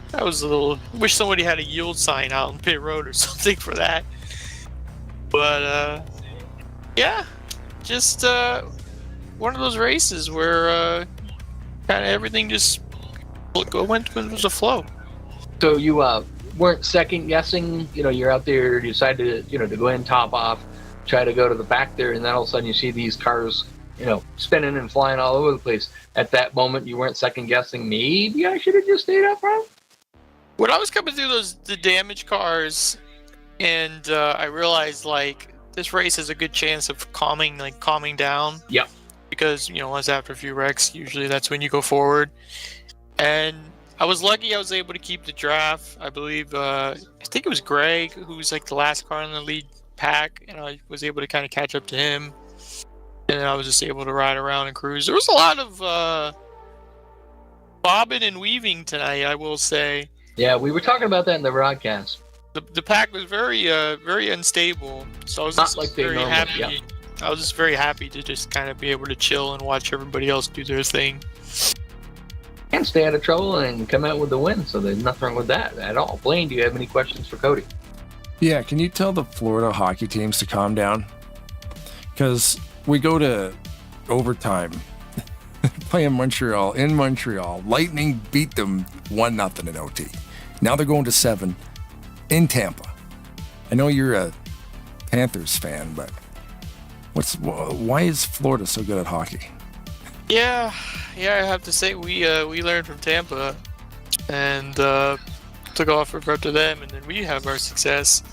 that was a little, wish somebody had a yield sign out on pit road or something for that. But yeah, just one of those races where kind of everything just went with the flow. So you weren't second guessing, you're out there, you decided to, to go in, top off, try to go to the back there, and then all of a sudden you see these cars, spinning and flying all over the place. At that moment, you weren't second guessing, maybe I should have just stayed up front? When I was coming through the damaged cars, and I realized this race has a good chance of calming down. Yep. Because once after a few wrecks, usually that's when you go forward. And I was lucky I was able to keep the draft. I believe I think it was Greg who was the last car in the lead pack, and I was able to kind of catch up to him. And then I was just able to ride around and cruise. There was a lot of bobbing and weaving tonight, I will say. Yeah, we were talking about that in the broadcast. The pack was very unstable, so I was just very happy. Yeah. I was just very happy to just kind of be able to chill and watch everybody else do their thing. And stay out of trouble and come out with the win, so there's nothing wrong with that at all. Blaine, do you have any questions for Cody? Yeah, can you tell the Florida hockey teams to calm down? Because we go to overtime, playing Montreal, in Montreal. Lightning beat them 1-0 in OT. Now they're going to 7 in Tampa. I know you're a Panthers fan, but Why is Florida so good at hockey? Yeah, I have to say we learned from Tampa, and took off after them, and then we have our success.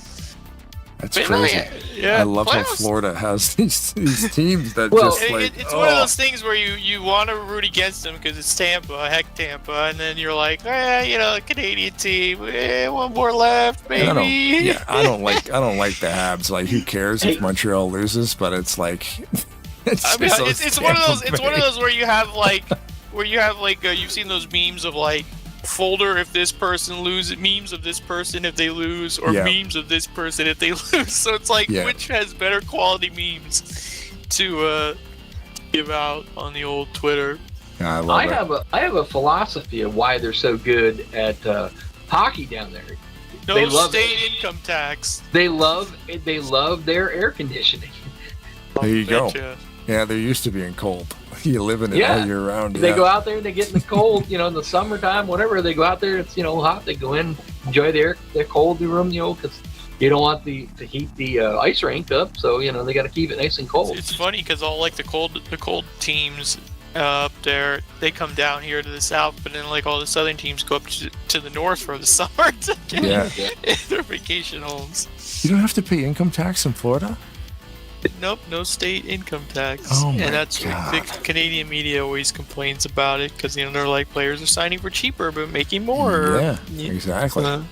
That's crazy. Yeah, I love how playoffs. Florida has these teams that Well, just like. it's one of those things where you want to root against them because it's Tampa, and then you're like, Canadian team, one more left, baby. I don't like the Habs. Like, who cares if Montreal loses? But it's like, it's one of those where you have you've seen those memes of like folder if this person loses, memes of this person if they lose, or memes of this person if they lose. So it's like which has better quality memes to give out on the old Twitter. Yeah, I have a philosophy of why they're so good at hockey down there. No They love state income tax. They love their air conditioning. There you go. Betcha. Yeah, they're used to being cold. You live in it all year round. They go out there and they get in the cold, in the summertime, whatever. They go out there, it's hot. They go in, enjoy their cold room, because you don't want to heat the ice rink up, so they got to keep it nice and cold. It's funny because all like the cold teams up there, they come down here to the south, but then like all the southern teams go up to the north for the summer to get their vacation homes. You don't have to pay income tax in Florida? Nope, no state income tax. Oh my and that's God. what the Canadian media always complains about it because they're like, players are signing for cheaper but making more. Yeah, exactly.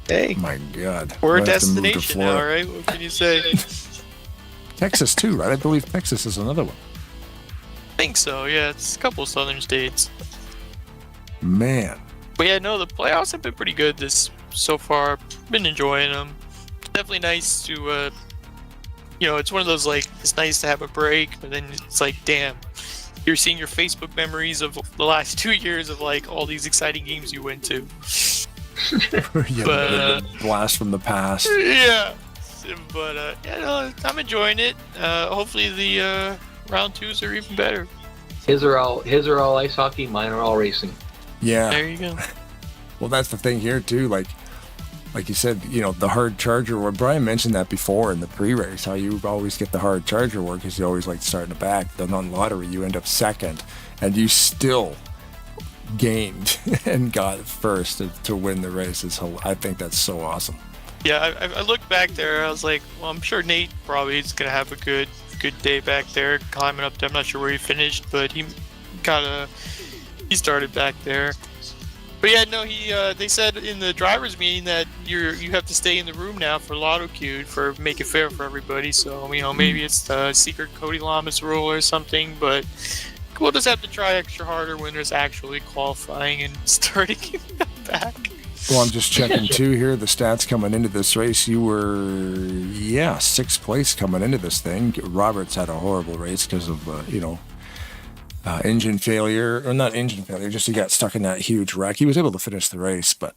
Hey, my God, we're a We'll have to move to destination now, Florida. right? What can you say? Texas too, right? I believe Texas is another one. I think so. Yeah, it's a couple of southern states. Man, But yeah, no, the playoffs have been pretty good so far. Been enjoying them. Definitely nice to, it's one of those like it's nice to have a break, but then it's like, damn, you're seeing your Facebook memories of the last 2 years of like all these exciting games you went to. the blast from the past. Yeah, but I'm enjoying it. Hopefully the round twos are even better. His are all ice hockey, mine are all racing. Yeah. There you go. Well, that's the thing here too. Like you said, the hard charger. Well, Brian mentioned that before in the pre-race, how you always get the hard charger work because you always like to start in the back. Then on lottery, you end up second, and you still gained and got first to win the race. I think that's so awesome. Yeah, I looked back there. I was like, well, I'm sure Nate probably is gonna have a good day back there climbing up there. I'm not sure where he finished, but he started back there. But yeah, no, they said in the drivers' meeting that you have to stay in the room now for lotto queue for make it fair for everybody. So maybe it's the secret Cody Lamas rule or something, but we'll just have to try extra harder when there's actually qualifying and starting back. Well, I'm just checking too here. The stats coming into this race, you were sixth place coming into this thing. Roberts had a horrible race because of engine failure, or not engine failure, just he got stuck in that huge wreck. He was able to finish the race, but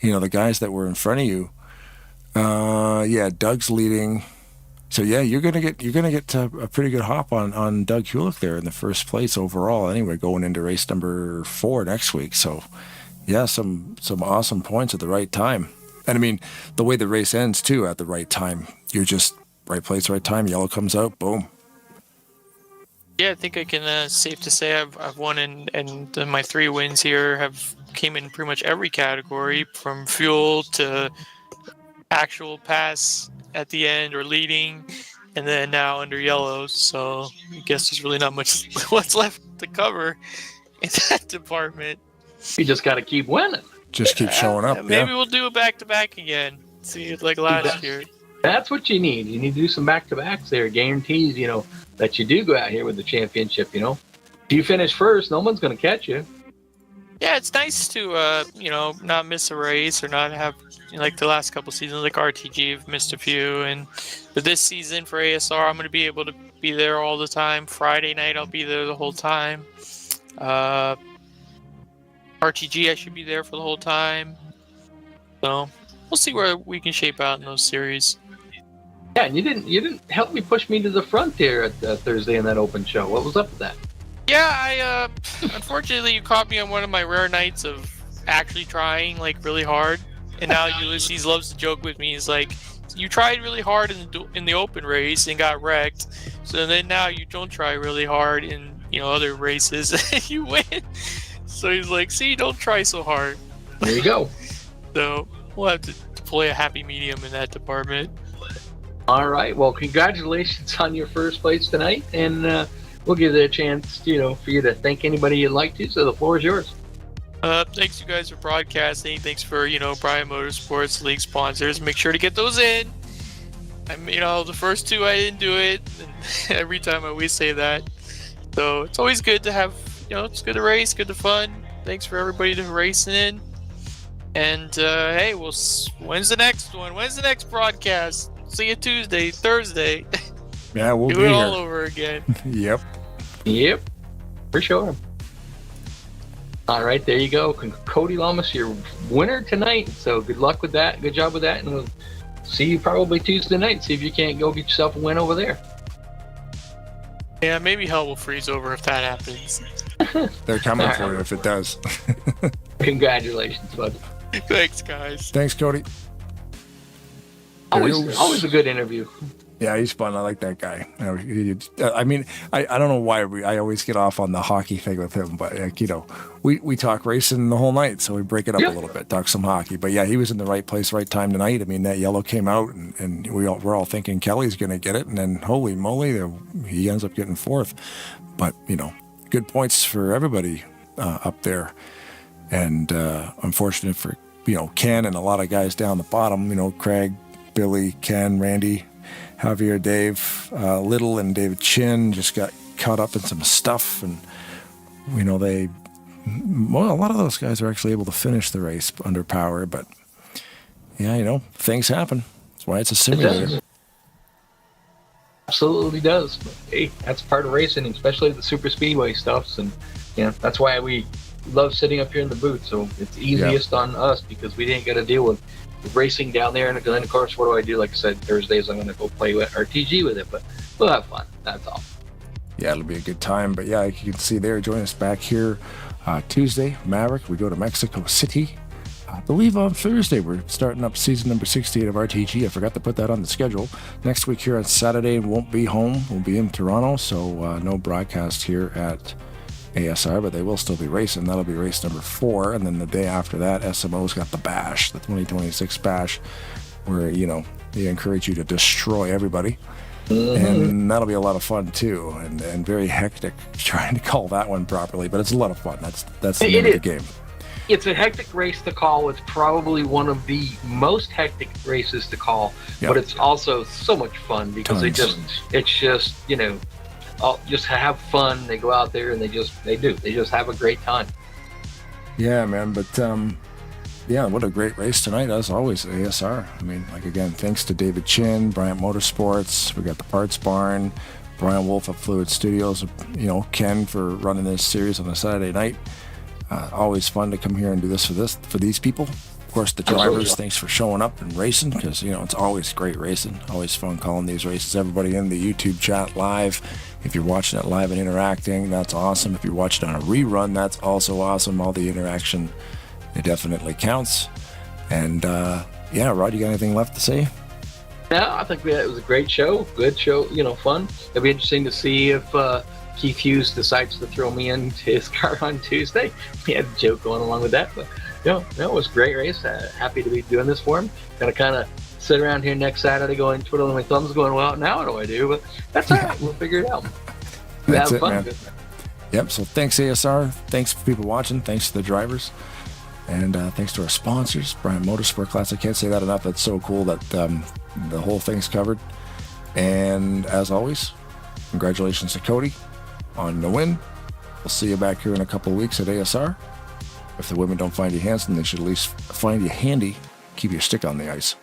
the guys that were in front of you, Doug's leading. So yeah, you're gonna get a pretty good hop on Doug Hulick there in the first place overall. Anyway, going into race number 4 next week. So yeah, some awesome points at the right time. And I mean, the way the race ends too, at the right time. You're just right place, right time. Yellow comes out, boom. Yeah, I think I can safe to say I've won, and my 3 wins here came in pretty much every category, from fuel to actual pass at the end or leading, and then now under yellow. So I guess there's really not much what's left to cover in that department. You just got to keep winning. Just keep showing up. Maybe we'll do a back-to-back again. See it like last year. That's what you need. You need to do some back-to-backs there. Guarantees, that you do go out here with the championship, If you finish first, no one's going to catch you. Yeah, it's nice to, not miss a race or not have, like the last couple seasons, like RTG, I've missed a few. But this season for ASR, I'm going to be able to be there all the time. Friday night, I'll be there the whole time. RTG, I should be there for the whole time. So we'll see where we can shape out in those series. Yeah, and you didn't help me push me to the front there at Thursday in that open show. What was up with that? Yeah, I unfortunately you caught me on one of my rare nights of actually trying like really hard. And now Ulysses loves to joke with me. He's like, you tried really hard in the open race and got wrecked. So then now you don't try really hard in other races, you win. So he's like, see, don't try so hard. There you go. So we'll have to deploy a happy medium in that department. All right. Well, congratulations on your first place tonight, and we'll give it a chance, for you to thank anybody you'd like to. So the floor is yours. Thanks you guys for broadcasting. Thanks for Bryant Motorsports league sponsors. Make sure to get those in. The first two I didn't do it. And every time I always say that. So it's always good to have. It's good to race, good to fun. Thanks for everybody to racing in. And hey, when's the next one? When's the next broadcast? See you Tuesday, Thursday. Yeah, we'll do be it here all over again. Yep. For sure. All right, there you go. Cody Lamas, your winner tonight. So good luck with that. Good job with that, and we'll see you probably Tuesday night. See if you can't go get yourself a win over there. Yeah, maybe hell will freeze over if that happens. They're coming for you if it does. Congratulations, bud. Thanks, guys. Thanks, Cody. Always a good interview. Yeah, he's fun. I like that guy. I don't know why I always get off on the hockey thing with him, but we talk racing the whole night, so we break it up a little bit, talk some hockey. But yeah, he was in the right place, right time tonight. I mean, that yellow came out, and we're all thinking Kelly's going to get it, and then holy moly, he ends up getting fourth. But good points for everybody up there, and unfortunate for Ken and a lot of guys down the bottom. Craig, Billy, Ken, Randy, Javier, Dave Little, and David Chin just got caught up in some stuff, and a lot of those guys are actually able to finish the race under power, but yeah, things happen. That's why it's a simulator. Absolutely does. But, hey, that's part of racing, especially the Superspeedway stuffs, and that's why we love sitting up here in the booth. So it's easiest on us because we didn't get to deal with racing down there. And then, of course, what do I do? Like I said, Thursdays I'm going to go play with RTG with it, but we'll have fun. That's all. Yeah, it'll be a good time. But yeah, like you can see there, join us back here Tuesday, Maverick. We go to Mexico City. I believe on Thursday we're starting up season number 68 of RTG. I forgot to put that on the schedule. Next week here on Saturday, won't be home. We'll be in Toronto, so no broadcast here at ASR, but they will still be racing. That'll be race number 4, and then the day after that, SMO's got the Bash, the 2026 Bash, where they encourage you to destroy everybody, and that'll be a lot of fun too, and very hectic trying to call that one properly, but it's a lot of fun. That's the name of the game. It's a hectic race to call. It's probably one of the most hectic races to call, but it's also so much fun because just have fun. They go out there and they just have a great time. Yeah, man. But what a great race tonight, as always, at ASR. I mean, again, thanks to David Chin, Bryant Motorsports. We got the Parts Barn, Brian Wolf at Fluid Studios. Ken for running this series on a Saturday night. Always fun to come here and do this for these people. Of course, the drivers, thanks for showing up and racing, because it's always great racing. Always fun calling these races. Everybody in the YouTube chat live. If you're watching it live and interacting, that's awesome. If you're watching on a rerun, that's also awesome. All the interaction, it definitely counts. And Rod, you got anything left to say? No, I think it was a great show. Good show, fun. It'll be interesting to see if Keith Hughes decides to throw me into his car on Tuesday. We had a joke going along with that, but it was a great race. Happy to be doing this for him. Gonna kind of sit around here next Saturday twiddling my thumbs going, well, now what do I do? But that's all right. We'll figure it out. That's it, man. Yep. So thanks, ASR. Thanks for people watching. Thanks to the drivers. And thanks to our sponsors, Bryant Motorsport Class. I can't say that enough. That's so cool that the whole thing's covered. And as always, congratulations to Cody on the win. We'll see you back here in a couple of weeks at ASR. If the women don't find you handsome, they should at least find you handy. Keep your stick on the ice.